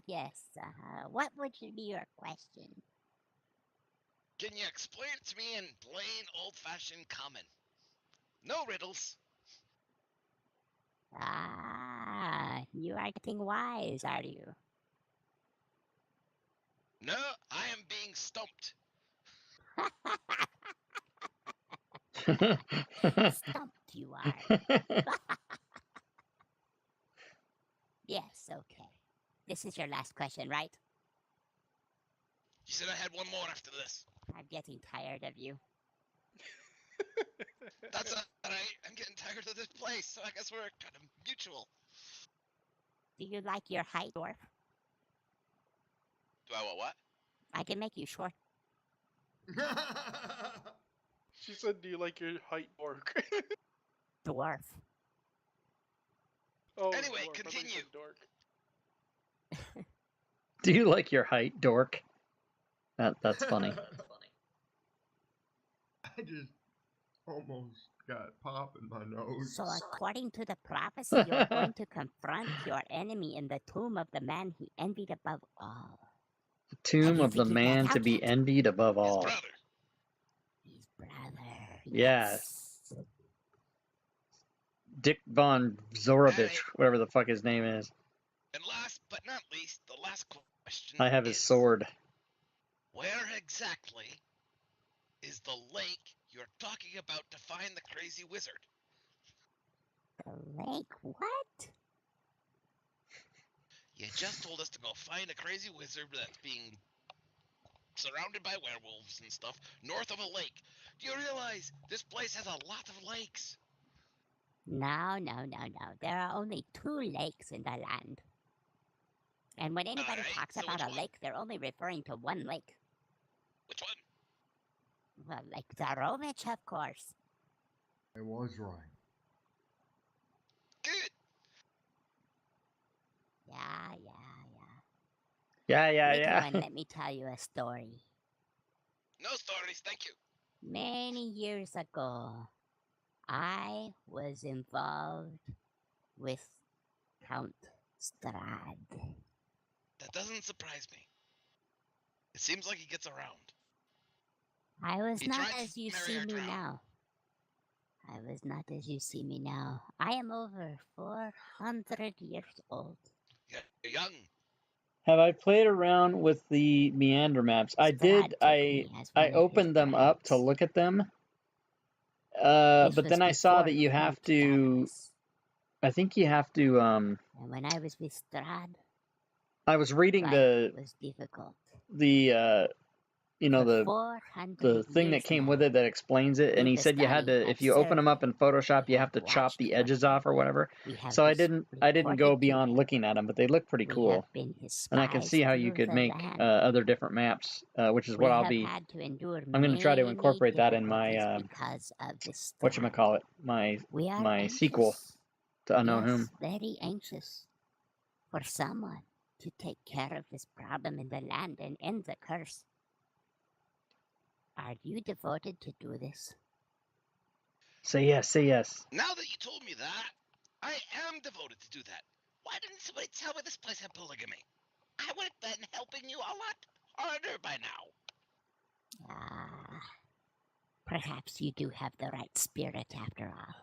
Yes. What would be your question? Can you explain it to me in plain old-fashioned common? No riddles. You are getting wise, are you? No, I am being stumped. Stumped you are. Yes, okay. This is your last question, right? You said I had one more after this. I'm getting tired of you. That's alright. I'm getting tired of this place, so I guess we're kind of mutual. Do you like your height, dwarf? Do I want what? I can make you short. She said, "Do you like your height, dork?" Dwarf. Oh, Anyway, dwarf. I thought you continue. said dork. Do you like your height, dork? That's funny. I just almost got pop in my nose. So according to the prophecy, you're going to confront your enemy in the tomb of the man he envied above all. The tomb you of the figured that man to out be yet? envied above His all. brother. His brother. Yes. Dick Von Zorovich, Alright. whatever the fuck his name is. And last but not least, the last question I have his is, sword. where exactly is the lake you're talking about to find the crazy wizard? The lake? What? You just told us to go find a crazy wizard that's being surrounded by werewolves and stuff north of a lake. Do you realize this place has a lot of lakes? No. There are only 2 lakes in the land. And when anybody Alright, talks so about which a one? lake, they're only referring to one lake. Which one? Well, Lake Zarovich, of course. I was right. Good. Yeah. Little Yeah. one, let me tell you a story. No stories, thank you. Many years ago, I was involved with Count Strahd. That doesn't surprise me. It seems like he gets around. I was He not tried as to you marry see our me drow. now. I am over 400 years old. You're young. Have I played around with the meander maps? I Strahd did. took I me as one of his opened them up to brides. look at them. This But was then I saw before that you have Count to. Davos. I think you have to. And when I was with Strahd, I was reading life was difficult. the For 400 the thing that years came now, with it that explains it, and he said you had to, if you open them up in Photoshop, you have to chop the edges off or whatever. So I didn't go beyond looking at them, but they look pretty cool, and I can see how you could make other different maps, which is what I'll be. I'm going to try to incorporate that in my whatchamacallit, my sequel to Unknown Whom. Very anxious for someone to take care of this problem in the land and end the curse. Are you devoted to do this? Say yes, say yes. Now that you told me that, I am devoted to do that. Why didn't somebody tell me this place had polygamy? I would have been helping you a lot harder by now. Perhaps you do have the right spirit after all.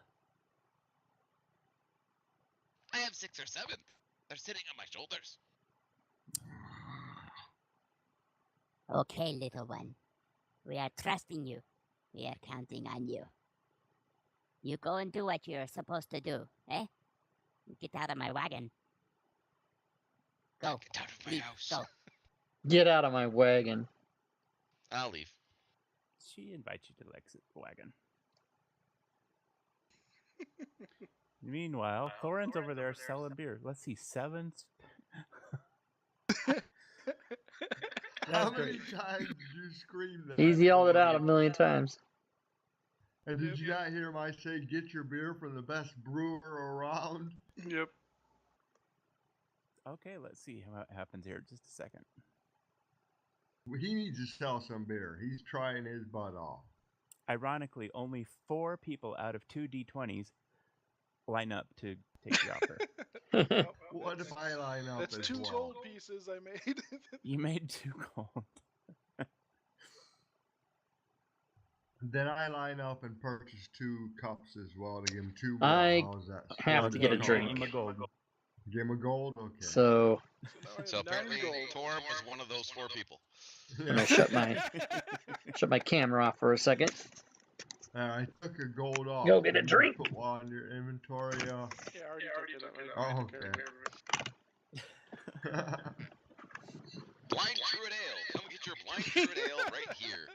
I have 6 or 7. They're sitting on my shoulders. Okay, little one. We are trusting you. We are counting on you. You go and do what you're supposed to do, eh? Get out of my wagon. Go. Get out of my Leave. house. Go. Get out of my wagon. I'll leave. she invites you to the exit wagon. Meanwhile, Thorin's over there selling beer. Let's see, 7. How many times did you scream that? He's yelled it out a million times. And did you not hear him say, get your beer from the best brewer around? Yep. Okay, let's see what happens here. Just a second. He needs to sell some beer. He's trying his butt off. Ironically, only 4 people out of 2 D20s line up to take the offer. What if I line up That's as 2 well? gold pieces I made. You made 2 gold. Then I line up and purchase 2 cups as well to give him 2 more. I How's that? have to get a Okay, drink. Give him a gold. Give him a gold? Okay. So now I have So 9 apparently, gold. Torm was one of those 4 people. I'm gonna shut my camera off for a second. I took a gold off. Go get a You drink. Put one in your inventory. Yeah, I already took it. Oh, took care okay. of it. Blind Druid Ale. Come get your Blind Druid Ale right here.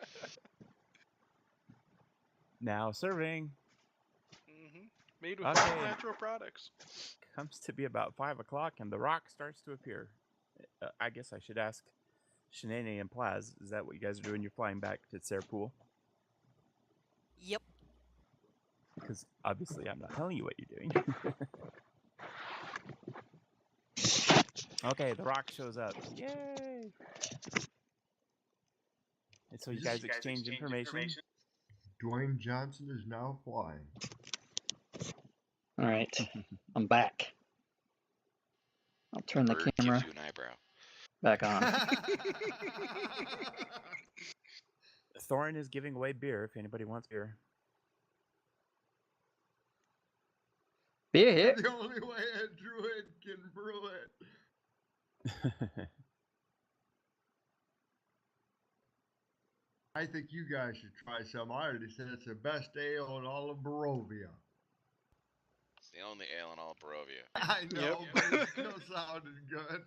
Now serving. Made with Okay. natural products. Comes to be about 5 o'clock, and the rock starts to appear. I guess I should ask Shanae and Plaz, is that what you guys are doing? You're flying back to Serpool? Yep. Because obviously I'm not telling you what you're doing. Okay, the rock shows up. Yay! And so you guys exchange information. Dwayne Johnson is now flying. All right, I'm back. I'll turn the Bird camera gives you an eyebrow. back on. Thorin is giving away beer if anybody wants beer. Beer here. The only way a druid can brew it. I think you guys should try some. I already said it's the best ale in all of Barovia. It's the only ale in all of Barovia. I know, but it still sounded good.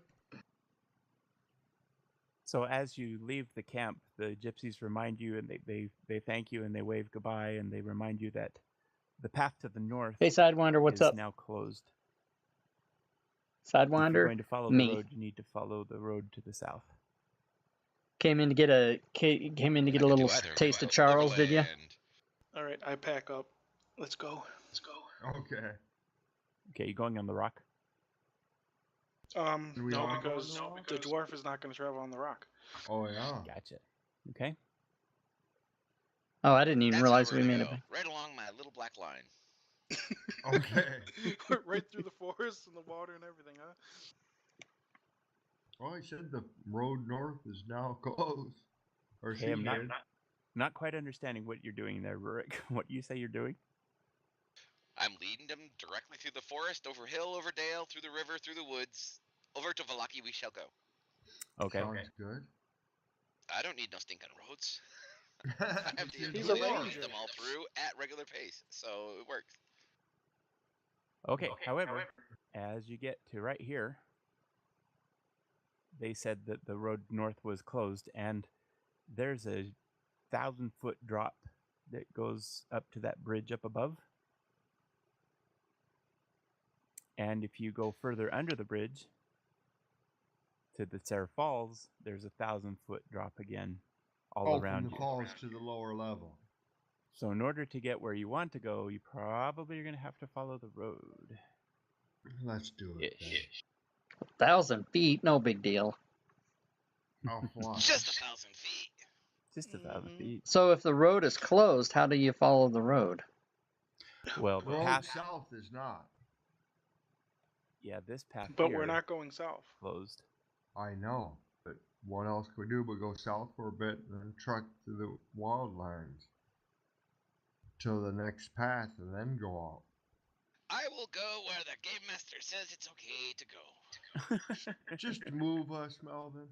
So as you leave the camp, the gypsies remind you, and they thank you, and they wave goodbye, and they remind you that the path to the north Hey, Sidewinder, what's is up? now closed. If Sidewinder, you're going to follow me. the road, you need to follow the road to the south. Came in to get a little taste of Charles, did you? All right, I pack up. Let's go. Okay. Okay, you going on the rock? Do we No, all go because on the dwarf is not going to travel on the rock. Oh, yeah. Gotcha. Okay. Oh, I didn't even That's realize where we to made go. it. Right along my little black line. Okay. Right through the forest and the water and everything, huh? Well, I said the road north is now closed. Or Okay, she I'm did. not quite understanding what you're doing there, Rurik. What you say you're doing? I'm leading them directly through the forest, over hill, over dale, through the river, through the woods. Over to Valaki we shall go. Okay. Sounds good. I don't need no stinking roads. I have the He's a ability to lead ranger. them all through at regular pace, so it works. Okay. However, as you get to right here, they said that the road north was closed, and there's a 1,000-foot drop that goes up to that bridge up above. And if you go further under the bridge to the Sarah Falls, there's a 1,000-foot drop again all around from the you. falls to the lower level. So in order to get where you want to go, you probably are going to have to follow the road. Let's do it. Ish. Then. 1,000 feet, no big deal. I'll fly. Just 1,000 feet. Just 1,000 feet. So if the road is closed, how do you follow the road? Well, the Road path, south is not. yeah, this path But here we're not going south. closed. I know, but what else could we do but go south for a bit and then truck to the wildlands till the next path and then go out? I will go where the game master says it's okay to go. Just move us, Melvin.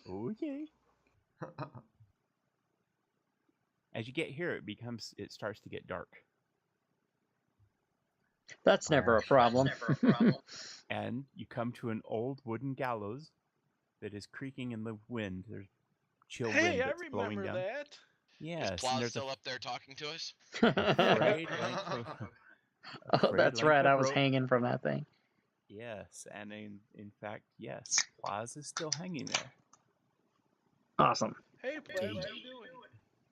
Okay. As you get here, it starts to get dark. That's never a problem. And you come to an old wooden gallows that is creaking in the wind. There's chill Hey, wind I that's blowing remember down. that. Is Yes, and Plaza there's still up there talking to us? frayed length of Oh, frayed that's length right. of I was rope. hanging from that thing. Yes, and in fact, yes, Plaza is still hanging there. Awesome. Hey, Plaz, how you doing?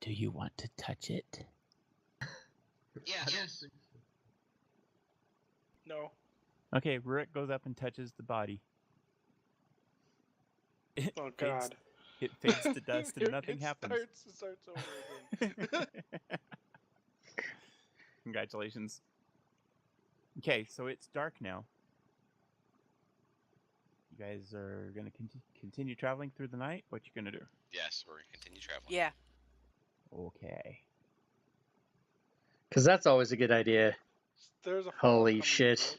Do you want to touch it? Yes. No. Okay, Rick goes up and touches the body. It Oh fades- God. It fades to dust and nothing it happens. Starts over again. Congratulations. Okay, so it's dark now. You guys are going to continue traveling through the night? What you going to do? Yes, we're gonna continue traveling. Yeah. Okay. Because that's always a good idea. There's a fog Holy coming in, shit. right?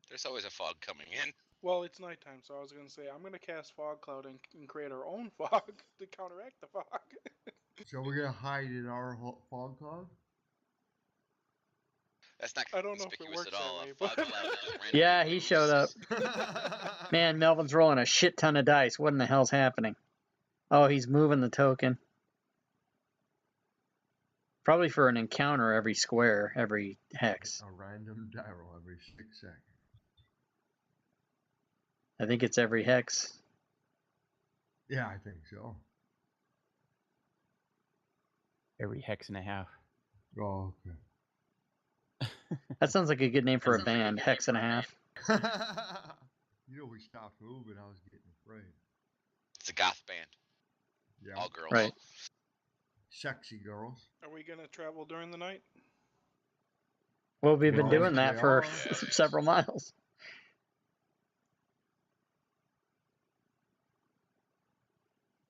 There's always a fog coming in. Well, it's nighttime, so I was gonna say I'm gonna cast fog cloud and create our own fog to counteract the fog. So we're gonna hide in our fog cloud? That's not I don't know if it conspicuous works at all. that way, A fog but- cloud that just randomly Yeah, he moves. showed up. Man, Melvin's rolling a shit ton of dice. What in the hell's happening? Oh, he's moving the token. Probably for an encounter every square, every hex. A random die roll every 6 seconds. I think it's every hex. Yeah, I think so. Every hex and a half. Oh, okay. That sounds like a good name for a band, Hex and a Half. You know, we stopped moving. I was getting afraid. It's a goth band. Yeah. All girls. Right. Sexy girls. Are we gonna travel during the night? Well, we've been Well, doing they that for are. several miles.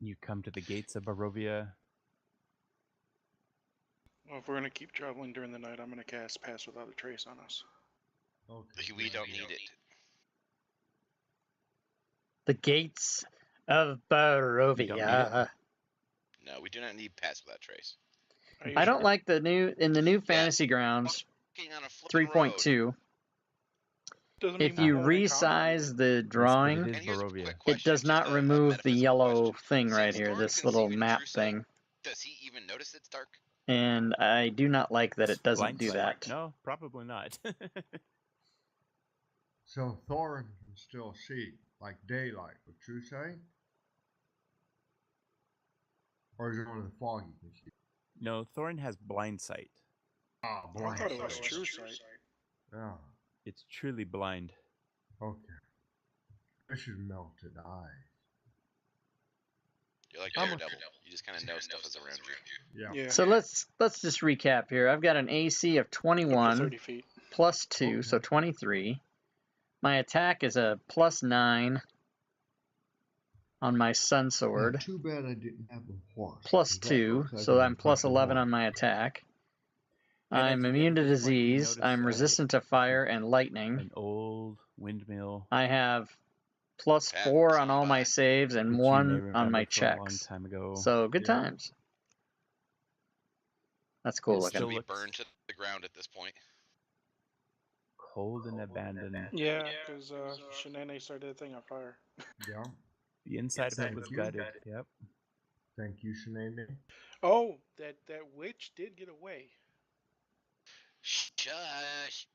You come to the gates of Barovia. Well, if we're gonna keep traveling during the night, I'm gonna cast Pass Without a Trace on us. Okay. We don't need it. The gates of don't need Barovia. No, we do not need Pass Without Trace. Are you I don't sure? like the new Fantasy Grounds Walking on a flippin' 3.2. Doesn't If mean you we won't encounter resize the Yes, drawing, but it is And here's a Barovia. quick it question, does just not a remove the metaphysical yellow question. thing right Since here, Thorn this can little see an map intrusive, thing. Does he even notice it's dark? And I do not like that it doesn't do Blindsight. that. No, probably not. So Thorin can still see, like daylight, would you say? Or is it only the fog you can see? No, Thorin has blind sight. Ah, I thought it was true sight. Yeah. It's truly blind. Okay. This is melted eyes. You're like I'm a- Daredevil. You just kind of know stuff is around you. Yeah. Yeah. So let's just recap here. I've got an AC of Up to 21 30 feet. plus 2, so Okay. 23. My attack is a plus 9 on my sun sword. Too bad I didn't have a horse. Plus 'cause that 2, looks like so an I'm plus impressive 11 horse. on my attack. And as I'm you get immune to this point, you disease. notice, I'm resistant to fire and lightning. An old windmill. I have plus Have 4 on some all my by. saves and which you may 1 on remember my from a long checks. time ago. So good Yeah. times. That's cool It looking. Should be looks- burned to the ground at this point. Cold and abandoned. Yeah, because Shenane started the thing on fire. Yeah. The inside of it Thank was you. gutted. Yep. Thank you, Shanae. Oh, that witch did get away. Shush.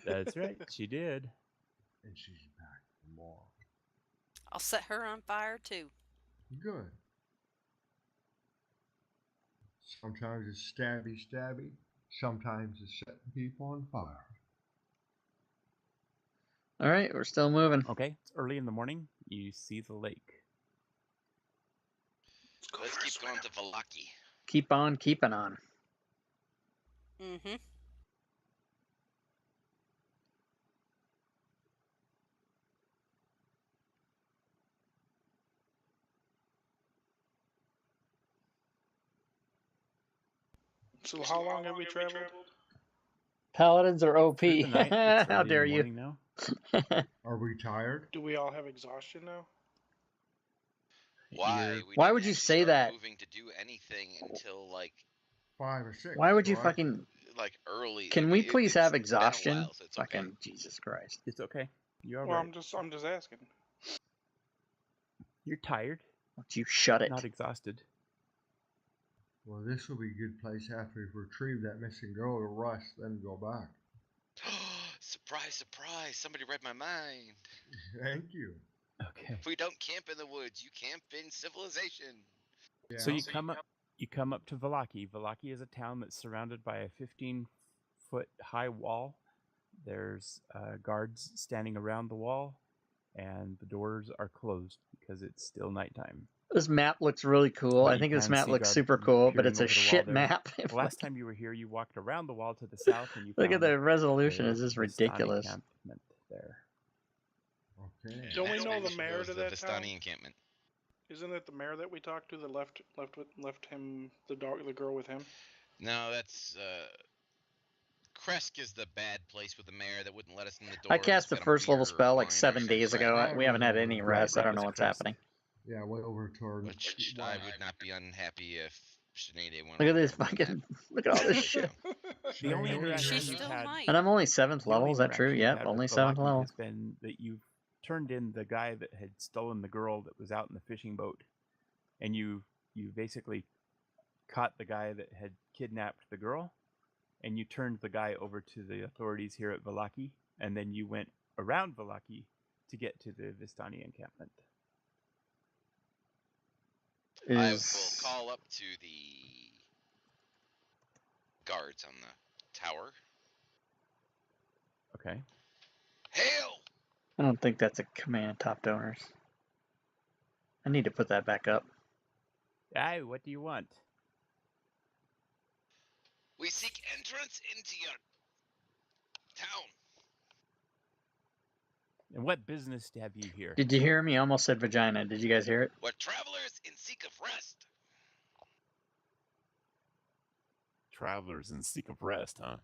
That's right. She did. And she's back for more. I'll set her on fire too. Good. Sometimes it's stabby stabby. Sometimes it's setting people on fire. All right, we're still moving. Okay. It's early in the morning. You see the lake. Let's keep going to Valaki. Keep on keeping on. Mm-hmm. So how long have we traveled? Paladins are OP. Through the night. It's How early in dare the you? morning now. Are we tired? Do we all have exhaustion now? Why? You're- We Why didn't would you actually say start that? moving to do anything until like 5 or 6. Why would you right? fucking... early. Can we please it's have been a exhaustion? while, so it's okay. Fucking Jesus Christ. It's okay. You're all Well, right. I'm just asking. You're tired. Once you shut it. Not exhausted. Well, this will be a good place after we've retrieved that missing girl to rest, then go back. Surprise, surprise! Somebody read my mind. Thank you. Okay. If we don't camp in the woods, you camp in civilization. Yeah. So you come up to Vallaki. Vallaki is a town that's surrounded by a 15-foot high wall. There's guards standing around the wall, and the doors are closed because it's still nighttime. This map looks really cool. But I you think this can map see looks guards super cool, but peering it's a over the wall shit there. map. The last time you were here, you walked around the wall to the south, and you Look at found the resolution. the It's just Vistani ridiculous. encampment there. Okay. Don't we Next know the mission mayor goes to the that Vistani town? encampment. Isn't it the mayor that we talked to that left him the girl with him? No, that's Kresk is the bad place with the mayor that wouldn't let us in the door. I cast the fed him first level beer, spell like wine, 7 or days something. ago. We haven't had any rest. I that don't was know what's Kresk. happening. Yeah, I went over to her. Which I would not be unhappy if Sinead went Look at over this and burned fucking. Look at all this that shit. down. The only She interaction She you've still had, might. And I'm only 7th the level. only Is that true? interaction you've Yep, had only with 7th Vallaki level. has been that you've turned in the guy that had stolen the girl that was out in the fishing boat, and you basically caught the guy that had kidnapped the girl, and you turned the guy over to the authorities here at Vallaki, and then you went around Vallaki to get to the Vistani encampment. I will Is call up to the guards on the tower. Okay. Hail! I don't think that's a command top donors. I need to put that back up. Aye, what do you want? We seek entrance into your town. And what business have you here? Did you hear me? I almost said vagina. Did you guys hear it? We're travelers in seek of rest. Travelers in seek of rest, huh?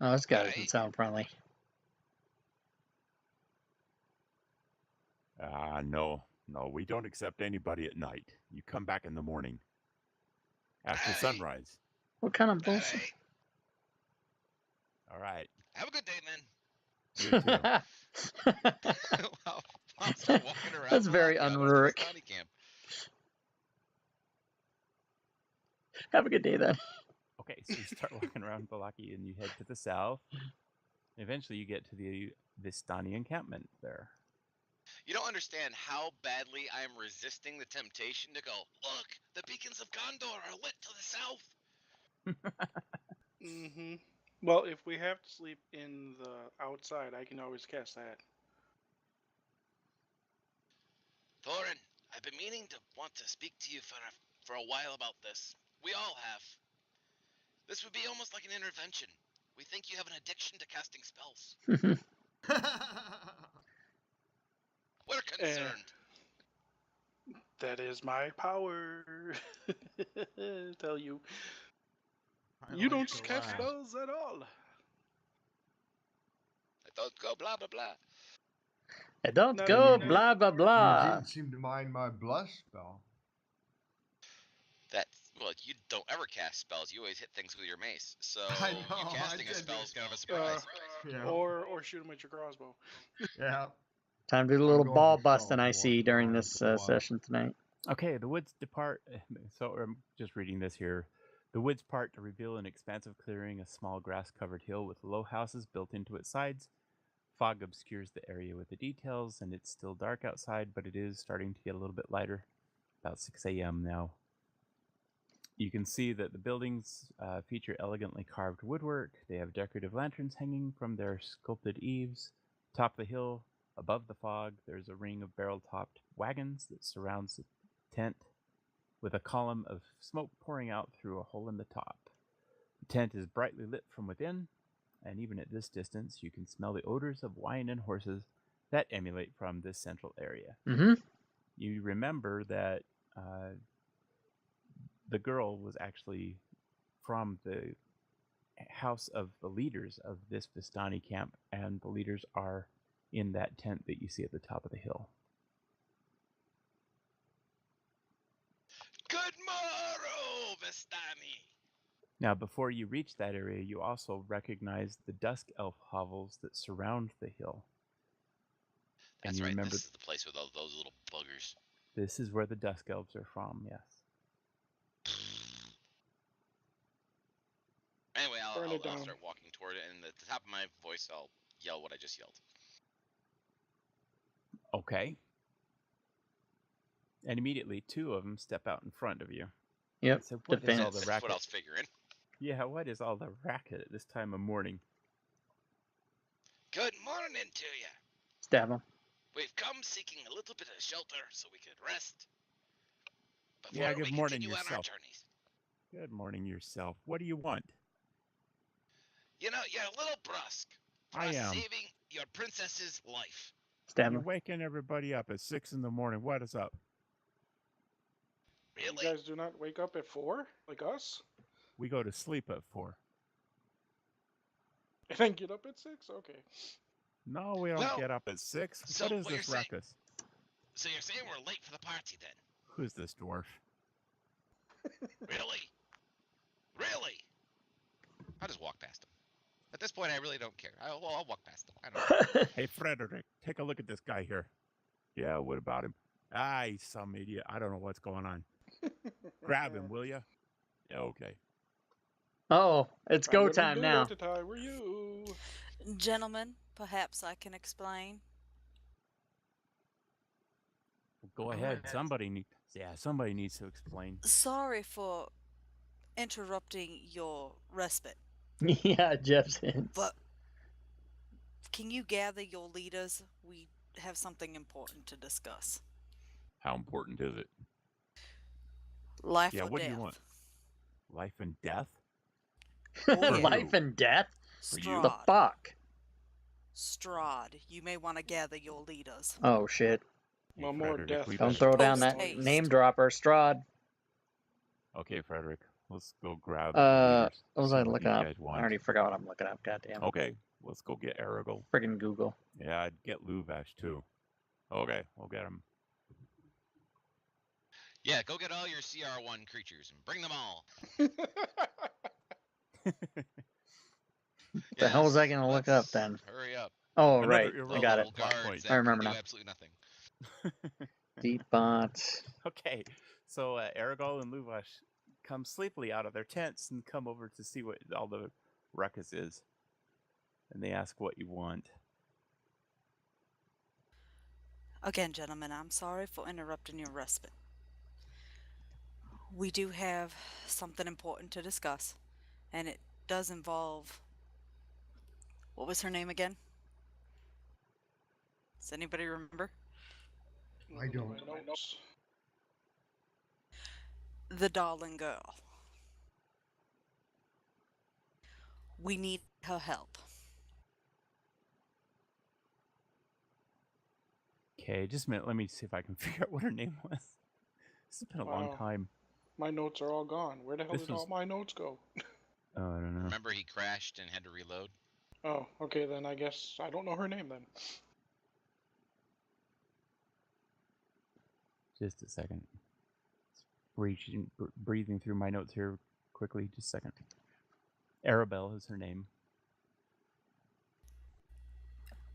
Oh, this guy Aye. doesn't sound friendly. No, we don't accept anybody at night. You come back in the morning. After Aye. sunrise. What kind of bullshit? Aye. All right. Have a good day, then. You too. I'll start walking around. That's very Vallaki out of the un-Rurik. Vistani camp. Have a good day then. Okay, so you start walking around Vallaki and you head to the south. Eventually you get to the Vistani encampment there. You don't understand how badly I am resisting the temptation to go, look, the beacons of Gondor are lit to the south. Mm-hmm. Well, if we have to sleep in the outside, I can always cast that. Thorin, I've been meaning to want to speak to you for a while about this. We all have. This would be almost like an intervention. We think you have an addiction to casting spells. We're concerned. That is my power. Tell you. You don't cast spells at all. I don't go blah blah blah. I don't No, go you didn't. blah blah You blah. didn't seem to mind my blush spell. Well, you don't ever cast spells. You always hit things with your mace. So I know, you casting I a did spell it. is kind of a surprise. Yeah. Or shoot him with your crossbow. Yeah. Time to do a I'm little going ball for busting I strong see one, during fine, this for a while. session tonight. Okay, the woods depart. So I'm just reading this here. The woods part to reveal an expansive clearing, a small grass-covered hill with low houses built into its sides. Fog obscures the area with the details, and it's still dark outside, but it is starting to get a little bit lighter. About 6 a.m. now. You can see that the buildings feature elegantly carved woodwork. They have decorative lanterns hanging from their sculpted eaves. Top of the hill, above the fog, there's a ring of barrel-topped wagons that surrounds the tent, with a column of smoke pouring out through a hole in the top. The tent is brightly lit from within, and even at this distance, you can smell the odors of wine and horses that emulate from this central area. Mm-hmm. You remember that the girl was actually from the house of the leaders of this Vistani camp, and the leaders are in that tent that you see at the top of the hill. Good morrow, Vistani. Now, before you reach that area, you also recognize the dusk elf hovels that surround the hill. That's you right. remember This is the place with all those little buggers. This is where the Dusk Elves are from, yes. Anyway, I'll Burn it down. start walking toward it, and at the top of my voice, I'll yell what I just yelled. Okay. And immediately, two of them step out in front of you. Yep. So what is all the That's racket? what I was figuring. Yeah, what is all the racket at this time of morning? Good morning to you. Stab him. We've come seeking a little bit of shelter so we could rest before Yeah, good we morning continue on our yourself. journeys. Good morning yourself. What do you want? You know, you're a little brusque for I us am. saving your princess's life. Stab You're him. waking everybody up at 6 in the morning. What is up? Really? You guys do not wake up at 4 like us? We go to sleep at 4. And then get up at 6? Okay. No, we don't Well, get up at 6. so What is what you're this saying- ruckus? So you're saying we're late for the party then? Who's this dwarf? Really? Really? I'll just walk past him. At this point, I really don't care. I'll walk past him. I don't care. Hey, Frederick, take a look at this guy here. Yeah, what about him? He's some idiot. I don't know what's going on. Grab him, will you? Yeah, okay. Oh, it's go Wouldn't time do now. it if I were you. Gentlemen, perhaps I can explain. Go ahead. Somebody needs to explain. Sorry for interrupting your respite, Yeah, Jeff's hints. but can you gather your leaders? We have something important to discuss. How important is it? Life Yeah, or what do death. you want? Life and death? yeah. Life and death? you? The Strahd. fuck? Strahd. You may want to gather your leaders. Oh, shit. Hey, Well, more Frederick, death we Don't better- throw down that Post-haste. name dropper, Strahd. Okay, Frederick, let's go grab What leaders. was See I what looking these up? guys I want. already forgot what I'm looking up, goddamn. Okay, let's go get Aragorn. Friggin' Google. Yeah, I'd get Luvash too. Okay, we'll get him. Yeah, go get all your CR1 creatures and bring them all. What the hell was I gonna look up then? Hurry up. Oh, Another right. I irrelevant got it. Little plot guards point. that I remember can do now. absolutely nothing. Deep bots. Okay, so Aragorn and Luvash come sleepily out of their tents and come over to see what all the ruckus is. And they ask what you want. Again, gentlemen, I'm sorry for interrupting your respite. We do have something important to discuss, and it does involve... What was her name again? Does anybody remember? I don't. My notes. The darling girl. We need her help. Okay, just a minute. Let me see if I can figure out what her name was. This has been a long Wow. time. My notes are all gone. Where the hell This did was- all my notes go? Oh, I don't know. Remember he crashed and had to reload? Oh, okay, then I guess I don't know her name then. Just a second. Breathing through my notes here quickly. Just a second. Arabelle is her name.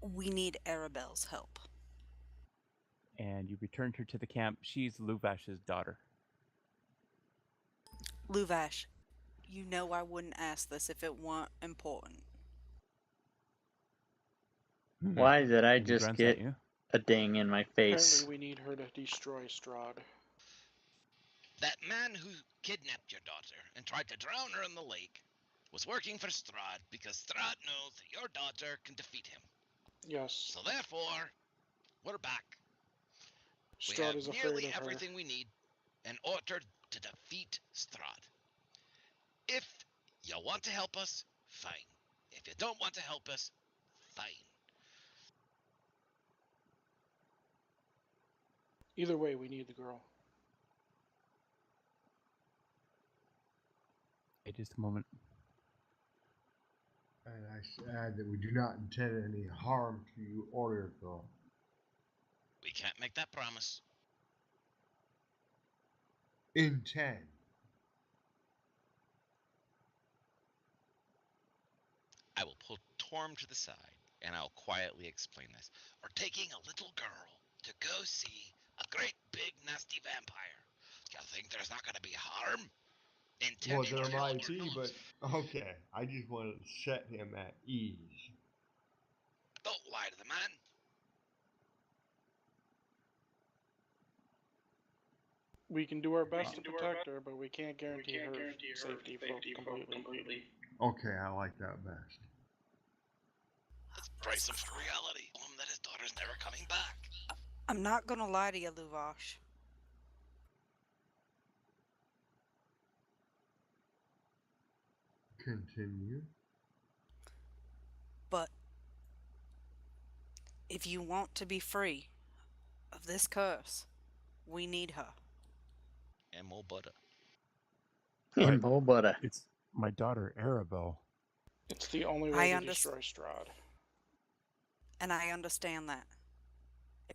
We need Arabelle's help. And you returned her to the camp. She's Luvash's daughter. Luvash, you know I wouldn't ask this if it weren't important. Why did I And he just grunts get at you. a ding in my face? Apparently we need her to destroy Strahd. That man who kidnapped your daughter and tried to drown her in the lake was working for Strahd because Strahd knows that your daughter can defeat him. Yes, So therefore, we're back. We Strahd have is afraid nearly of her. everything we need in order to defeat Strahd. If you want to help us, fine. If you don't want to help us, fine. Either way, we need the girl. Hey, just a moment. And I add that we do not intend any harm to you or your girl. We can't make that promise. Intend. I will pull Torm to the side and I'll quietly explain this. We're taking a little girl to go see a great big nasty vampire. You think there's not going to be harm? Well, there Intentional might or be, not? but okay. I just want to set him at ease. Don't lie to the man. We can do our best to protect her, but we can't guarantee her safety completely. Okay, I like that best. Let's brace him for reality. Tell him that his daughter's never coming back. I'm not gonna lie to you, Luvash. Continue. But if you want to be free of this curse, we need her. And more butter. And more butter. It's my daughter, Arabelle. It's the only I way to understand. destroy Strahd. And I understand that.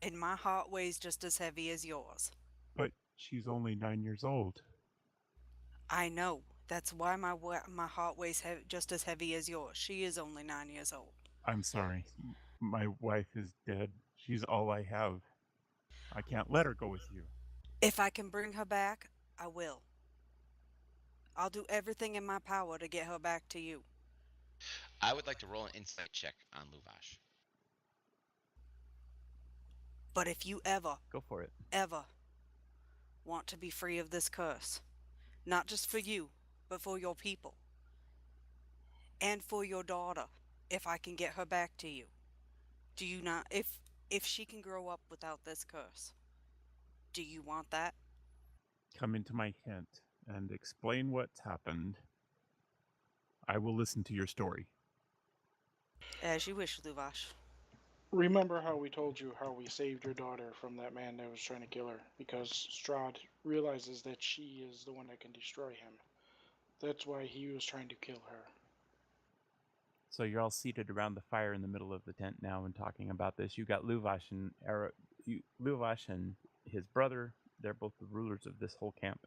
And my heart weighs just as heavy as yours. But she's only 9 years old. I know. That's why my heart weighs just as heavy as yours. She is only 9 years old. I'm sorry. My wife is dead. She's all I have. I can't let her go with you. If I can bring her back, I will. I'll do everything in my power to get her back to you. I would like to roll an insight check on Luvash. But if you ever Go for it. want to be free of this curse, not just for you, but for your people, and for your daughter, if I can get her back to you, do you not, if she can grow up without this curse, do you want that? Come into my tent and explain what's happened. I will listen to your story. As you wish, Luvash. Remember how we told you how we saved your daughter from that man that was trying to kill her, because Strahd realizes that she is the one that can destroy him. That's why he was trying to kill her. So you're all seated around the fire in the middle of the tent now and talking about this. You got Luvash and Luvash and his brother. They're both the rulers of this whole camp,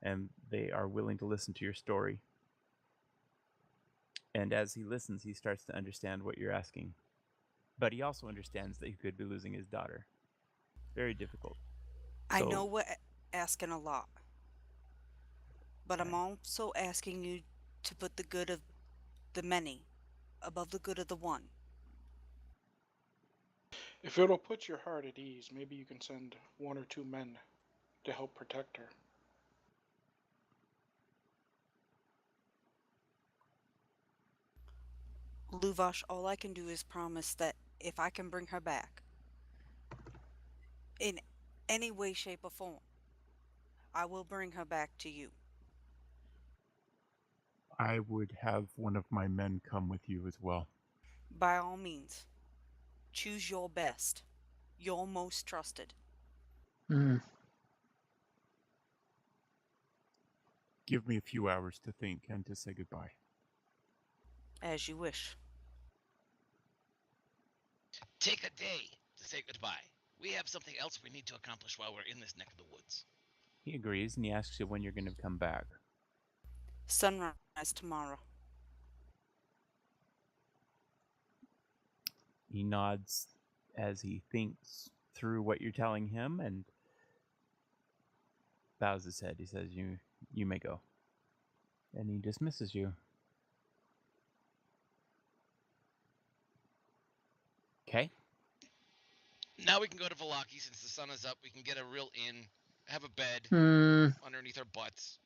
and they are willing to listen to your story. And as he listens, he starts to understand what you're asking. But he also understands that he could be losing his daughter. Very difficult. I So- know we're asking a lot, but I'm also asking you to put the good of the many above the good of the one. If it'll put your heart at ease, maybe you can send 1 or 2 men to help protect her. Luvash, all I can do is promise that if I can bring her back, in any way, shape, or form, I will bring her back to you. I would have one of my men come with you as well. By all means, choose your best, your most trusted. Give me a few hours to think and to say goodbye. As you wish. Take a day to say goodbye. We have something else we need to accomplish while we're in this neck of the woods. He agrees, and he asks you when you're going to come back. Sunrise tomorrow. He nods as he thinks through what you're telling him and bows his head. He says, you may go. And he dismisses you. Okay. Now we can go to Valaki since the sun is up. We can get a real inn, have a bed underneath our butts,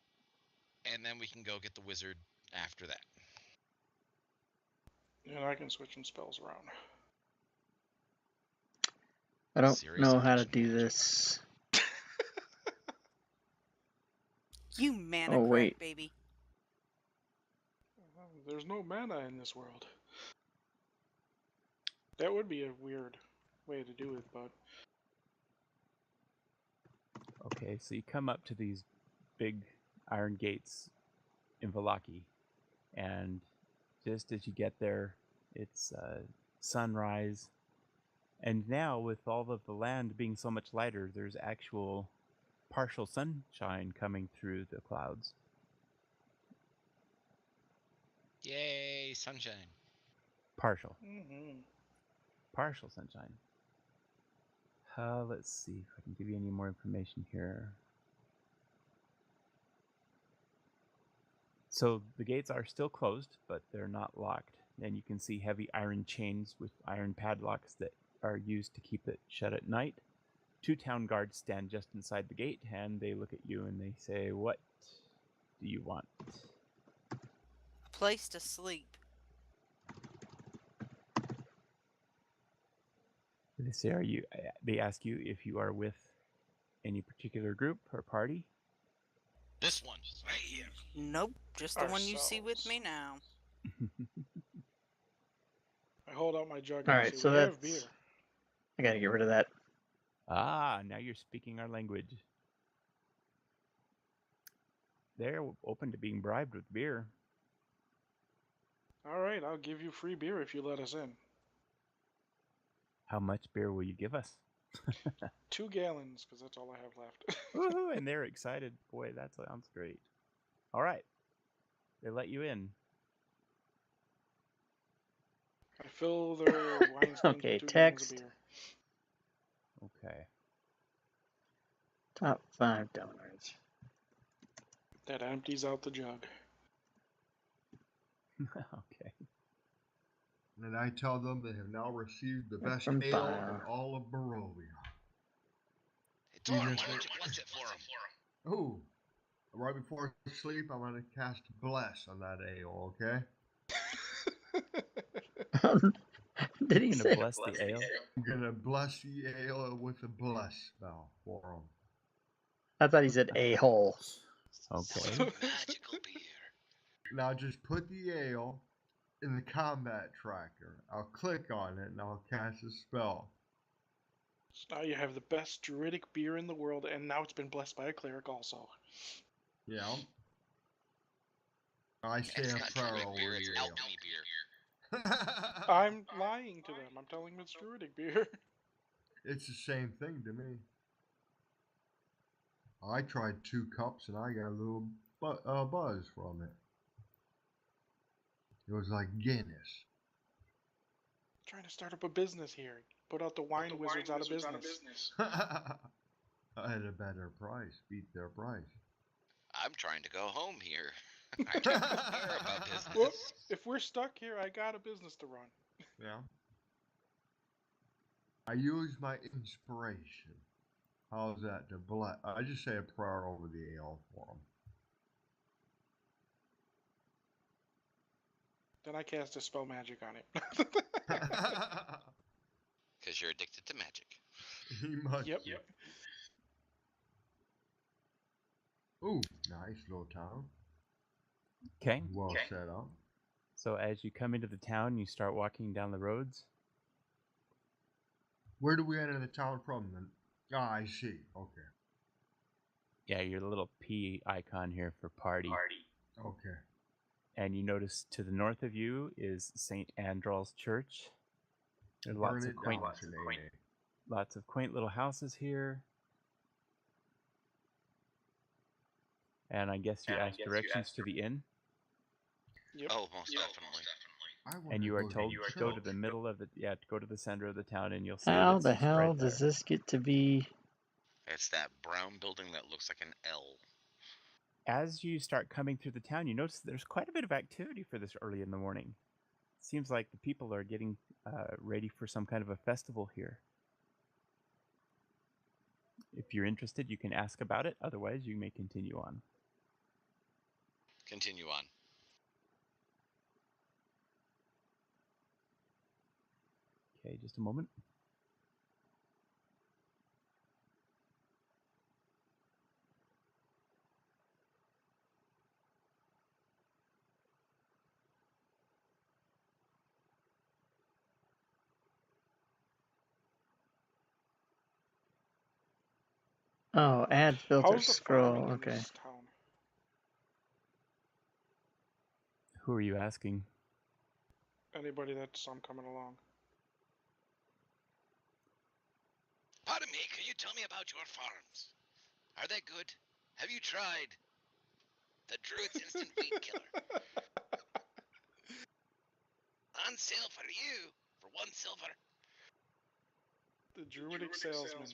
and then we can go get the wizard after that. And I can switch some spells around. I don't Serious know how to addiction do magic. this. You mana Oh, crack, wait. baby. There's no mana in this world. That would be a weird way to do it, but... Okay, so you come up to these big iron gates in Valaki, and just as you get there, it's sunrise. And now, with all of the land being so much lighter, there's actual partial sunshine coming through the clouds. Yay, sunshine. Partial. Mm-hmm. Partial sunshine. Let's see if I can give you any more information here. So the gates are still closed, but they're not locked. And you can see heavy iron chains with iron padlocks that are used to keep it shut at night. 2 town guards stand just inside the gate, and they look at you and they say, "What do you want?" A place to sleep. They say, "Are you?" They ask you if you are with any particular group or party. This one, right here. Nope, just the one you see with me now. I hold out my jug All and I right, say, so "We have beer." that's. I gotta get rid of that. Ah, now you're speaking our language. They're open to being bribed with beer. All right, I'll give you free beer if you let us in. How much beer will you give us? 2 gallons, because that's all I have left. Woohoo! And they're excited. Boy, that sounds great. All right. They let you in. I fill their wineskins Okay, with 2 gallons of text. beer. Okay. Top 5 donors. That empties out the jug. Okay. And I tell them they have now received the best From ale Fire. in all of Barovia. Hey, Torin, Even why if don't it- you bless it for him? Oh, right before I sleep, I'm going to cast Bless on that ale, okay? Did he You're gonna say? bless the ale? I'm going to bless the ale with a Bless spell for them. I thought he said a hole. Okay. Magical beer. Now just put the ale in the combat tracker. I'll click on it and I'll cast a spell. So now you have the best druidic beer in the world, and now it's been blessed by a cleric also. Yeah. I say It's a not prayer druid over beer, it's the ale. alchemy beer. I'm lying to them. I'm telling them it's druidic beer. It's the same thing to me. I tried 2 cups and I got a little buzz from it. It was like Guinness. Trying to start up a business here. Put out the wine wizards out of business. At a better price, beat their price. I'm trying to go home here. I don't care about business. Well, if we're stuck here, I got a business to run. Yeah. I use my inspiration. How's that to bless? I just say a prayer over the ale for them. Then I cast a spell magic on it. Because you're addicted to magic. He must. Yep. be. Ooh, nice little town. Okay. Well set up. So as you come into the town, you start walking down the roads. Where do we enter the town from then? Ah, I see. Okay. Yeah, your little P icon here for party. Okay. And you notice to the north of you is St. Andrew's Church. There's Burn lots it of quaint, down, Sinead. lots of quaint little houses here. And I guess you asked directions to the inn, Yep. Oh, most definitely. I want and to you are go to told the to go to church. the middle of the go to the center of the town, and you'll see How it's the hell right does there. this get to be? It's that brown building that looks like an L. As you start coming through the town, you notice there's quite a bit of activity for this early in the morning. Seems like the people are getting ready for some kind of a festival here. If you're interested, you can ask about it. Otherwise, you may continue on. Continue on. Okay, just a moment. Oh, add filter How's the scroll. farming in Okay. this town? Who are you asking? Anybody that's coming along. Pardon me, can you tell me about your farms? Are they good? Have you tried the Druid's Instant Weed Killer? On sale for you for 1 silver. The druidic salesman.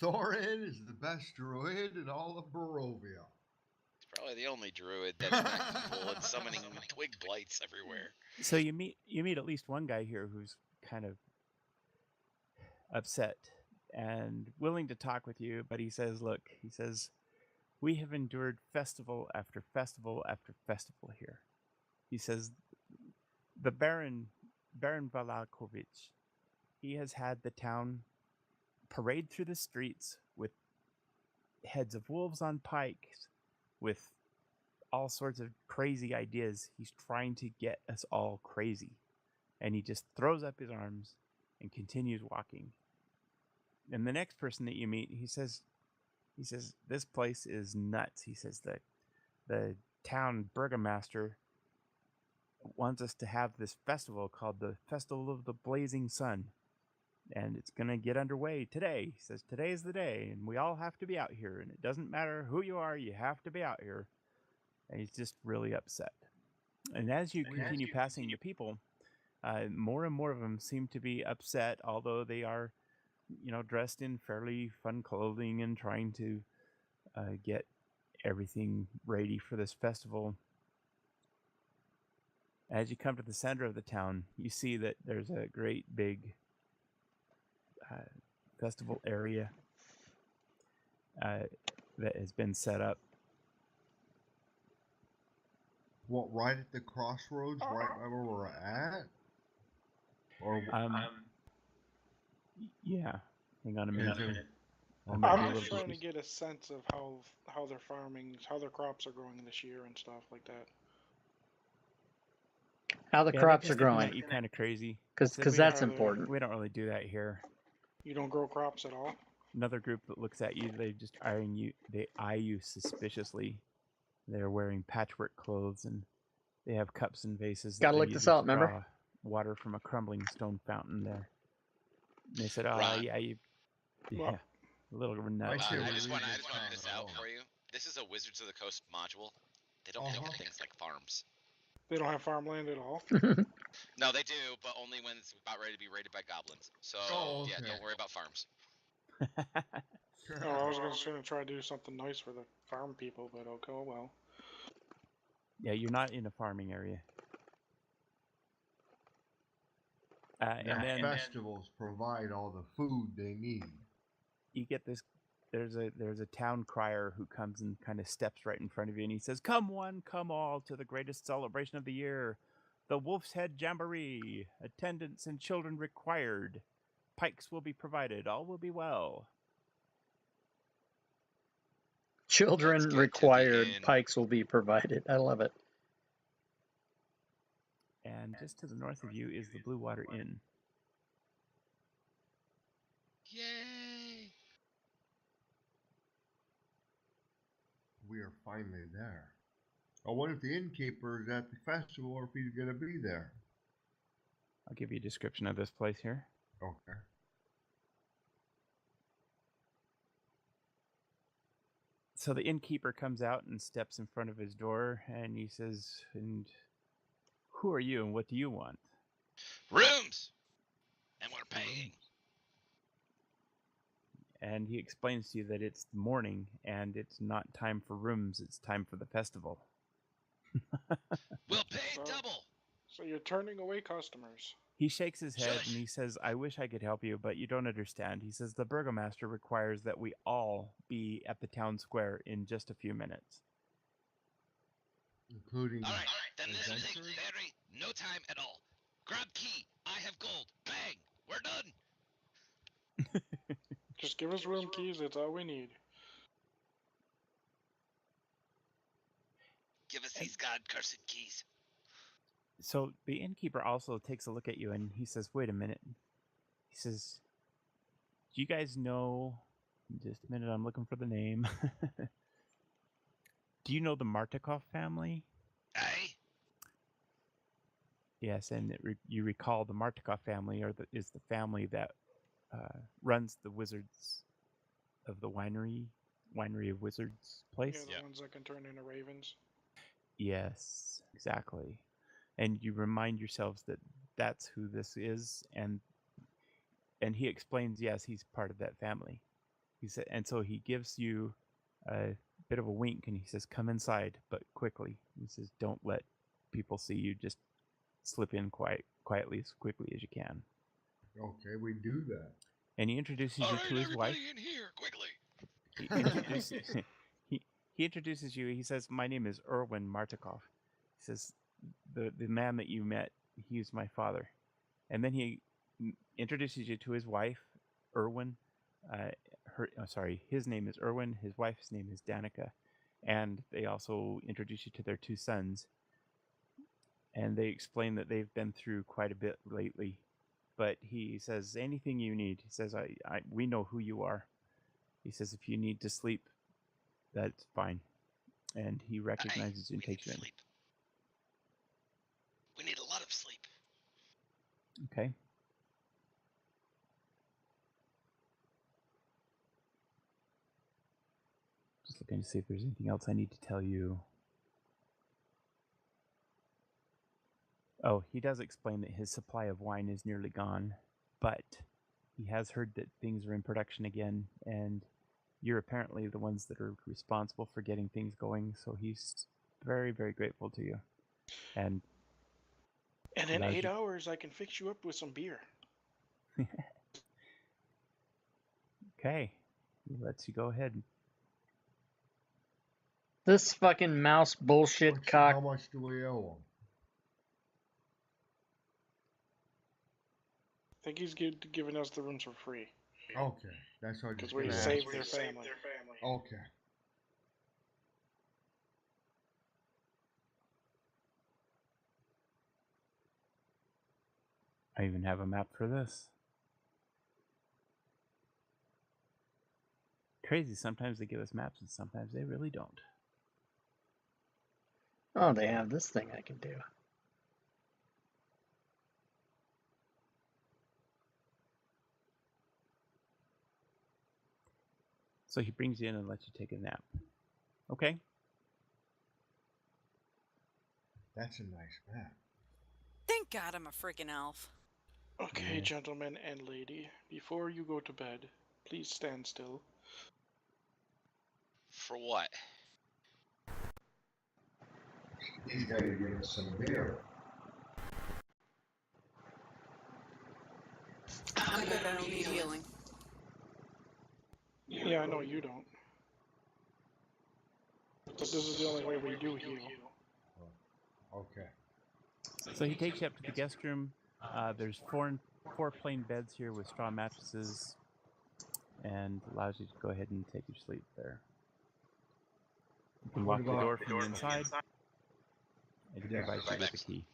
Thorin is the best druid in all of Barovia. He's probably the only druid that's not evil and summoning twig blights everywhere. So you meet at least one guy here who's kind of upset and willing to talk with you, but he says, "Look," he says, "we have endured festival after festival after festival here." He says, "The Baron Valakovich, he has had the town parade through the streets with heads of wolves on pikes, with all sorts of crazy ideas. He's trying to get us all crazy." And he just throws up his arms and continues walking. And the next person that you meet, he says, "This place is nuts." He says that the town burgomaster wants us to have this festival called the Festival of the Blazing Sun. And it's going to get underway today. He says, "Today's the day, and we all have to be out here. And it doesn't matter who you are, you have to be out here." And he's just really upset. And as you continue passing the people, more and more of them seem to be upset, although they are, dressed in fairly fun clothing and trying to get everything ready for this festival. As you come to the center of the town, you see that there's a great big festival area that has been set up. What, right at the crossroads, right where we're at? Or Yeah. Hang on a minute. I'm just trying to get a sense of how they're farming, how their crops are growing this year and stuff like that. How the crops are growing. At you kind of crazy. Because that's important. We don't really do that here. You don't grow crops at all? Another group that looks at you, they just eye you suspiciously. They're wearing patchwork clothes and they have cups and vases. Gotta look this up, remember? Water from a crumbling stone fountain there. And they said, Ron. yeah, a little nuts. I just want to point this out for you. This is a Wizards of the Coast module. They don't think of things like farms. They don't have farmland at all? No, they do, but only when it's about ready to be raided by goblins. So, yeah, don't worry about farms. I was going to try to do something nice for the farm people, but okay, well. Yeah, you're not in a farming area. And then festivals provide all the food they need. You get this. There's a town crier who comes and kind of steps right in front of you, and he says, "Come one, come all to the greatest celebration of the year, the Wolf's Head Jamboree. Attendants and children required. Pikes will be provided. All will be well." Children required. Pikes will be provided. I love it. And just to the north of you is the Blue Water Inn. Yay! We are finally there. I wonder if the innkeeper is at the festival or if he's going to be there. I'll give you a description of this place here. Okay. So the innkeeper comes out and steps in front of his door, and he says, "And who are you, and what do you want?" Rooms! And we're paying. And he explains to you that it's morning, and it's not time for rooms, it's time for the festival. We'll pay double! So you're turning away customers. He shakes his head and he says, "I wish I could help you, but you don't understand." He says, "The burgomaster requires that we all be at the town square in just a few minutes." Including... Alright, then this will take no time at all. Grab key, I have gold, bang, we're done! Just give us room keys, that's all we need. Give us these god-cursed keys. So the innkeeper also takes a look at you and he says, "Wait a minute." He says, "Do you guys know..." Just a minute, I'm looking for the name. Do you know the Martikov family? Aye? Yes, and you recall the Martikov family is the family that runs the Wizards of the Winery of Wizards place? Yeah, the ones that can turn into ravens. Yes, exactly. And you remind yourselves that that's who this is, and and he explains, yes, he's part of that family. He said, and so he gives you a bit of a wink, and he says, "Come inside, but quickly." He says, "Don't let people see you. Just slip in quietly as quickly as you can." Okay, we do that. And he introduces you to his wife. in here, quickly. He introduces he introduces you. He says, "My name is Erwin Martikov." He says, "The man that you met, he was my father." And then he introduces you to his wife, Erwin. His name is Erwin. His wife's name is Danica, and they also introduce you to their two sons. And they explain that they've been through quite a bit lately. But he says, anything you need. He says, we know who you are. He says, if you need to sleep, that's fine. And he recognizes you and takes you in. Sleep. We need a lot of sleep. Okay. Just looking to see if there's anything else I need to tell you. Oh, he does explain that his supply of wine is nearly gone, but he has heard that things are in production again, and you're apparently the ones that are responsible for getting things going, so he's very, very grateful to you. And in 8 hours, I can fix you up with some beer. Okay. He lets you go ahead. This fucking mouse bullshit cock. How much do we owe him? I think he's giving us the rooms for free. Okay, that's what I Because just we gonna saved ask. their family. Okay. I even have a map for this. Crazy, sometimes they give us maps and sometimes they really don't. Oh, they have this thing I can do. So he brings you in and lets you take a nap. Okay. That's a nice map. Thank God I'm a freaking elf. Okay, Yeah. gentlemen and lady, before you go to bed, please stand still. For what? He's got to give us some beer. I'm good, I don't need healing. Yeah, I know you don't. But this is the only way we do heal. Okay. So he takes you up to the guest room. There's four plain beds here with straw mattresses, and allows you to go ahead and take your sleep there. You can lock the door from the inside, and he provides you with a key.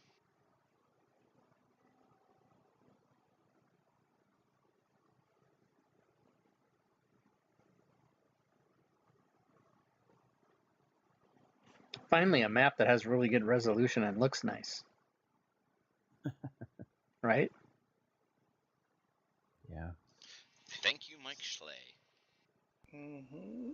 Finally, a map that has really good resolution and looks nice. Right? Yeah. Thank you, Mike Schley. Mm-hmm.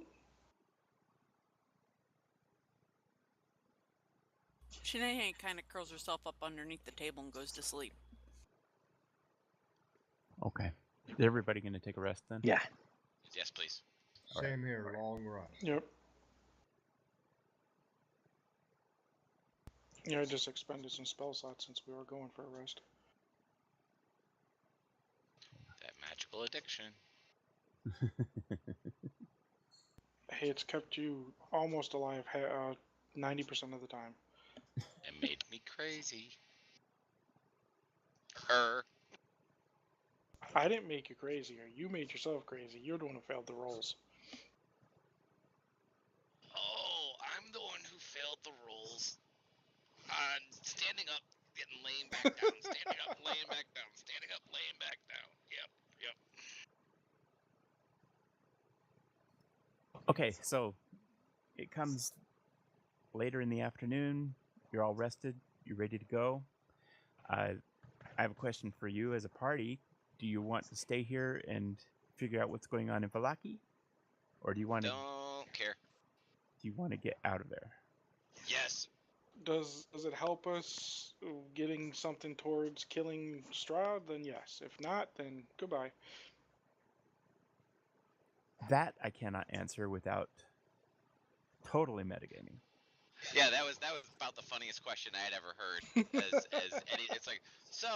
Shanae kind of curls herself up underneath the table and goes to sleep. Okay. Is everybody going to take a rest then? Yeah. Yes, please. Same here, long rest. Yep. Yeah, I just expended some spell slots since we were going for a rest. That magical addiction. Hey, it's kept you almost alive 90% of the time. It made me crazy. Her. I didn't make you crazier. You made yourself crazy. You're the one who failed the rolls. Oh, I'm the one who failed the rolls. Standing up, getting laying back down, standing up, laying back down, standing up, laying back down. Yep. Okay, so it comes later in the afternoon. You're all rested. You're ready to go. I have a question for you as a party. Do you want to stay here and figure out what's going on in Vallaki? Or do you want to... Don't care. Do you want to get out of there? Yes. Does it help us getting something towards killing Strahd? Then yes. If not, then goodbye. That I cannot answer without totally metagaming. Yeah, that was about the funniest question I had ever heard. It's like, so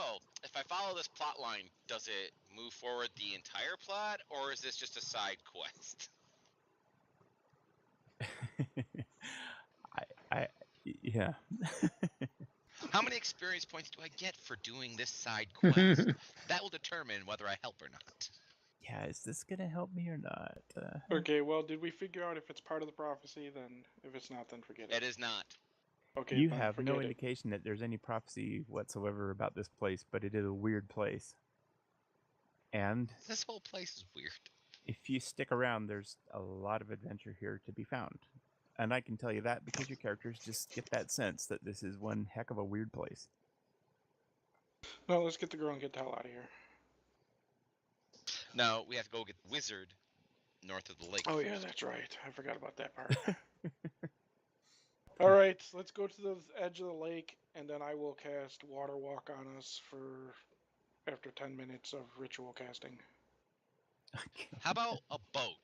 if I follow this plot line, does it move forward the entire plot, or is this just a side quest? Yeah. How many experience points do I get for doing this side quest? That will determine whether I help or not. Yeah, is this gonna help me or not? Okay, well, did we figure out if it's part of the prophecy? Then if it's not, then forget it. It is not. Okay, You then have forget no it. indication that there's any prophecy whatsoever about this place, but it is a weird place. And This whole place is weird. if you stick around, there's a lot of adventure here to be found. And I can tell you that because your characters just get that sense that this is one heck of a weird place. No, let's get the girl and get the hell out of here. No, we have to go get the wizard north of the lake. Oh yeah, that's right. I forgot about that part. All right, let's go to the edge of the lake, and then I will cast Water Walk on us for after 10 minutes of ritual casting. How about a boat?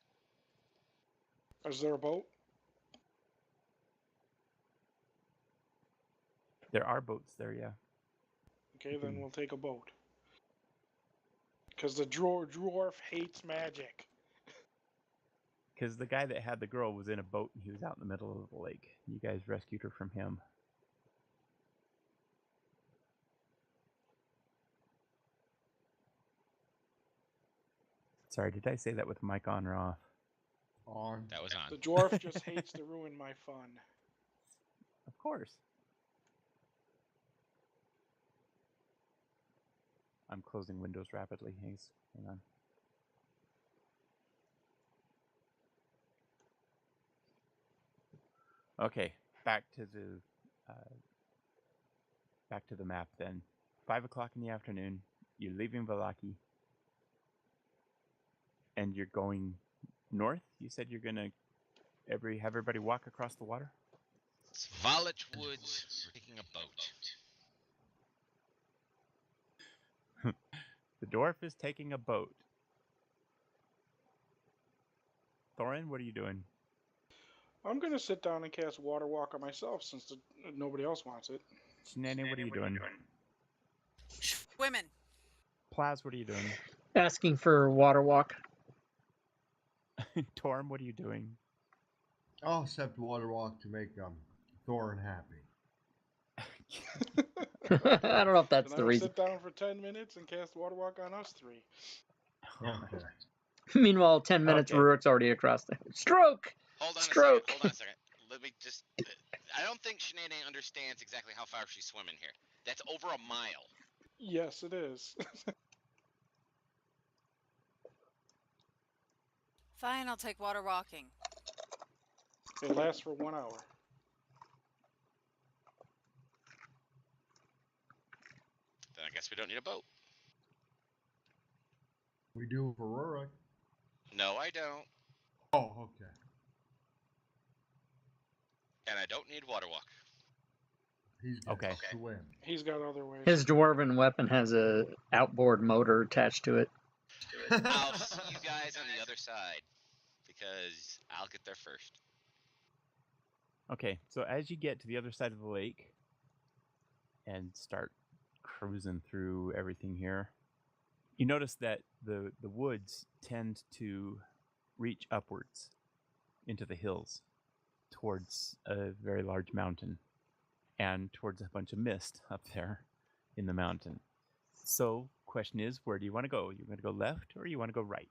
Is there a boat? There are boats there, yeah. Okay, then we'll take a boat. Because the dwarf hates magic. Because the guy that had the girl was in a boat and he was out in the middle of the lake. You guys rescued her from him. Sorry, did I say that with the mic on or off? On. That was on. The dwarf just hates to ruin my fun. Of course. I'm closing windows rapidly. Hang on. Okay, back to the map then. 5 o'clock in the afternoon. You're leaving Valaki, and you're going north. You said you're gonna have everybody walk across the water. It's Valich Woods. We're taking a boat. The dwarf is taking a boat. Thorin, what are you doing? I'm going to sit down and cast Water Walk on myself since nobody else wants it. Shenanigans, what are you doing? Women. Plaz, what are you doing? Asking for Water Walk. Torm, what are you doing? I'll accept Water Walk to make Thorin happy. I don't know if that's Then the I will reason. sit down for 10 minutes and cast Water Walk on us three. Okay. Meanwhile, 10 minutes, Okay. Rurik's already across the Stroke! Hold on Stroke! a second. Hold on a second. Let me just. I don't think Shenanigans understands exactly how far she's swimming here. That's over a mile. Yes, it is. Fine, I'll take water walking. It lasts for 1 hour. Then I guess we don't need a boat. We do for Rurik. No, I don't. Oh, okay. And I don't need water walk. He's got Okay. to swim. He's got other ways. His dwarven weapon has a outboard motor attached to it. I'll see you guys on the other side because I'll get there first. Okay, so as you get to the other side of the lake and start cruising through everything here, you notice that the woods tend to reach upwards into the hills towards a very large mountain and towards a bunch of mist up there in the mountain. So, question is, where do you want to go? You want to go left or you want to go right?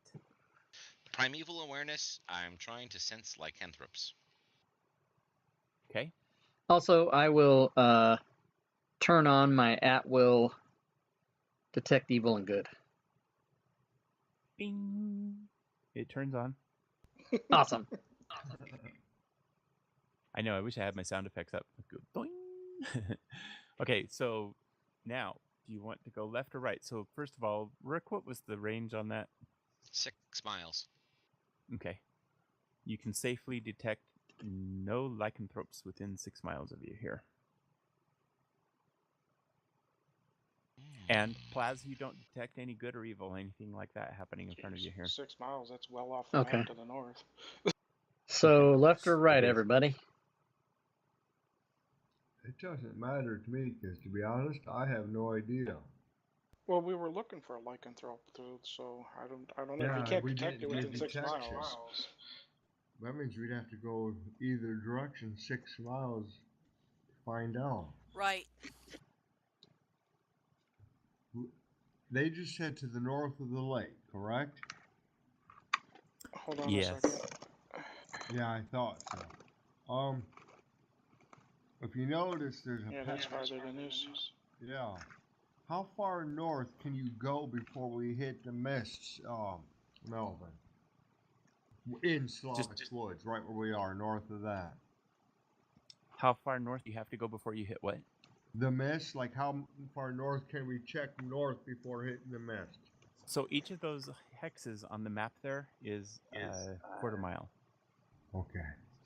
Primeval awareness, I'm trying to sense lycanthropes. Okay. Also, I will turn on my at-will detect evil and good. Bing. It turns on. Awesome. I know, I wish I had my sound effects up. Go boing. Okay, so now, do you want to go left or right? So first of all, Rick, what was the range on that? 6 miles. Okay. You can safely detect no lycanthropes within 6 miles of you here. And Plaz, you don't detect any good or evil, anything like that happening in front of you here. 6 miles, that's well off the Okay. map to the north. So left or right, It is. everybody? It doesn't matter to me because, to be honest, I have no idea. Well, we were looking for a lycanthrope, so I don't know. Yeah, if you can't we detect it didn't within 6 detect it. miles. That means we'd have to go either direction 6 miles to find out. Right. They just said to the north of the lake, correct? Hold on Yes. a second. Yeah, I thought so. If you notice, there's a Yeah, that's farther than this. Yeah. How far north can you go before we hit the mists, Melvin? In Slavic Woods, right where we are, north of that. How far north do you have to go before you hit what? The mist, like how far north can we check north before hitting the mist? So each of those hexes on the map there is a quarter mile. Okay.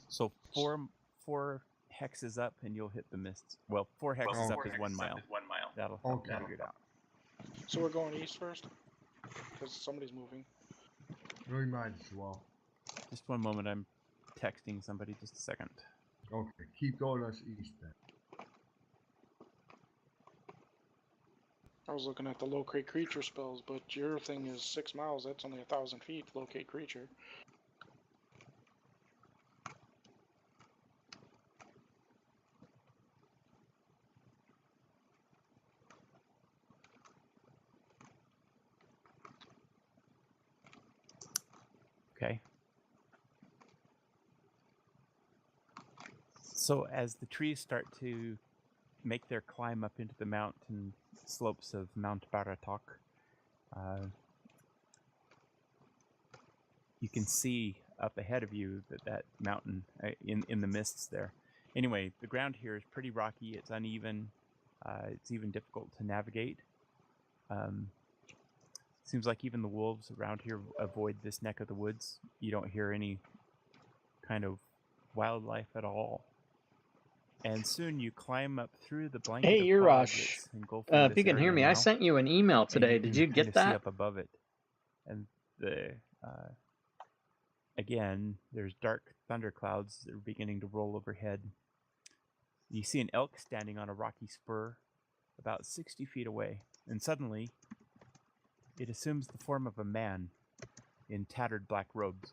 So four hexes up and you'll hit the mists. Well, 4 hexes up is 1 mile. That'll help Okay. figure it out. So we're going east first? Because somebody's moving. We might as well. Just one moment, I'm texting somebody. Just a second. Okay, keep going us east then. I was looking at the locate creature spells, but your thing is 6 miles. That's only 1,000 feet. Locate creature. Okay. So as the trees start to make their climb up into the mountain slopes of Mount Baratok, you can see up ahead of you that mountain in the mists there. Anyway, the ground here is pretty rocky. It's uneven. It's even difficult to navigate. Seems like even the wolves around here avoid this neck of the woods. You don't hear any kind of wildlife at all. And soon you climb up through the blanket Hey, of fog Urash. that's engulfing If this you can hear area me, now, I sent you an email and today. you Did can you kind get of see that? up above it. And the again, there's dark thunderclouds that are beginning to roll overhead. You see an elk standing on a rocky spur about 60 feet away, and suddenly it assumes the form of a man in tattered black robes.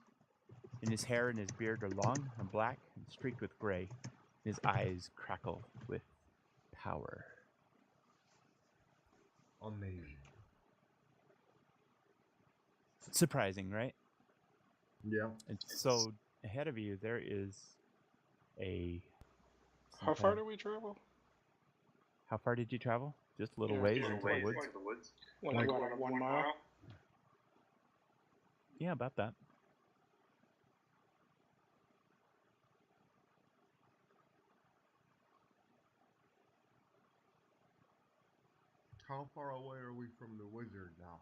And his hair and his beard are long and black and streaked with gray. His eyes crackle with power. Amazing. Surprising, right? Yeah. And so ahead of you there is a... How far do we travel? How far did you travel? Just a little ways into the woods? Like about 1 mile? Yeah, about that. How far away are we from the wizard now?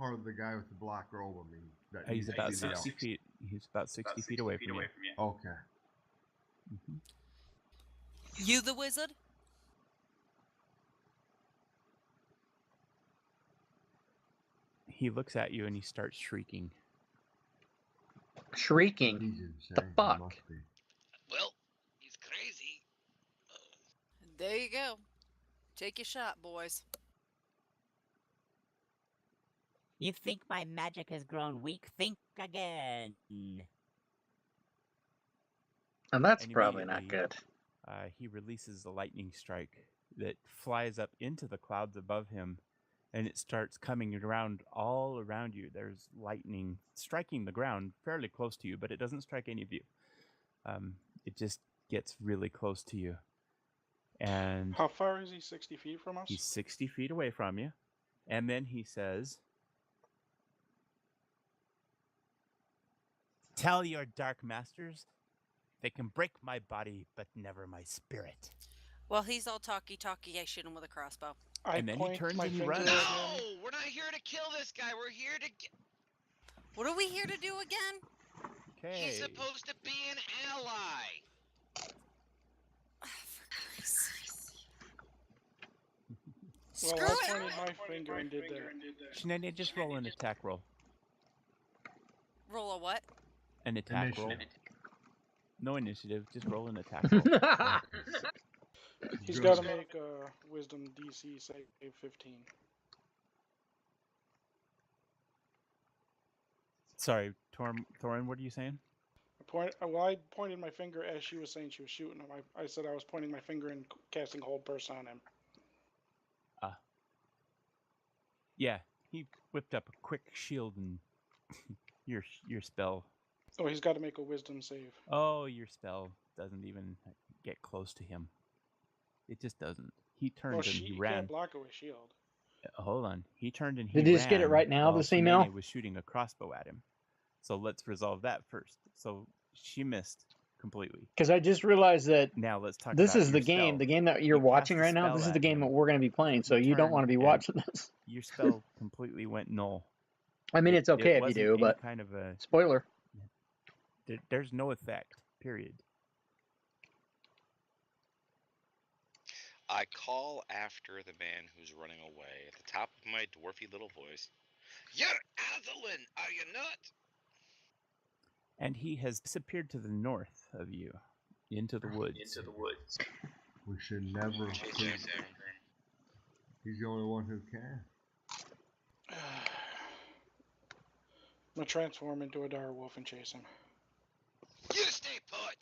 Or the guy with the black robe, I mean. He's about 60 feet. He's about 60 feet away from you. Okay. Mm-hmm. You the wizard? He looks at you and he starts shrieking. Shrieking. He's insane. The fuck? He must be. Well, he's crazy. There you go. Take your shot, boys. You think my magic has grown weak? Think again. And that's And probably not immediately, good. He releases a lightning strike that flies up into the clouds above him, and it starts coming around all around you. There's lightning striking the ground fairly close to you, but it doesn't strike any of you. It just gets really close to you. And How far is he? 60 feet from us? he's 60 feet away from you. And then he says, "Tell your dark masters they can break my body, but never my spirit." Well, he's all talky. I shoot him with a crossbow. And then he point turns my and he finger runs. at No, him. we're not here to kill this guy. We're here to. What are we here to do again? Okay. He's supposed to be an ally. Screw Well, I it! pointed my finger and did that. Shenania, just roll an attack roll. Roll a what? An attack roll. Initiative. No initiative, just roll an attack roll. He's Good. got to make a Wisdom DC save 15. Sorry, Thorin, what are you saying? I pointed my finger as she was saying she was shooting him. I said I was pointing my finger and casting Hold Person on him. Yeah, he whipped up a quick shield and your spell. Oh, he's got to make a Wisdom save. Oh, your spell doesn't even get close to him. It just doesn't. He turned and he You ran. can't block away shield. Hold on. He turned and he Did you just get it ran right now, while this email? Shenania was shooting a crossbow at him. So let's resolve that first. So she missed completely. Because I just realized that Now let's talk this about is your the game. spell. The game that you're You cast watching the right now, spell this is at the game him. that we're going to be playing. So you don't turned want to be and watching this. Your spell completely went null. I mean, it's okay if you wasn't do, any but kind of a spoiler. there's no effect. Period. I call after the man who's running away at the top of my dwarfy little voice. You're Azalin, are you not? And he has disappeared to the north of you, into the woods. We should never Chasing please him. He's the only one who can. I'm gonna transform into a dire wolf and chase him. You stay put.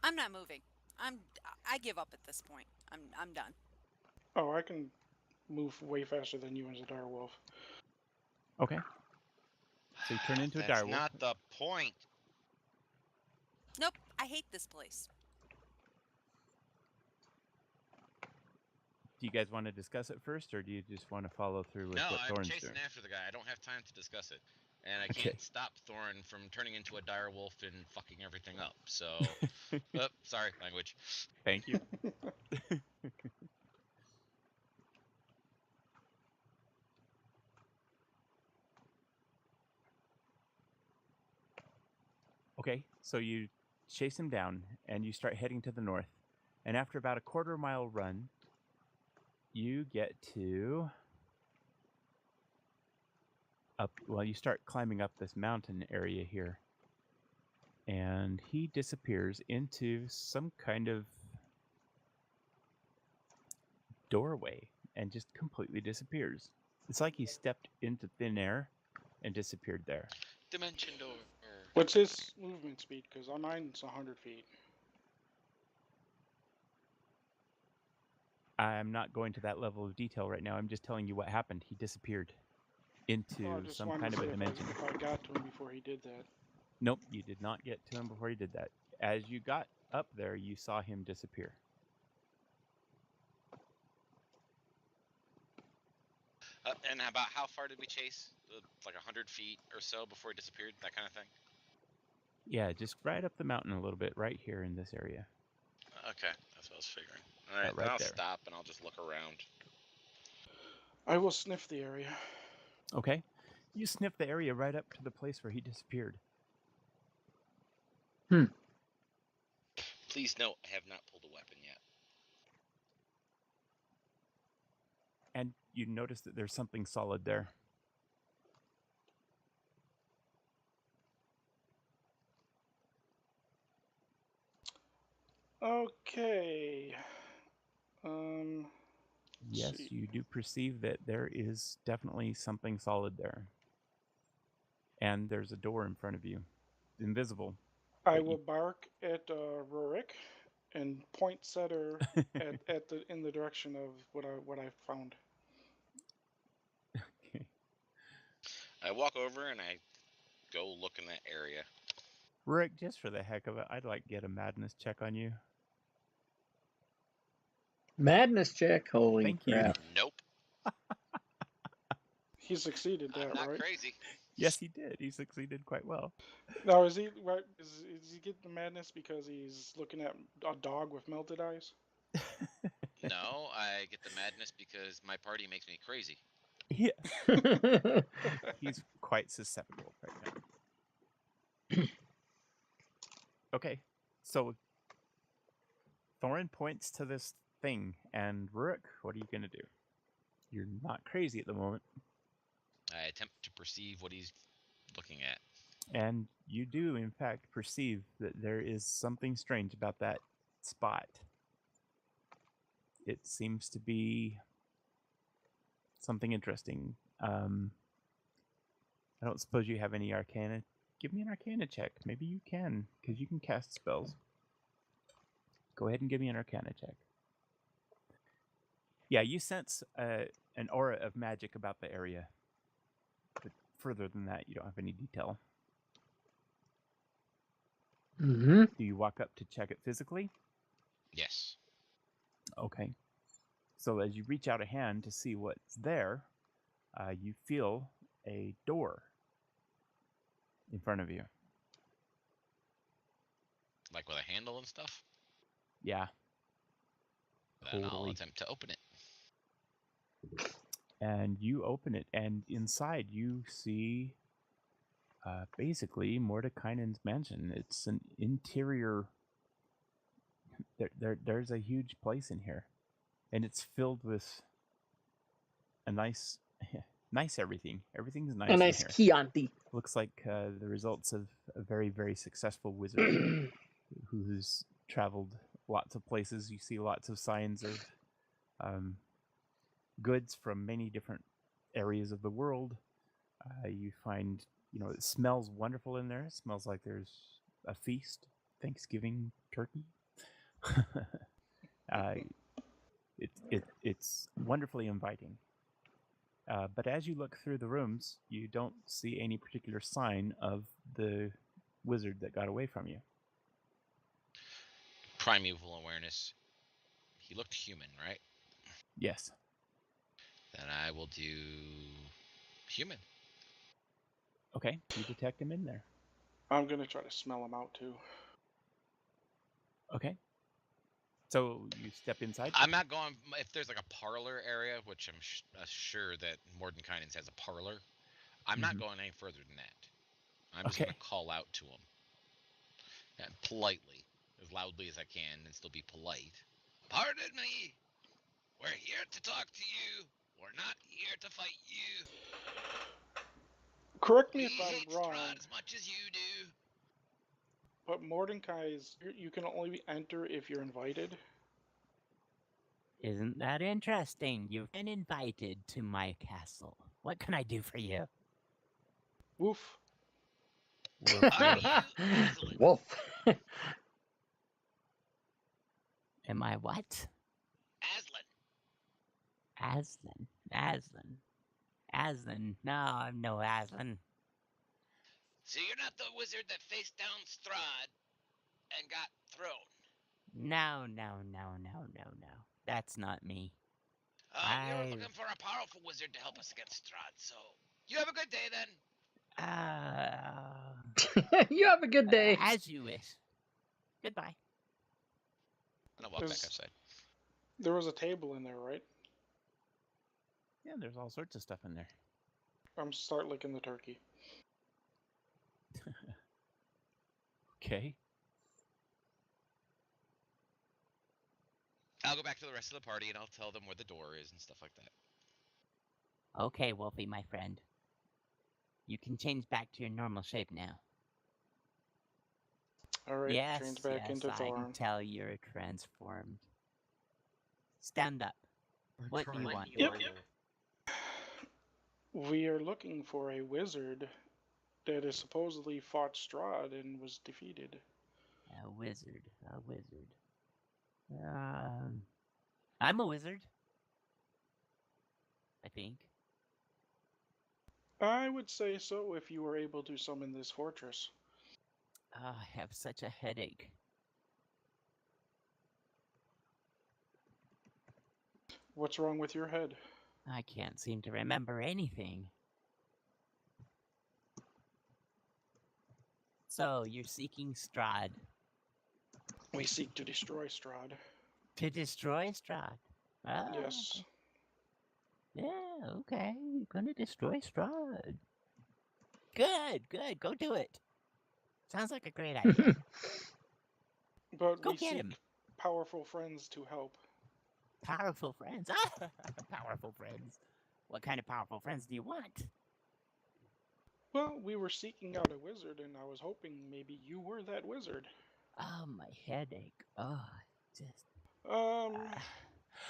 I'm not moving. I give up at this point. I'm done. Oh, I can move way faster than you as a dire wolf. Okay. So you turn into a That's direwolf. not the point. Nope. I hate this place. Do you guys want to discuss it first, or do you just want to follow through with No, what I'm Thorin's chasing doing? after the guy. I don't have time to discuss it. And I Okay. can't stop Thorin from turning into a dire wolf and fucking everything up. So, sorry, language. Thank you. Okay, so you chase him down, and you start heading to the north. And after about a quarter-mile run, you get to you start climbing up this mountain area here. And he disappears into some kind of doorway and just completely disappears. It's like he stepped into thin air and disappeared there. Dimension door. What's his movement speed? Because on mine's 100 feet. I'm not going to that level of detail right now. I'm just telling you what happened. He disappeared into Well, I just some wanted kind to of a see dimension. if I got to him before he did that. Nope, you did not get to him before he did that. As you got up there, you saw him disappear. And about how far did we chase? Like 100 feet or so before he disappeared? That kind of thing? Yeah, just right up the mountain a little bit, right here in this area. Okay, that's what I was figuring. All right, right then I'll there. stop and I'll just look around. I will sniff the area. Okay. You sniff the area right up to the place where he disappeared. Please note, I have not pulled a weapon yet. And you notice that there's something solid there. Okay. Yes, see. you do perceive that there is definitely something solid there. And there's a door in front of you. Invisible. I will bark at Rurik and point Setter in the direction of what I found. Okay. I walk over and I go look in that area. Rick, just for the heck of it, I'd like to get a madness check on you. Madness check. Holy Thank you. crap. Nope. He succeeded that, I'm not right? crazy. Yes, he did. He succeeded quite well. Now, is he right? Is he getting the madness because he's looking at a dog with melted eyes? No, I get the madness because my party makes me crazy. Yeah. He's quite susceptible right now. Okay, so Thorin points to this thing. And Rook, what are you going to do? You're not crazy at the moment. I attempt to perceive what he's looking at. And you do, in fact, perceive that there is something strange about that spot. It seems to be something interesting. I don't suppose you have any arcana. Give me an arcana check. Maybe you can, because you can cast spells. Go ahead and give me an arcana check. Yeah, you sense an aura of magic about the area. But further than that, you don't have any detail. Mm-hmm. Do you walk up to check it physically? Yes. Okay. So as you reach out a hand to see what's there, you feel a door in front of you. Like with a handle and stuff? Yeah. Then I'll Totally. attempt to open it. And you open it, and inside you see basically Mordekainen's mansion. It's an interior. There's a huge place in here, and it's filled with a nice everything. Everything's nice A nice in here. Chianti. Looks like the results of a very, very successful wizard who's traveled lots of places. You see lots of signs of goods from many different areas of the world. You find, it smells wonderful in there. It smells like there's a feast, Thanksgiving turkey. It's wonderfully inviting. But as you look through the rooms, you don't see any particular sign of the wizard that got away from you. Primeval awareness. He looked human, right? Yes. Then I will do human. Okay, you detect him in there. I'm going to try to smell him out, too. Okay. So you step inside? I'm not going... If there's like a parlor area, which I'm sure that Mordenkainen's has a parlor, I'm not going any further than that. I'm just going to call out to him. And politely, as loudly as I can, and still be polite. Pardon me! We're here to talk to you. We're not here to fight you. Correct me We if hate I'm wrong, Strahd as much as you do. but Mordecai's, you can only enter if you're invited. Isn't that interesting? You've been invited to my castle. What can I do for you? Woof. Are you Aslan? Wolf. Am I what? Aslan. Aslan. No, I'm no Aslan. So you're not the wizard that faced down Strahd and got thrown? No. That's not me. We were looking for a powerful wizard to help us against Strahd, so you have a good day then. You have a good day. As you wish. Goodbye. And I'll walk back outside. There was a table in there, right? Yeah, there's all sorts of stuff in there. I'm start licking the turkey. Okay. I'll go back to the rest of the party and I'll tell them where the door is and stuff like that. Okay, Wolfie, my friend. You can change back to your normal shape now. Alright, Yes, change back into I Thorn. can tell you're transformed. Stand up. What do you want? Yep. We are looking for a wizard that has supposedly fought Strahd and was defeated. A wizard. I'm a wizard. I think. I would say so if you were able to summon this fortress. I have such a headache. What's wrong with your head? I can't seem to remember anything. So, you're seeking Strahd. We seek to destroy Strahd. To destroy Strahd? Oh. Yes. Yeah, okay. You're gonna destroy Strahd. Good. Go do it. Sounds like a great idea. But Go we get seek him. powerful friends to help. Powerful friends. Powerful friends. What kind of powerful friends do you want? Well, we were seeking out a wizard, and I was hoping maybe you were that wizard. Oh, my headache. Oh, just.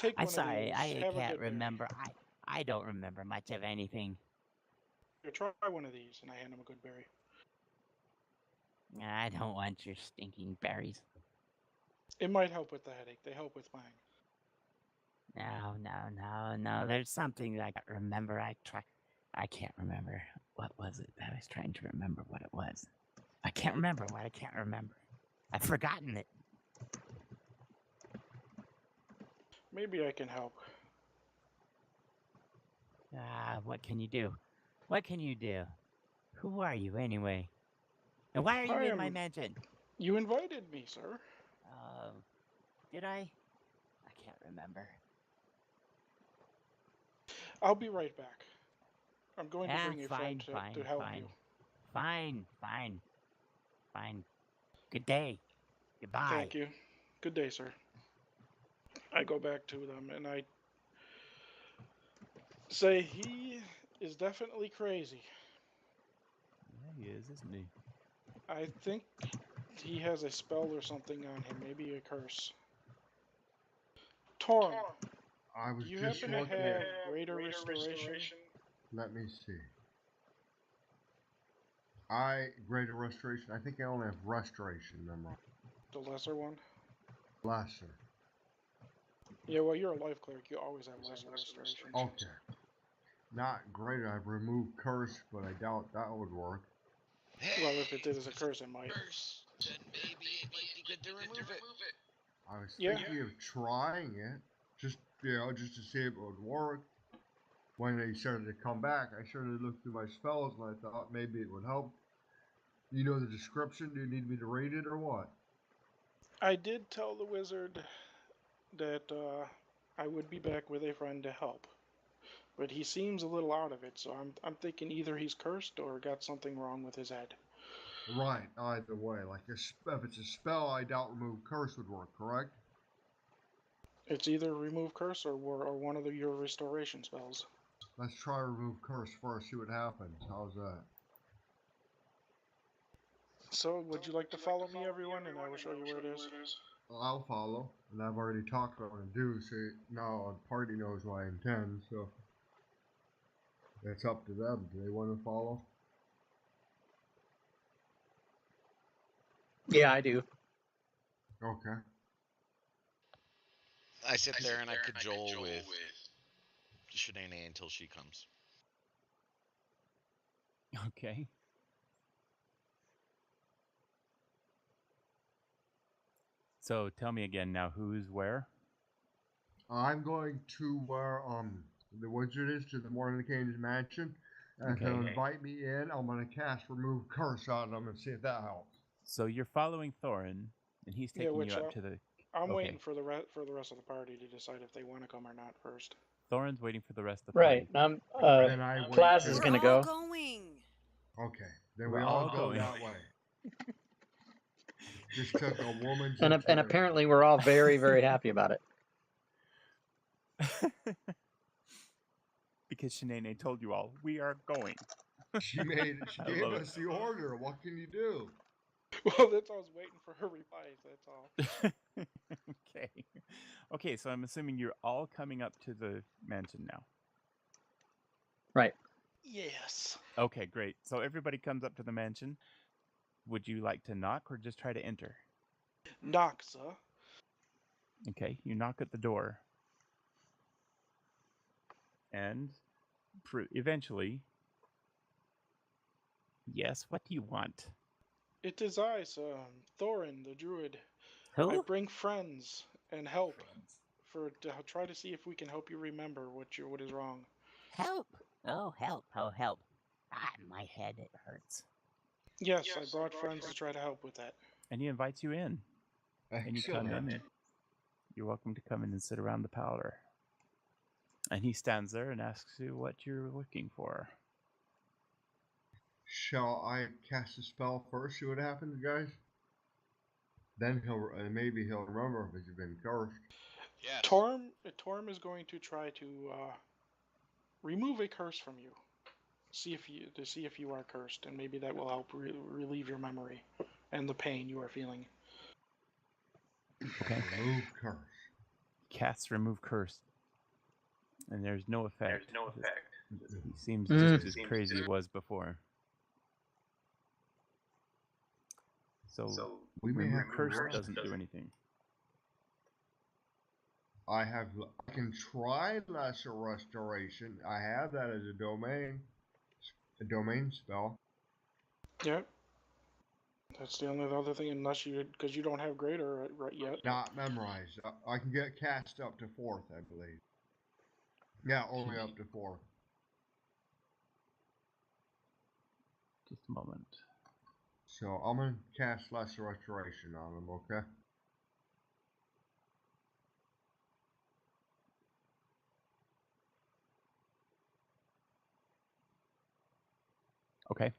Take I'm one of sorry, these. I Have a can't good berry. remember. I don't remember much of anything. Here, try one of these, and I hand him a good berry. I don't want your stinking berries. It might help with the headache. They help with mine. No. There's something I can't remember. I can't remember. What was it? I was trying to remember what it was. I can't remember what I can't remember. I've forgotten it. Maybe I can help. What can you do? What can you do? Who are you anyway? And why are you in my mansion? You invited me, sir. Did I? I can't remember. I'll be right back. I'm going to bring a friend to help you. Fine. Good day. Goodbye. Thank you. Good day, sir. I go back to them and I say he is definitely crazy. Yeah, he is, isn't he? I think he has a spell or something on him, maybe a curse. Torn, do you happen to have greater restoration? Let me see. Greater restoration. I think I only have restoration. Remember. The lesser one? Lesser. Yeah, well, you're a life cleric. You always have lesser restoration. Okay. Not greater. I've removed curse, but I doubt that would work. Well, if it did as a curse, it might. Curse, then maybe it might be good to remove it. I was thinking of trying it, just to see if it would work. When they started to come back, I started to look through my spells, and I thought maybe it would help. You know the description? Do you need me to read it or what? I did tell the wizard that I would be back with a friend to help, but he seems a little out of it. So I'm thinking either he's cursed or got something wrong with his head. Right. Either way, like if it's a spell, I doubt remove curse would work. Correct? It's either remove curse or one of your restoration spells. Let's try remove curse first. See what happens. How's that? So, would you like to follow me, everyone, and I will show you where it is? I'll follow, and I've already talked about what I do, so now the party knows what I intend, so it's up to them. Do they want to follow? Yeah, I do. Okay. I sit there and I cajole with Shanae until she comes. Okay. So tell me again now, who's where? I'm going to where the wizard is, to the Mordenkainen's mansion. And if he'll invite me in, I'm going to cast remove curse on him and see if that helps. So you're following Thorin, and he's taking you up to the... I'm waiting for the rest of the party to decide if they want to come or not first. Thorin's waiting for the rest of the party. Right. Plaz is going to go. Going. Okay. Then We're we all all go going. that way. Just took a woman's And apparently we're all very, very happy about it. Because Shanae told you all, we are going. She gave us the order. What can you do? Well, that's I was waiting for her replies, that's all. Okay. Okay, so I'm assuming you're all coming up to the mansion now. Right. Yes. Okay, great. So everybody comes up to the mansion. Would you like to knock or just try to enter? Knock, sir. Okay, you knock at the door. And eventually... Yes, what do you want? It is I, sir. Thorin, the druid. Who? I bring friends and help to try to see if we can help you remember what is wrong. Help! Oh, help! Oh, help! My head, it hurts. Yes, I brought friends to try to help with that. And he invites you in. Excellent. And you come in. You're welcome to come in and sit around the parlor. And he stands there and asks you what you're looking for. Shall I cast a spell first? See what happens, guys. Then maybe he'll remember if he's been cursed. Yeah. Torm is going to try to remove a curse from you. See if you are cursed, and maybe that will help relieve your memory and the pain you are feeling. Okay. Remove curse. Cast remove curse, and there's no effect. He seems Mm. just as crazy as he was before. So we may remove have to curse rest. doesn't do anything. I can try lesser restoration. I have that as a domain spell. Yep. That's the only other thing, because you don't have greater right yet. Not memorized. I can get cast up to 4th, I believe. Yeah, only up to 4th. Just a moment. So I'm gonna cast lesser restoration on him. Okay. Okay.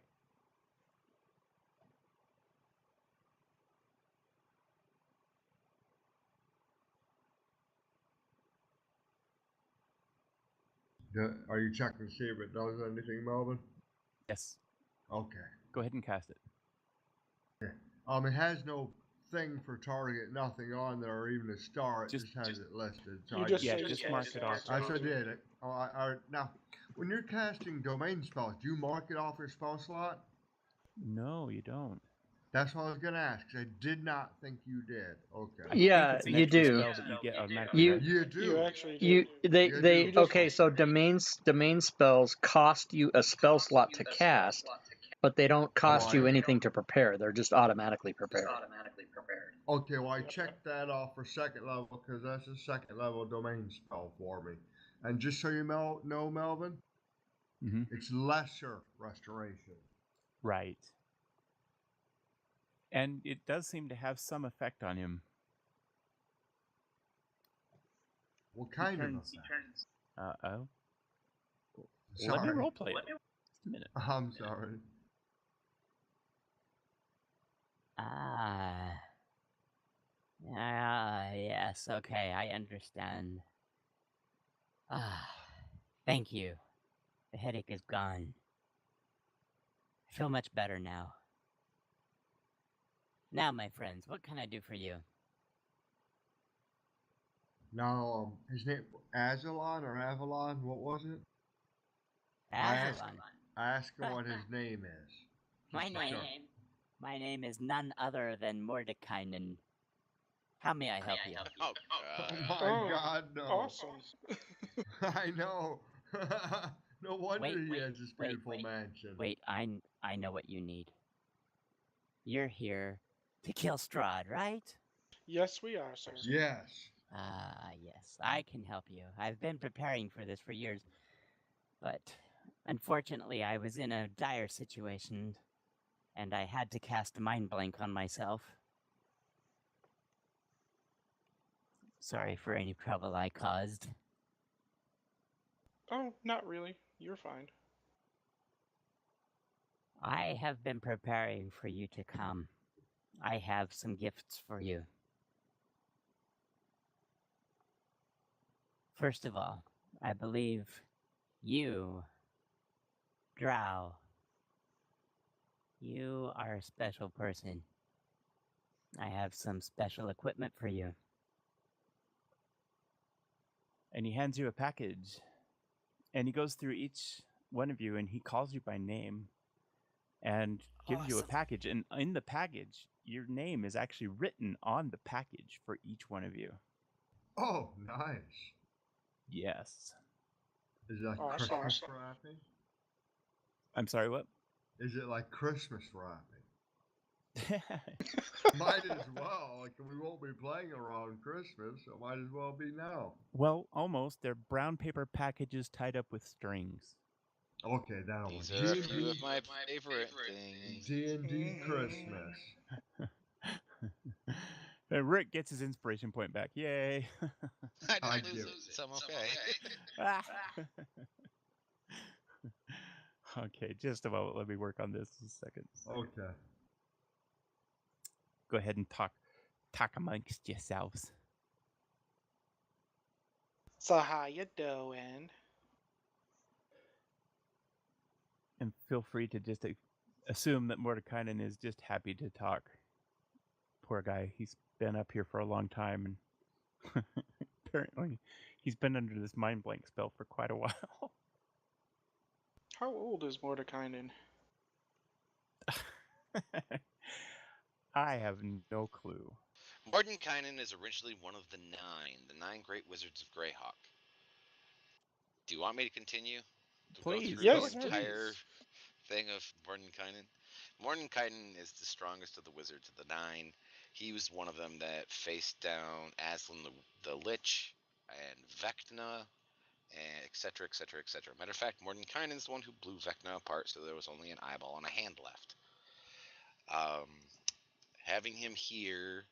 Are you checking to see if it does anything, Melvin? Yes. Okay. Go ahead and cast it. It has no thing for target, nothing on there, or even a star. It just has it listed. So You I just Yeah, say just you mark cast it off. Yes, I did it. Now, when you're casting domain spells, do you mark it off your spell slot? No, you don't. That's what I was gonna ask. 'Cause I did not think you did. Okay. I Yeah, think it's an you extra do. spell that you get automatically. You right? You do. You actually do. You You do. okay. So domain spells cost you a spell slot to cast, but they don't cost you anything to prepare. They're just automatically prepared. Okay, well I checked that off for 2nd level because that's a 2nd level domain spell for me. And just so you know, Melvin, Mm-hmm. it's lesser restoration. Right. And it does seem to have some effect on him. What kind of turns- effect? Oh. Sorry. Let me roleplay it. Just a minute. I'm sorry. Yes, okay, I understand. Thank you. The headache is gone. I feel much better now. Now, my friends, what can I do for you? Now, his name Azalon or Avalon? What was it? Aslan. I asked him what his name is. My name is none other than Mordekainen. How may I help you? Oh, Oh my God, no! Awesome. I know. No wonder he has this wait, beautiful mansion. Wait, I know what you need. You're here to kill Strahd, right? Yes, we are, sir. Yes. Yes, I can help you. I've been preparing for this for years, but unfortunately I was in a dire situation, and I had to cast Mind Blank on myself. Sorry for any trouble I caused. Oh, not really. You're fine. I have been preparing for you to come. I have some gifts for you. First of all, I believe you, Drow, you are a special person. I have some special equipment for you. And he hands you a package. And he goes through each one of you and he calls you by name and gives you a Awesome. package. And in the package, your name is actually written on the package for each one of you. Oh, nice. Yes. Is it like Awesome. Christmas wrapping? I'm sorry, what? Is it like Christmas wrapping? Might as well. Like we won't be playing around Christmas, so might as well be now. Well, almost. They're brown paper packages tied up with strings. Okay, that'll these work. are a few of my favorite things. D&D Christmas. And Rick gets his inspiration point back. Yay. I I didn't lose do. it, so I'm okay. Okay, just a moment. Let me work on this a second. Okay. Go ahead and talk amongst yourselves. So how you doing? And feel free to just assume that Mordekainen is just happy to talk. Poor guy. He's been up here for a long time, and apparently he's been under this mind blank spell for quite a while. How old is Mordekainen? I have no clue. Mordenkainen is originally one of the nine great wizards of Greyhawk. Do you want me to continue? Please, go through yes, the entire please. thing of Mordenkainen? Mordenkainen is the strongest of the wizards of the nine. He was one of them that faced down Aslan the Lich and Vecna, and etc., etc., etc. Matter of fact, Mordenkainen is the one who blew Vecna apart, so there was only an eyeball and a hand left. Having him here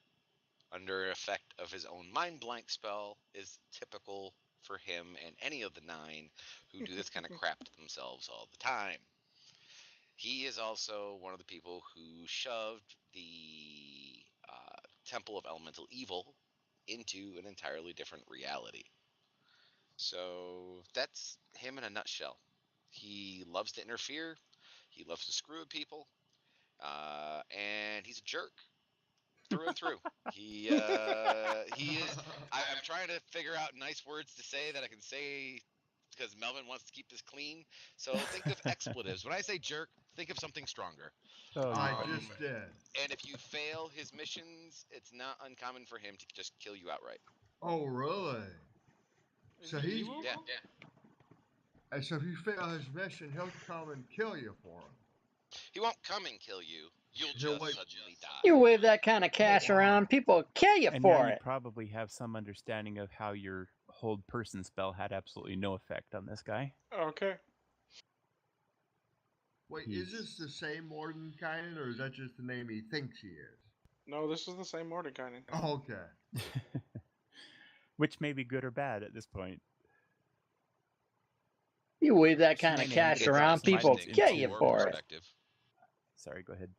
under effect of his own mind blank spell is typical for him and any of the nine who do this kind of crap to themselves all the time. He is also one of the people who shoved the Temple of Elemental Evil into an entirely different reality. So that's him in a nutshell. He loves to interfere. He loves to screw with people. And he's a jerk through and through. He is. I'm trying to figure out nice words to say that I can say because Melvin wants to keep this clean. So think of expletives. When I say jerk, think of something stronger. Oh, I you're just did. And if you fail his missions, it's not uncommon for him to just kill you outright. Oh, really? Is So he he's evil? Yeah. and so if you fail his mission, he'll come and kill you for it. He won't come and kill you. You'll He'll just wait. suddenly die. You wave that kind of cash wow. around, people will kill you And now for you it. probably have some understanding of how your hold person spell had absolutely no effect on this guy. Okay. Wait, is this the same Mordenkainen, or is that just the name he thinks he is? No, this is the same Mordekainen. Okay. Which may be good or bad at this point. You wave that kind of Shanahan cash gets around, some people will insight kill into you lore for it. perspective. Sorry, go ahead.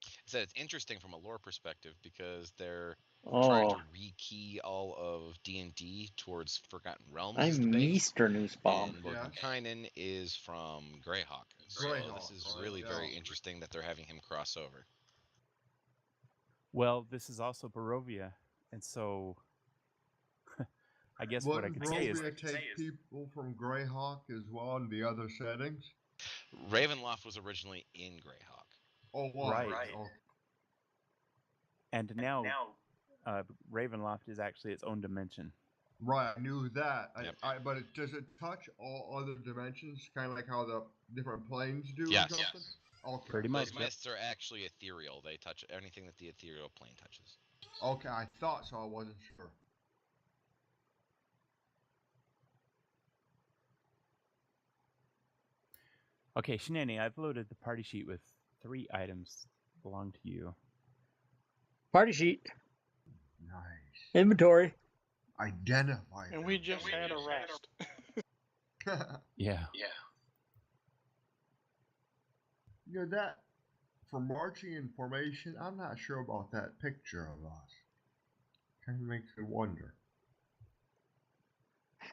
I said it's interesting from a lore perspective because they're Oh, trying to rekey all of D&D towards Forgotten Realms as the I'm base. Mr. Nooseball. And Mordenkainen is from Greyhawk. So this is really very interesting that they're having him cross over. Well, this is also Barovia, and so I guess what I Wouldn't could say is Barovia take people from Greyhawk as well in the other settings? Ravenloft was originally in Greyhawk. Oh, wow. Right. Oh, and now Ravenloft is actually its own dimension. right, I knew that. Yep. But does it touch all other dimensions, kind of like how the different planes do? Yes. Or something? Yes. Okay. Pretty much. Those mists are actually ethereal. They touch anything that the ethereal plane touches. Okay, I thought so. I wasn't sure. Okay, Shenani, I've loaded the party sheet with 3 items that belong to you. Party sheet, Nice. inventory. Identify. And we just had a rest. Yeah. You know that for marching in formation, I'm not sure about that picture of us. Kind of makes me wonder.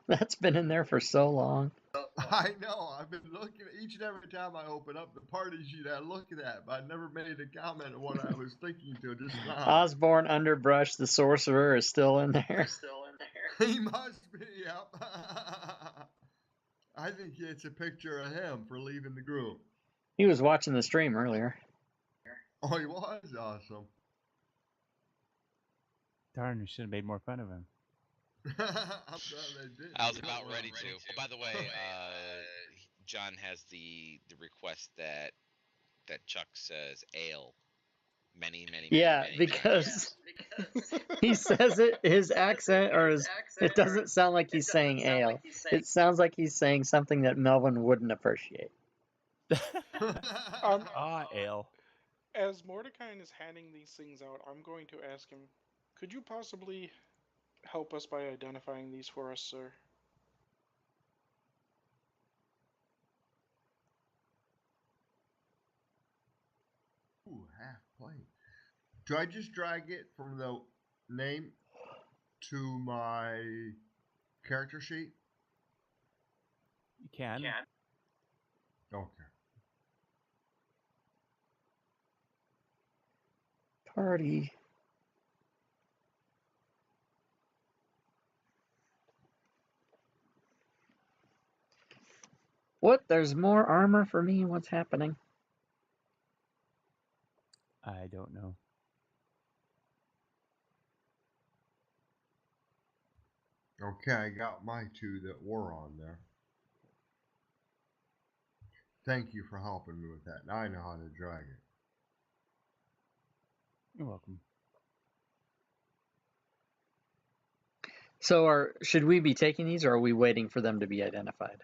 That's been in there for so long. I know. I've been looking at each and every time I open up the party sheet. I look at that, but I never made a comment on what I was thinking till just now. Osborne Underbrush, the sorcerer, is still in there. He must be. Yep. I think it's a picture of him for leaving the group. He was watching the stream earlier. Oh, he was awesome. Darn, we should have made more fun of him. I'm glad they did. I was about ready to. Oh, by the way, John has the request that Chuck says ale. Many. Yeah, many because he says it, his accent, it doesn't sound like he's saying ale. It sounds like he's saying something that Melvin wouldn't appreciate. Ale. As Mordekainen is handing these things out, I'm going to ask him, could you possibly help us by identifying these for us, sir? Ooh, half plate. Do I just drag it from the name to my Character sheet? You can. Okay. Party. What? There's more armor for me? What's happening? I don't know. Okay, I got my 2 that were on there. Thank you for helping me with that. Now I know how to drag it. You're welcome. So, should we be taking these, or are we waiting for them to be identified?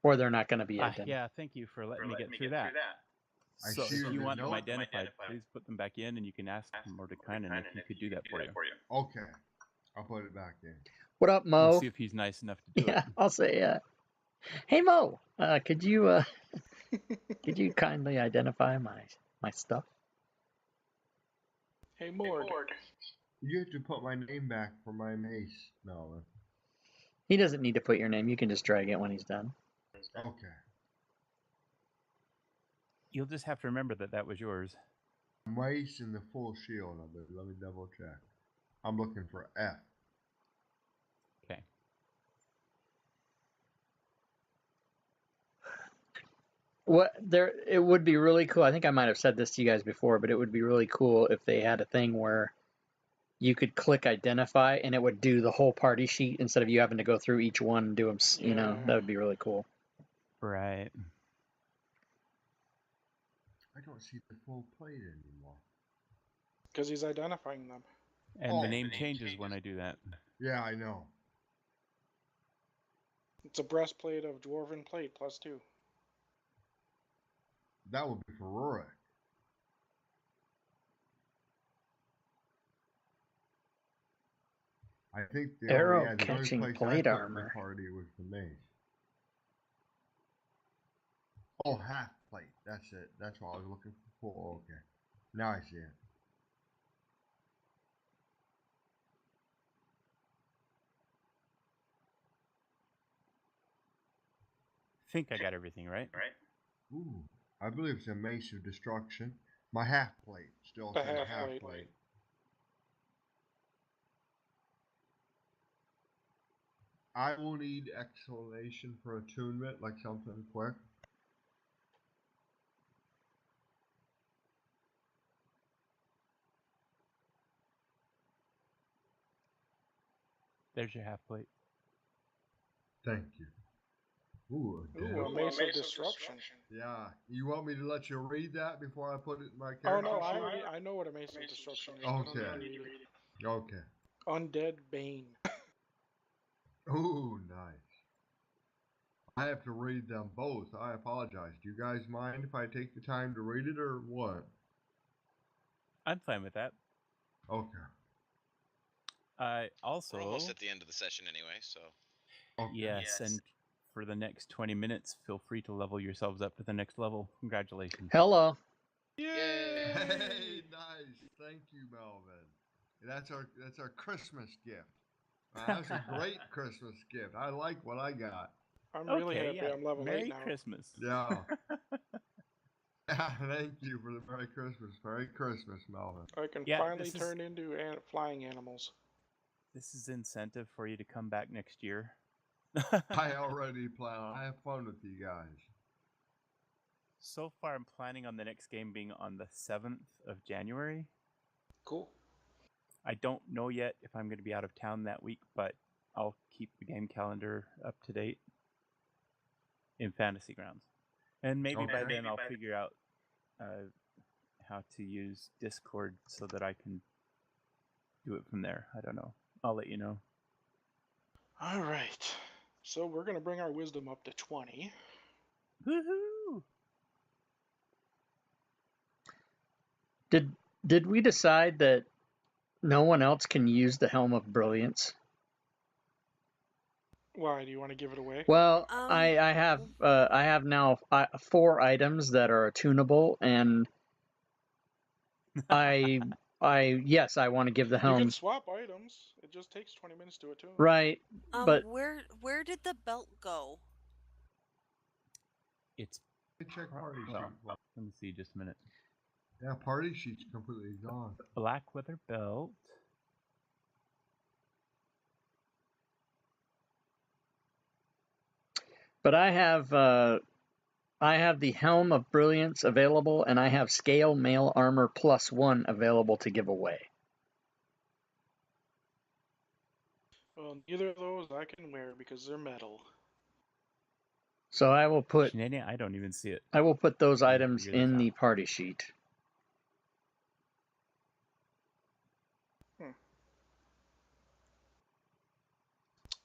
Or they're not going to be identified? Yeah, thank you for letting me get through that. I So see if the you want them note. identified, please put them back in, and you can ask Mordecai if he could do that for you. Okay. I'll put it back in. What up, We'll Mo? see if he's nice enough to do Yeah, it. I'll say, hey, Mo, could you kindly identify my stuff? Hey, Mord. You have to put my name back for my mace, Melvin. He doesn't need to put your name. You can just drag it when he's done. Okay. You'll just have to remember that was yours. Mace and the full shield of it. Let me double check. I'm looking for F. Okay. It would be really cool. I think I might have said this to you guys before, but it would be really cool if they had a thing where you could click identify and it would do the whole party sheet instead of you having to go through each one and do them. You know, that would be really cool. Right. I don't see the full plate anymore. Because he's identifying them. And the name changes when I do that. Yeah, I know. It's a breastplate of dwarven plate +2. That would be for Rurik. I think the Arrow only catching place plate I put armor. the party was the mace. Oh, half plate. That's it. That's what I was looking for. Oh, okay. Now I see it. I think I got everything right. Ooh. I believe it's a mace of destruction. My half plate still The says half half plate. plate. I will need explanation for attunement, like something quick. There's your half plate. Thank you. Ooh, Ooh, a mace of disruption. Yeah. You want me to let you read that before I put it in my character Oh no, sheet? I know what a mace of disruption is. Okay. Okay. Undead Bane. Ooh, nice. I have to read them both. I apologize. Do you guys mind if I take the time to read it or what? I'm fine with that. Okay. Also, We're almost at the end of the session anyway, so. Okay. Yes, and for the next 20 minutes, feel free to level yourselves up to the next level. Congratulations. Hello. Yay! Hey, nice. Thank you, Melvin. That's our Christmas gift. That's a great Christmas gift. I like what I got. I'm really happy yeah. I'm level 8 Merry now. Christmas. Yeah. Thank you for the Merry Christmas. Merry Christmas, Melvin. I can Yeah, finally this is- turn into flying animals. This is incentive for you to come back next year. I already plan on. I have fun with you guys. So far, I'm planning on the next game being on the 7th of January. Cool. I don't know yet if I'm going to be out of town that week, but I'll keep the game calendar up to date in Fantasy Grounds. And maybe by then I'll figure out how to use Discord so that I can do it from there. I don't know. I'll let you know. All right. So we're going to bring our wisdom up to 20. Woohoo! Did we decide that no one else can use the Helm of Brilliance? Why? Do you want to give it away? Well, I have now 4 items that are attunable, and I Yes, I want to give the You helm. can swap items. It just takes 20 minutes to attune. Right, but where did the belt go? It's Check party well, sheet. let me see just a minute. Yeah, party sheet's completely gone. Black leather belt. but I have the Helm of Brilliance available, and I have Scale Mail Armor +1 available to give away. Well, neither of those I can wear because they're metal. So I will put Shenania, I don't even see it. I will put those Let me items figure this in the out. party sheet.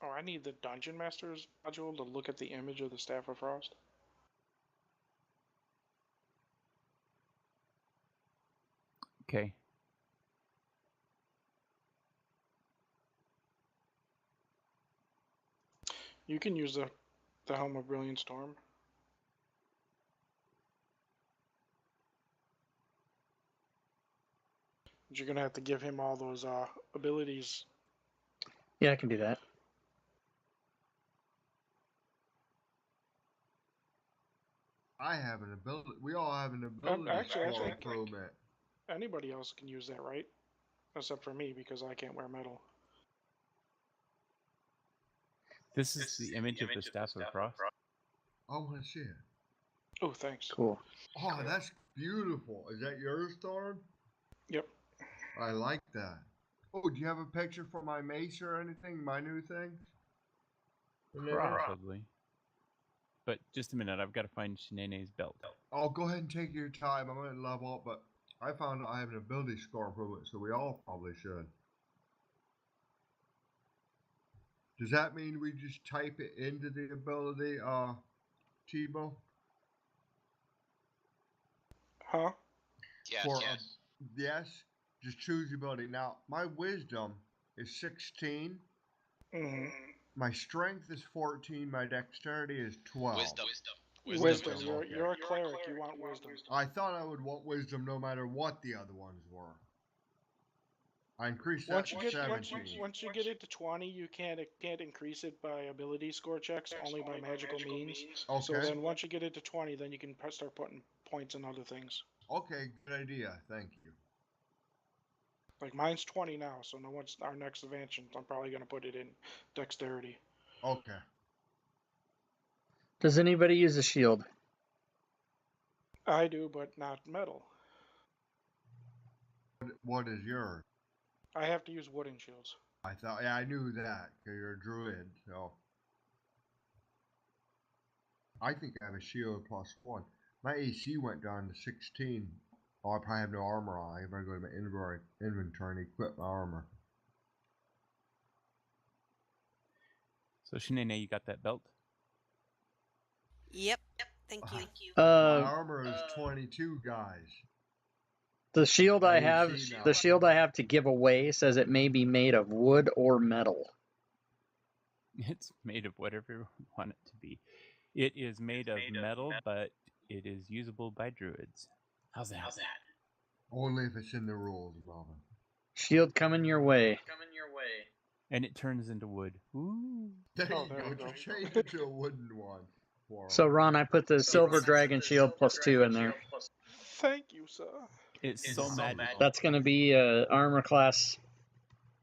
Oh, I need the Dungeon Masters module to look at the image of the Staff of Frost. Okay. You can use the Helm of Brilliant Storm. But you're gonna have to give him all those abilities. Yeah, I can do that. I have an ability. We all have an ability Actually, I score think improvement. anybody else can use that, right? Except for me, because I can't wear metal. This is the image of the Staff of Frost. I want to see it. Oh, thanks. Cool. Oh, that's beautiful. Is that yours, Thorn? Yep. I like that. Oh, do you have a picture for my mace or anything? My new thing? Probably. But just a minute, I've got to find Shanane's belt. Oh, go ahead and take your time. I'm going to level up, but I found I have an ability score improvement, so we all probably should. Does that mean we just type it into the ability, Tebow? Huh? Yes. Yes. Just choose the ability. Now, my wisdom is 16. Mm-hmm. My strength is 14. My dexterity is 12. Wisdom. You're a cleric. You want wisdom. I thought I would want wisdom no matter what the other ones were. I increased that to 17. Once you get it to 20, you can't increase it by ability score checks, only by magical means. Okay. So then once you get it to 20, then you can start putting points in other things. Okay, good idea. Thank you. Like mine's 20 now, so now once our next expansion, I'm probably gonna put it in dexterity. Okay. Does anybody use a shield? I do, but not metal. What is yours? I have to use wooden shields. Yeah, I knew that because you're a druid, so. I think I have a shield +1. My AC went down to 16. Oh, I probably have no armor on. I better go to my inventory and equip my armor. So Shanane, you got that belt? Yep. Thank you. My armor is 22, guys. The shield My I have, AC now. the shield I have to give away says it may be made of wood or metal. It's made of whatever you want it to be. It is made of metal, but it is usable by druids. How's that? Only if it's in the rules, Melvin. Shield coming your way. And it turns into wood. Ooh. There Oh, you there go. you go. Just change it to a wooden one. So Ron, I put the Silver Dragon Shield +2 in there. Thank you, sir. It's so magical. That's going to be armor class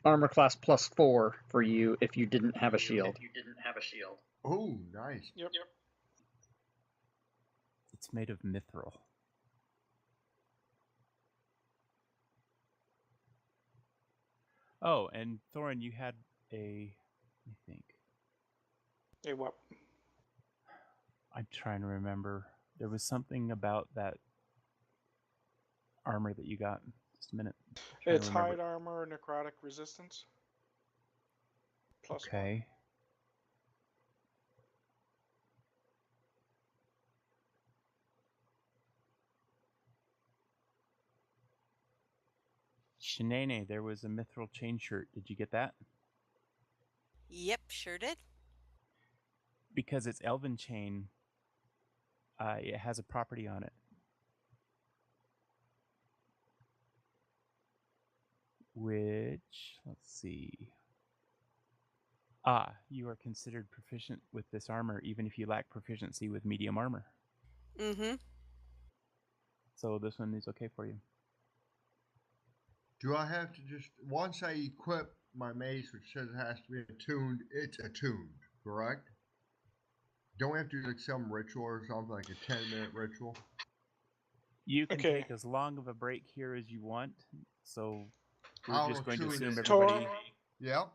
+4 for you if you didn't have a shield. Oh, nice. Yep. It's made of mithril. Oh, and Thorin, you had a, I think. Hey, what? I'm trying to remember. There was something about that armor that you got. Just a minute. It's hide armor, necrotic resistance. +1. Okay. Shanane, there was a mithril chain shirt. Did you get that? Yep, sure did. Because it's elven chain, it has a property on it. which, let's see. You are considered proficient with this armor even if you lack proficiency with medium armor. Mm-hmm. So this one is okay for you. Do I have to just, once I equip my mace, which says it has to be attuned, it's attuned, correct? Don't we have to do like some ritual or something, like a 10-minute ritual? You can Okay. take as long of a break here as you want. So we're I'll just going to attune assume it. everybody. Yep.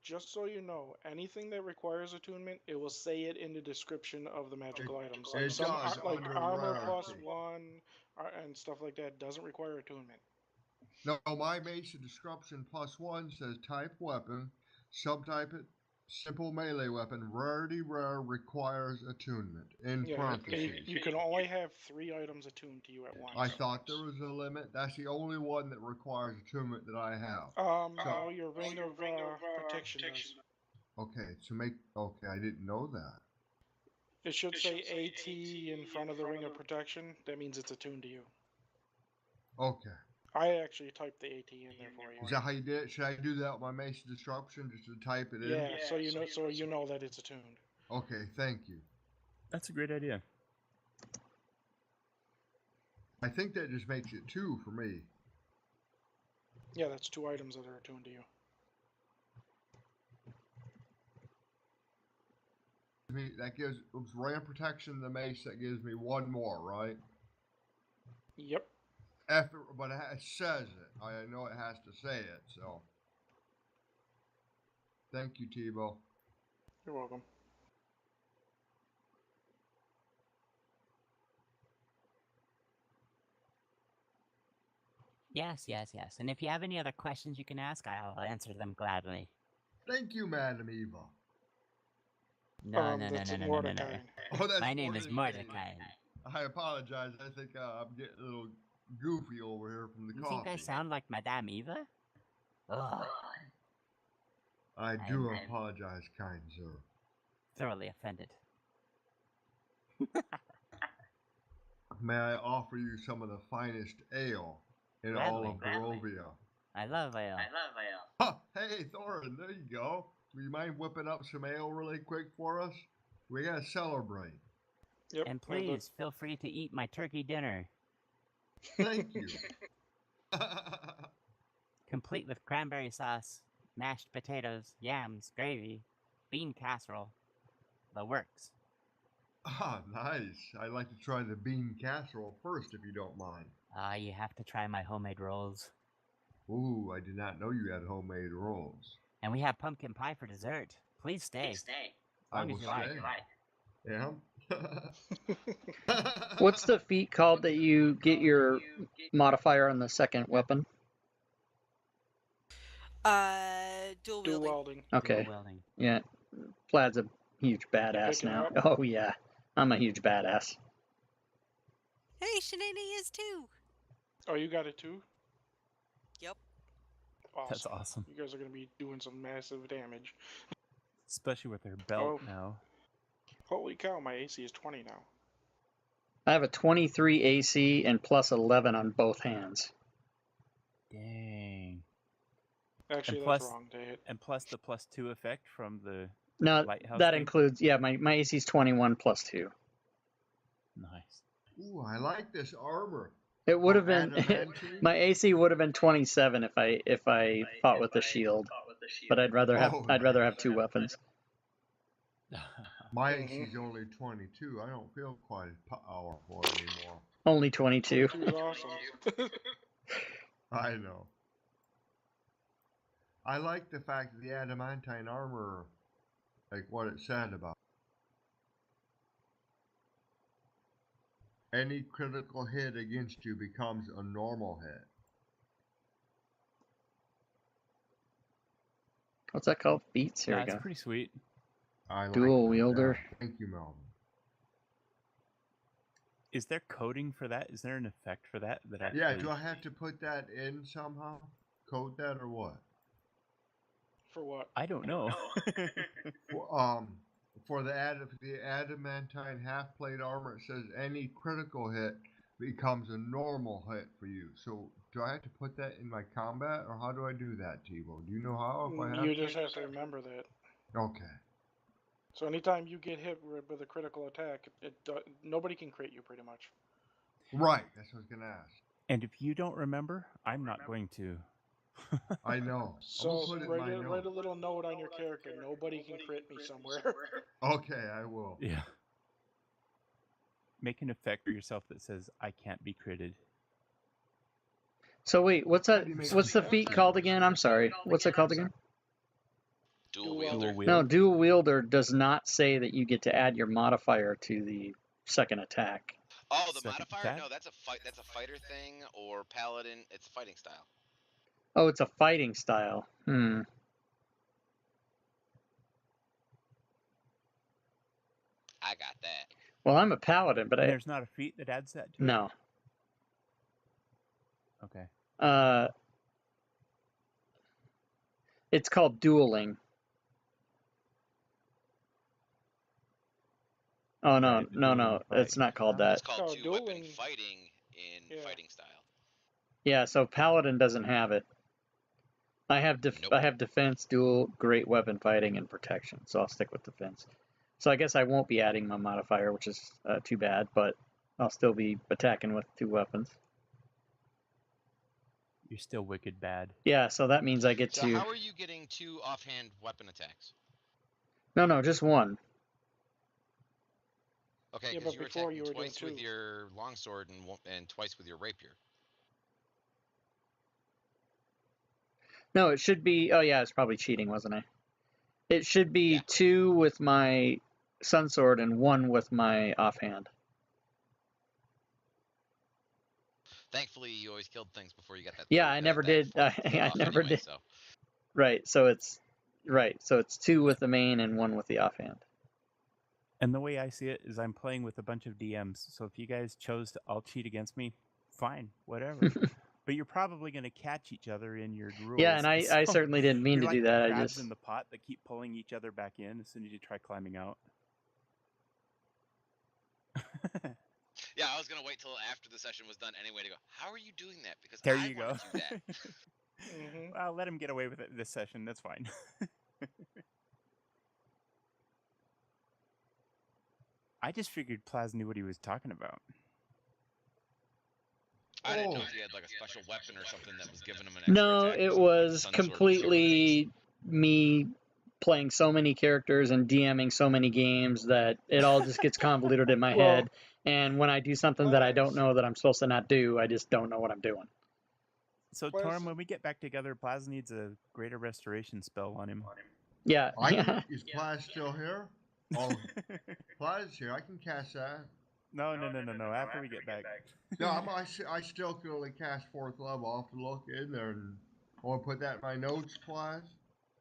Just so you know, anything that requires attunement, it will say it in the description of the magical items. Like it some, does, like under armor rarity. +1 and stuff like that doesn't require attunement. No, my mace description +1 says type weapon, subtype it, simple melee weapon, rarity rare, requires attunement, in parentheses. You can only have 3 items attuned to you at once. I thought there was a limit. That's the only one that requires attunement that I have. No, your ring of protection does. Okay, I didn't know that. It should say AT in front of the ring of protection. That means it's attuned to you. Okay. I actually typed the AT in there for you. Is that how you did it? Should I do that with my mace disruption, just to type it in? Yeah, so you know that it's attuned. Okay, thank you. That's a great idea. I think that just makes it 2 for me. Yeah, that's 2 items that are attuned to you. That gives ram protection, the mace, that gives me 1 more, right? Yep. But it says it. I know it has to say it, so. Thank you, Tebow. You're welcome. Yes. And if you have any other questions you can ask, I'll answer them gladly. Thank you, Madam Eva. No. Mordecai. Oh, that's My name is Mordecai. I apologize. I think I'm getting a little goofy over here from the You coffee. think I sound like Madame Eva? Ugh. I do apologize, kind sir. Thoroughly offended. May I offer you some of the finest ale in all of Barovia? I love ale. Huh, hey, Thorin, there you go. Do you mind whipping up some ale really quick for us? We gotta celebrate. Yep. And please feel free to eat my turkey dinner. Thank you. Complete with cranberry sauce, mashed potatoes, yams, gravy, bean casserole. The works. Ah, nice. I'd like to try the bean casserole first, if you don't mind. You have to try my homemade rolls. Ooh, I did not know you had homemade rolls. And we have pumpkin pie for dessert. Please stay. I will stay. Yeah. What's the feat called that you get your modifier on the second weapon? Dual Dual wielding. welding. Okay. Dual wielding. Yeah. Plaid's a huge badass picking now. up? Oh yeah. I'm a huge badass. Hey, Shanae is too. Oh, you got it too? Yep. Awesome. That's awesome. You guys are going to be doing some massive damage. Especially with their belt now. Holy cow, my AC is 20 now. I have a 23 AC and plus 11 on both hands. Dang. Actually, And that's plus- wrong to hit. And plus the +2 effect from the No, lighthouse that thing? includes, yeah, my AC is 21 plus 2. Nice. Ooh, I like this armor. It would have been Adamantine? my AC would have been 27 if I fought with the shield, but I'd rather have 2 weapons. My AC is only 22. I don't feel quite as powerful anymore. Only 22. 22 is awesome. I know. I like the fact that the adamantine armor, like what it said about any critical hit against you becomes a normal hit. What's that called? Beats? Here we That's go. pretty sweet. I like Dual that. wielder. Yeah. Thank you, Melvin. Is there coding for that? Is there an effect for that? Yeah, do I have to put that in somehow? Code that or what? For what? I don't know. For the adamantine half plate armor, it says any critical hit becomes a normal hit for you. So do I have to put that in my combat, or how do I do that, Tebow? Do you know how? If I have You to? just have to remember that. Okay. So anytime you get hit with a critical attack, nobody can crit you pretty much. Right. That's what I was gonna ask. And if you don't remember, I'm not going to. I know. So Put it in write my a notes. little note on your character. Nobody can crit me somewhere. Okay, I will. Yeah. Make an effect for yourself that says, I can't be critted. So wait, what's that? How do you make What's the it feat easier? called again? I'm sorry. What's it called again? Dual Dual wielder. Dual wield. No, dual wielder does not say that you get to add your modifier to the second attack. Oh, the Second modifier? attack? No, that's a fight. That's a fighter thing or paladin. It's fighting style. Oh, it's a fighting style. I got that. Well, I'm a paladin, but And there's not a feat that adds that to it? no. Okay. It's called dueling. Oh no, Right, the no, dueling no! fight. It's not called that. It's called Oh, two-weapon dueling. fighting in Yeah. fighting style. Yeah, so paladin doesn't have it. I have Nope. I have defense, duel, great weapon fighting, and protection. So I'll stick with defense. So I guess I won't be adding my modifier, which is too bad, but I'll still be attacking with 2 weapons. You're still wicked bad. Yeah, so that means I get So to. how are you getting 2 offhand weapon attacks? No, just 1. Okay, Yeah, because but you were before attacking you were doing twice with 2. your longsword and twice with your rapier. No, it should be. Oh yeah, it's probably cheating, wasn't I? It should be Yeah. 2 with my sun sword and 1 with my offhand. Thankfully, you always killed things before you got that. Yeah, I never did. I never did. So. Right, so it's 2 with the main and 1 with the offhand. And the way I see it is I'm playing with a bunch of DMs. So if you guys chose to all cheat against me, fine, whatever. But you're probably going to catch each other in your rules. Yeah, and I certainly didn't mean you're to like do that. the I crabs just in the pot that keep pulling each other back in as soon as you try climbing out. Yeah, I was gonna wait till after the session was done anyway to go. How are you doing that? Because There I you want go. to do that. Mm-hmm. Well, let him get away with it this session. That's fine. I just figured Plaz knew what he was talking about. I didn't know Oh. if he had like a special weapon or something that was giving him an extra No, attack. it or something, like was sun sword and sword. completely me playing so many characters and DMing so many games that it all just gets convoluted in my Well, head. And when I do something that I don't know that I'm supposed to not do, I just don't know what I'm doing. So, Plaz- Torm, when we get back together, Plaz needs a greater restoration spell on him. Yeah. Is Plaz still here? Oh, Plaz is here. I can cast that. No. After we get back. No, I still can only cast 4th level. I'll have to look in there and I want to put that in my notes, Plaz.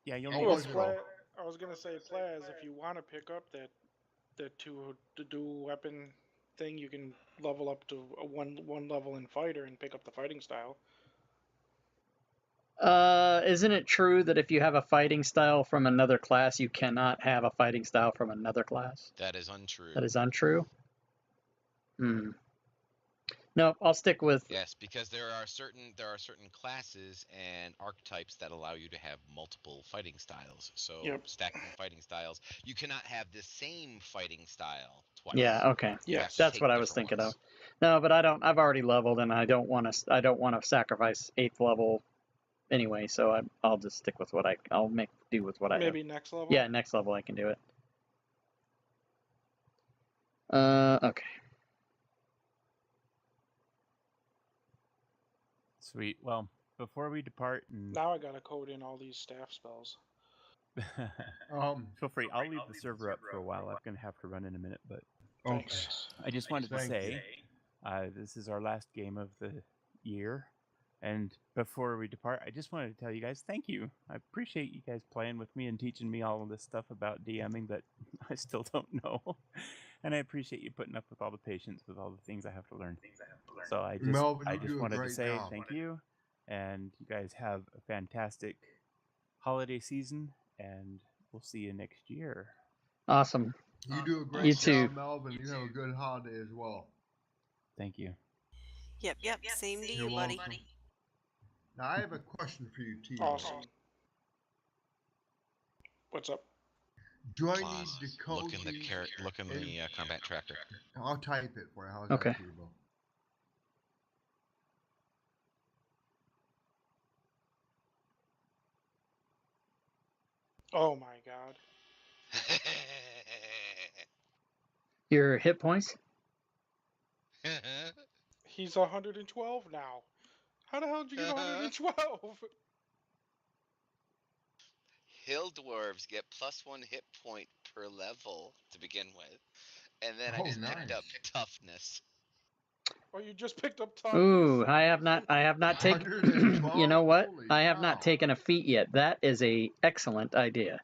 Yeah, you'll Oh, need was to it? Plaz, I was gonna say, Plaz, if you want to pick up that the dual weapon thing, you can level up to a one level in fighter and pick up the fighting style. Isn't it true that if you have a fighting style from another class, you cannot have a fighting style from another class? That is untrue. That is untrue? No, I'll stick with. Yes, because there are certain classes and archetypes that allow you to have multiple fighting styles. So Yep. stacking fighting styles, you cannot have the same fighting style twice. Yeah, okay. You have Yes. to That's take what I was different thinking ones. of. No, but I don't. I've already leveled, and I don't want to sacrifice 8th level anyway. So I'll just stick with what I'll make do with what I have. Maybe next level. Yeah, next level I can do it. Okay. Sweet. Well, before we depart, and Now I gotta code in all these staff spells. feel free. I'll leave the server up for a while. I'm going to have to run in a minute, but Thanks. I just wanted to Thank say this is our last game of the year. And before we depart, I just wanted to tell you guys thank you. I appreciate you guys playing with me and teaching me all of this stuff about DMing that I still don't know. And I appreciate you putting up with all the patience with all the things I have to learn. So I just, Melvin, I you just do a wanted to great say job. thank you. And you guys have a fantastic holiday season. And we'll see you next year. Awesome. You do a great You too. job, Melvin. You have a good holiday as well. Thank you. Yep. Same to You're you, buddy. welcome. Now I have a question for you, T. Awesome. What's up? Do I Claus, need to code look in the these look in the combat tracker. I'll type it for you. How's Okay. that, T-Bo? Oh my god. Your hit points? He's 112 now. How the hell did you get 112? Hill dwarves get +1 hit point per level to begin with, and then I Oh, just picked up nice. toughness. Oh, you just picked up toughness. Ooh, I have not taken. 112? You know what? Holy I have cow. not taken a feat yet. That is a excellent idea.